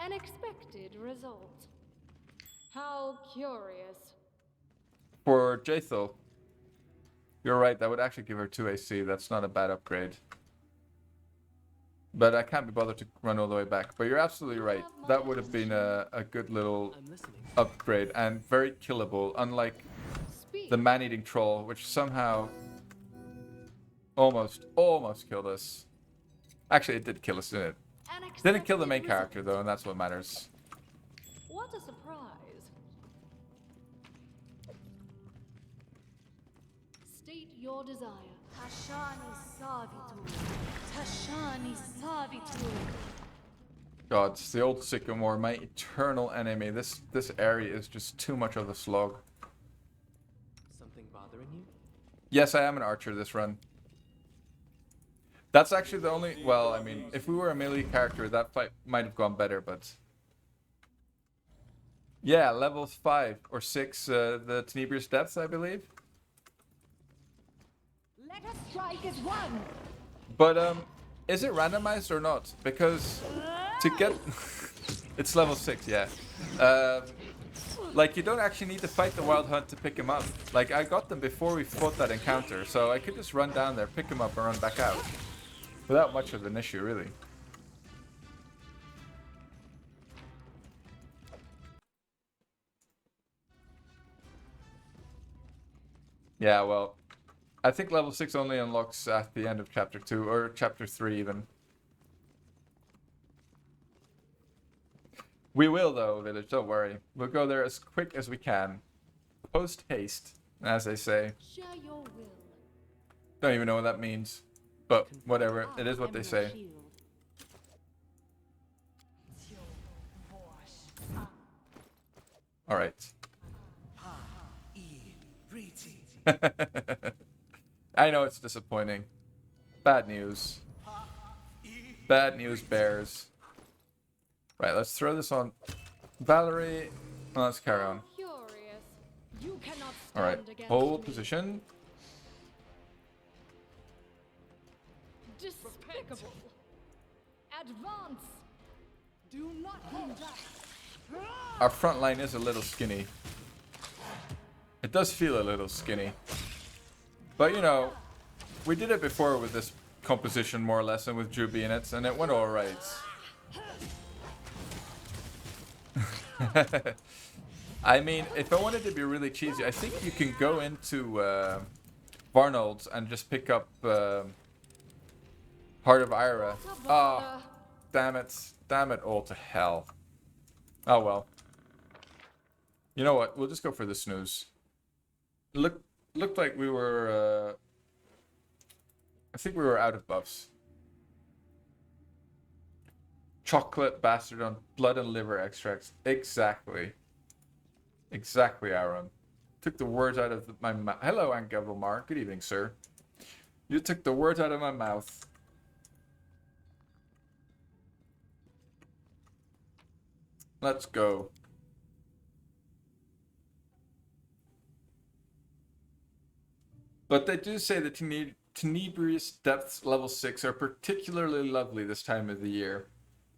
Speaker 2: An expected result. How curious.
Speaker 1: For Jaethel. You're right, that would actually give her 2 AC. That's not a bad upgrade. But I can't be bothered to run all the way back. But you're absolutely right. That would have been a good little
Speaker 8: I'm listening.
Speaker 1: upgrade and very killable, unlike
Speaker 2: Speak.
Speaker 1: the man-eating troll, which somehow almost killed us. Actually, it did kill us, didn't it?
Speaker 2: An
Speaker 1: Didn't kill the
Speaker 2: expected
Speaker 1: main
Speaker 2: result.
Speaker 1: character though, and that's what matters.
Speaker 2: What a surprise. State your desire. Tashani Savitur. Tashani Savitur.
Speaker 1: God, it's the old Sycamore, my eternal enemy. This area is just too much of a slog.
Speaker 8: Something bothering you?
Speaker 1: Yes, I am an archer this run. That's actually the only... Well, I mean, if we were a melee character, that fight might have gone better, but... Yeah, level 5 or 6, the Tenebrious Depths, I believe.
Speaker 4: Let us strike as one.
Speaker 1: But, is it randomized or not? Because to get... It's level 6, yeah. Like, you don't actually need to fight the Wild Hunt to pick him up. Like, I got them before we fought that encounter, so I could just run down there, pick him up, and run back out. Without much of an issue, really. Yeah, well, I think level 6 only unlocks at the end of chapter 2, or chapter 3 even. We will though, village, don't worry. We'll go there as quick as we can. Post haste, as they say.
Speaker 2: Share your will.
Speaker 1: Don't even know what that means. But whatever, it is what they say. Alright. I know it's disappointing. Bad news. Bad news bears. Right, let's throw this on Valerie. Oh, let's carry on.
Speaker 2: Curious. You cannot stand
Speaker 1: Alright,
Speaker 2: against
Speaker 1: hold
Speaker 2: me.
Speaker 1: position.
Speaker 2: Despicable. Advance. Do not hinder.
Speaker 1: Our front line is a little skinny. It does feel a little skinny. But you know, we did it before with this composition more or less and with Juby in it, and it went alright. I mean, if I wanted to be really cheesy, I think you can go into Varnold's and just pick up Heart of Ira. Oh, damn it. Damn it all to hell. Oh well. You know what? We'll just go for the snooze. Looked like we were... I think we were out of buffs. Chocolate bastard on blood and liver extracts. Exactly. Exactly, Aaron. Took the words out of my mouth. Hello, Angevelmar. Good evening, sir. You took the words out of my mouth. Let's go. But they do say the Tenebrious Depths level 6 are particularly lovely this time of the year.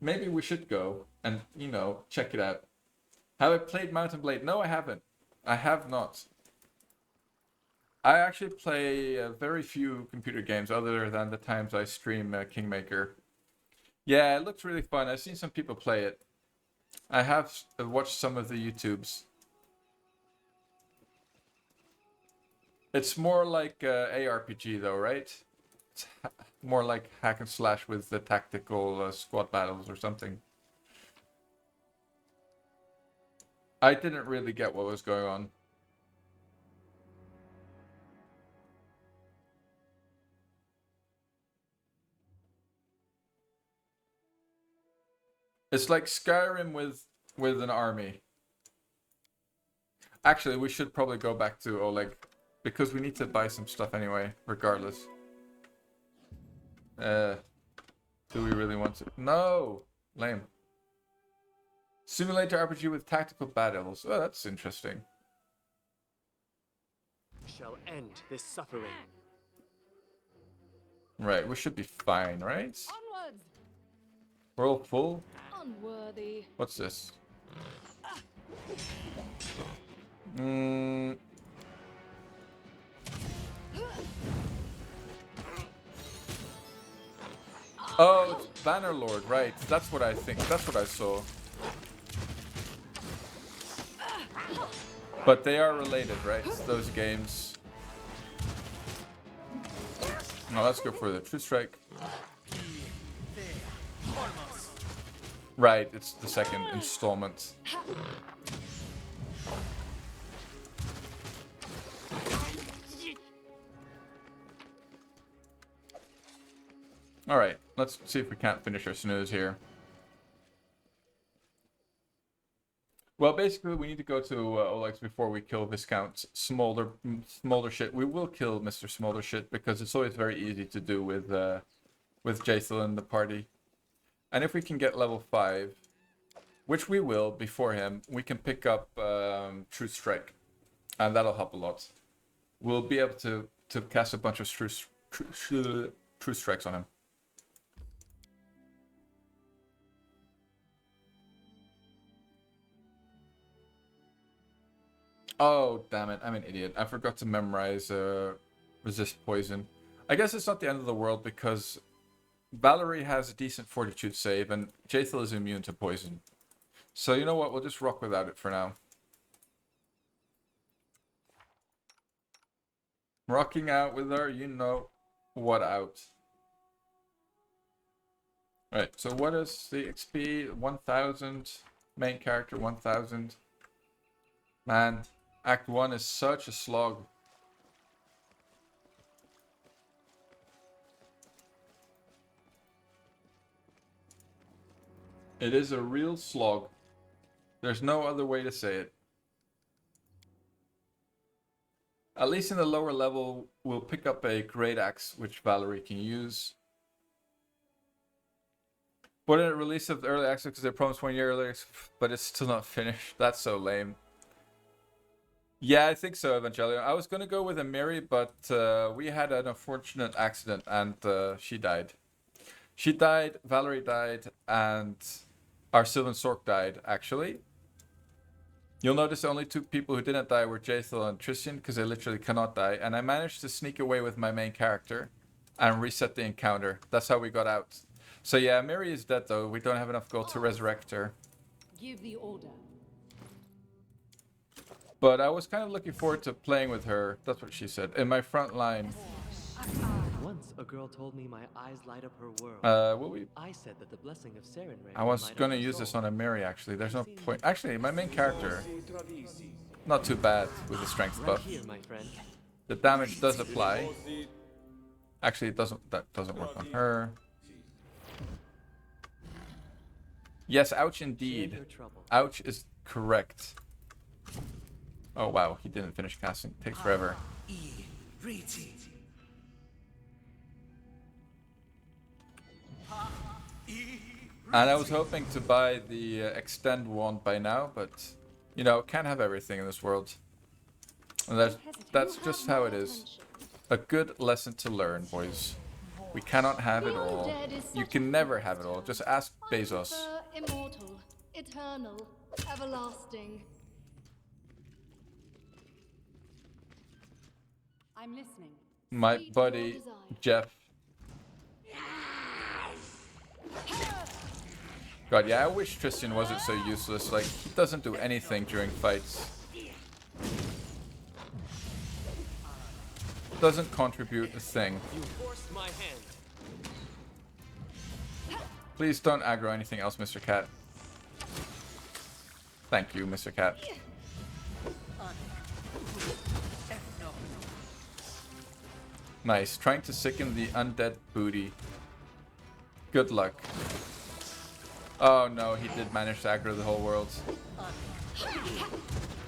Speaker 1: Maybe we should go and, you know, check it out. Have I played Mount and Blade? No, I haven't. I have not. I actually play very few computer games other than the times I stream Kingmaker. Yeah, it looks really fun. I've seen some people play it. I have watched some of the YouTubes. It's more like ARPG though, right? It's more like hack and slash with the tactical squad battles or something. I didn't really get what was going on. It's like Skyrim with an army. Actually, we should probably go back to Oleg, because we need to buy some stuff anyway, regardless. Do we really want to? No! Lame. Simulator RPG with tactical battles. Oh, that's interesting.
Speaker 8: Shall end this suffering.
Speaker 1: Right, we should be fine, right?
Speaker 2: Onwards!
Speaker 1: We're all full?
Speaker 2: Unworthy.
Speaker 1: What's this? Hmm. Oh, it's Bannerlord, right. That's what I think. That's what I saw. But they are related, right? Those games. No, let's go for the True Strike. Right, it's the second installment. Alright, let's see if we can't finish our snooze here. Well, basically, we need to go to Oleg's before we kill Viscount Smoldershit. We will kill Mr. Smoldershit because it's always very easy to do with Jaethal in the party. And if we can get level 5, which we will before him, we can pick up True Strike. And that'll help a lot. We'll be able to cast a bunch of True Strikes on him. Oh, damn it. I'm an idiot. I forgot to memorize resist poison. I guess it's not the end of the world because Valerie has a decent fortitude save and Jaethal is immune to poison. So you know what? We'll just rock without it for now. Rocking out with her, you know what out. Right, so what is the XP? 1000. Main character 1000. Man. Act 1 is such a slog. It is a real slog. There's no other way to say it. At least in the lower level, we'll pick up a great axe, which Valerie can use. But in the release of the early access, because they promised 1 year earlier, but it's still not finished. That's so lame. Yeah, I think so, Evangelion. I was going to go with Amiri, but we had an unfortunate accident and she died. She died, Valerie died, and our Sylvan Sork died, actually. You'll notice the only 2 people who didn't die were Jaethal and Tristan, because they literally cannot die. And I managed to sneak away with my main character and reset the encounter. That's how we got out. So yeah, Amiri is dead, though. We don't have enough gold to resurrect her.
Speaker 4: Give the order.
Speaker 1: But I was kind of looking forward to playing with her. That's what she said. In my front line.
Speaker 8: Once a girl told me my eyes light up her world. I said that the blessing of Sarenrae
Speaker 1: I was going to use this on Amiri, actually. There's no point. Actually, my main character, not too bad with the strength buff.
Speaker 8: Here, my friend.
Speaker 1: The damage does apply. Actually, it doesn't. That doesn't work on her. Yes, ouch indeed. Ouch is correct. Oh wow, he didn't finish casting. Takes forever. And I was hoping to buy the extend wand by now, but you know, can't have everything in this world. And that's just how it is. A good lesson to learn, boys. We cannot have it all. You can never have it all. Just ask Bezos.
Speaker 2: Immortal, eternal, everlasting.
Speaker 4: I'm listening.
Speaker 1: My buddy, Jeff. God, yeah, I wish Tristan wasn't so useless. Like, he doesn't do anything during fights. Doesn't contribute a thing.
Speaker 8: You forced my hand.
Speaker 1: Please don't aggro anything else, Mr. Cat. Thank you, Mr. Cat. Nice. Trying to sicken the undead booty. Good luck. Oh no, he did manage to aggro the whole world.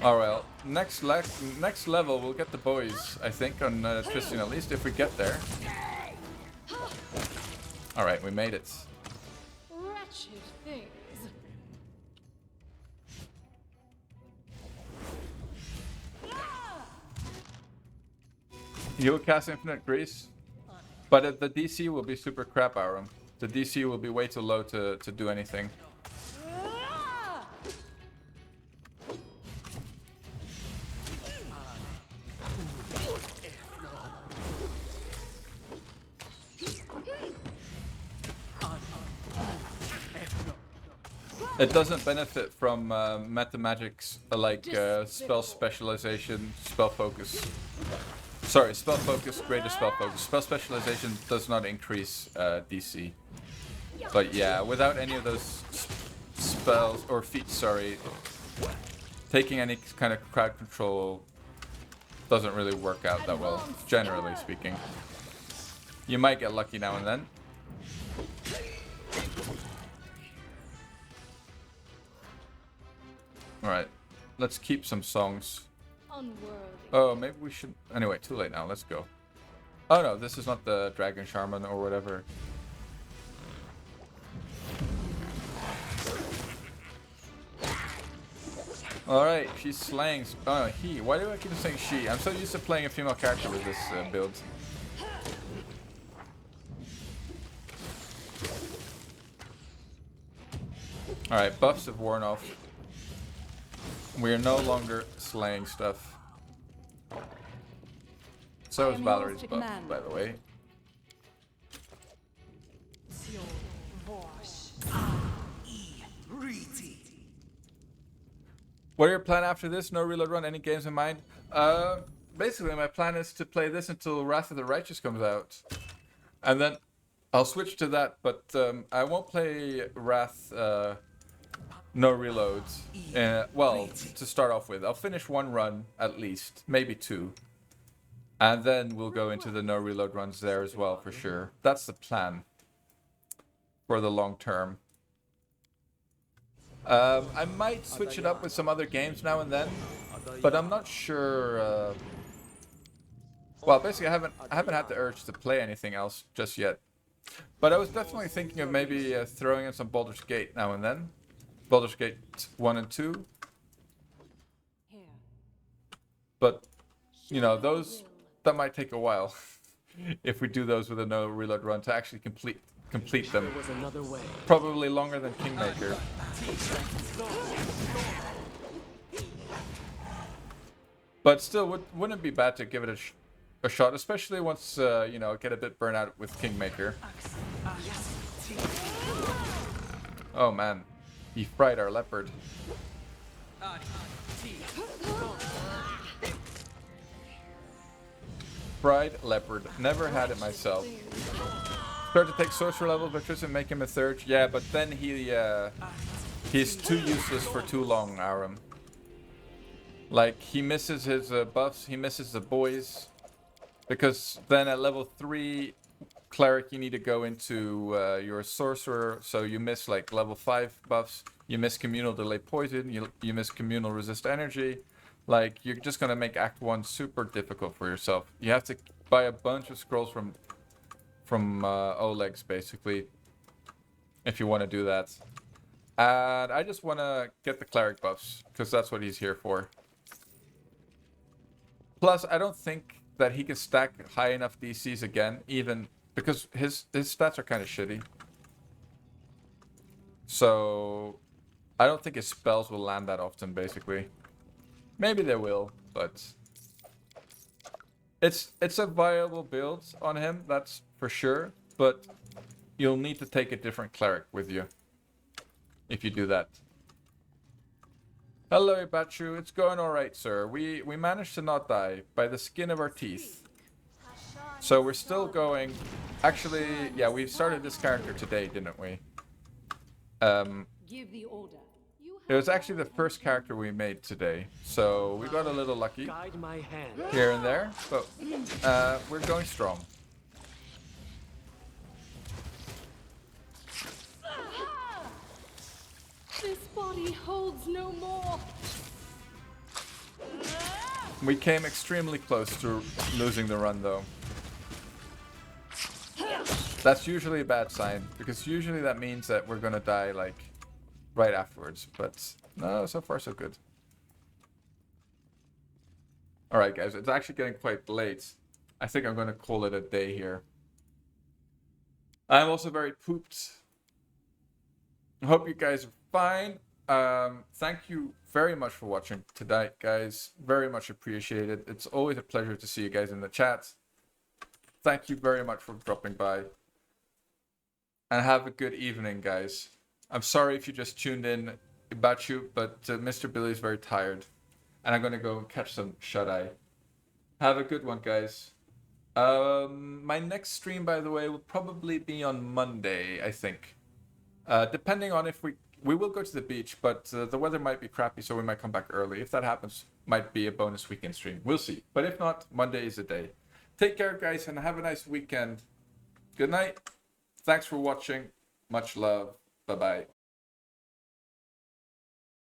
Speaker 1: Oh well, next level we'll get the boys, I think, on Tristan, at least if we get there. Alright, we made it.
Speaker 2: Wretched things.
Speaker 1: You will cast Infinite Grease, but the DC will be super crap, Aram. The DC will be way too low to do anything. It doesn't benefit from meta magics like spell specialization, spell focus. Sorry, spell focus, greater spell focus. Spell specialization does not increase DC. But yeah, without any of those spells or feats, sorry, taking any kind of crowd control doesn't really work out that well, generally speaking. You might get lucky now and then. Alright, let's keep some songs.
Speaker 2: Unworthy.
Speaker 1: Oh, maybe we should... Anyway, too late now, let's go. Oh no, this is not the Dragon Shaman or whatever. Alright, she's slaying... Oh, he. Why do I keep saying she? I'm so used to playing a female character with this build. Alright, buffs have worn off. We are no longer slaying stuff. So is Valerie's buff, by the way. What are your plan after this? No reload run? Any games in mind? Basically, my plan is to play this until Wrath of the Righteous comes out. And then I'll switch to that, but I won't play Wrath... no reloads. Well, to start off with. I'll finish one run, at least. Maybe two. And then we'll go into the no reload runs there as well, for sure. That's the plan. For the long term. I might switch it up with some other games now and then. But I'm not sure... Well, basically, I haven't had the urge to play anything else just yet. But I was definitely thinking of maybe throwing in some Baldur's Gate now and then. Baldur's Gate 1 and 2. But, you know, that might take a while. If we do those with a no reload run to actually complete them. Probably longer than Kingmaker. But still, wouldn't it be bad to give it a shot, especially once, you know, get a bit burnt out with Kingmaker. Oh man. He fried our leopard. Fried leopard. Never had it myself. Start to take sorcerer levels, but just to make him a third. Yeah, but then he's too useless for too long, Aram. Like, he misses his buffs, he misses the boys. Because then at level 3... Cleric, you need to go into your sorcerer, so you miss like level 5 buffs, you miss communal delay poison, you miss communal resist energy. Like, you're just gonna make Act 1 super difficult for yourself. You have to buy a bunch of scrolls from Oleg's, basically, if you want to do that. And I just want to get the cleric buffs, because that's what he's here for. Plus, I don't think that he can stack high enough DCs again, even... Because his stats are kind of shitty. So, I don't think his spells will land that often, basically. Maybe they will, but... It's a viable build on him, that's for sure. But you'll need to take a different cleric with you. If you do that. Hello, Ibachu. It's going alright, sir. We managed to not die by the skin of our teeth. So we're still going... Actually, yeah, we started this character today, didn't we?
Speaker 4: Give the order.
Speaker 1: It was actually the first character we made today. So we got a little lucky here and there. But we're going strong.
Speaker 2: body holds no more.
Speaker 1: We came extremely close to losing the run though. That's usually a bad sign, because usually that means that we're gonna die like right afterwards, but no, so far so good. Alright guys, it's actually getting quite late. I think I'm gonna call it a day here. I'm also very pooped. I hope you guys are fine. Thank you very much for watching tonight, guys. Very much appreciated. It's always a pleasure to see you guys in the chat. Thank you very much for dropping by. And have a good evening, guys. I'm sorry if you just tuned in about you, but Mr. Billy is very tired. And I'm gonna go catch some shut-eye. Have a good one, guys. My next stream, by the way, will probably be on Monday, I think. Depending on if we will go to the beach, but the weather might be crappy, so we might come back early. If that happens, might be a bonus weekend stream. We'll see. But if not, Monday is the day. Take care, guys, and have a nice weekend. Good night. Thanks for watching. Much love. Bye-bye.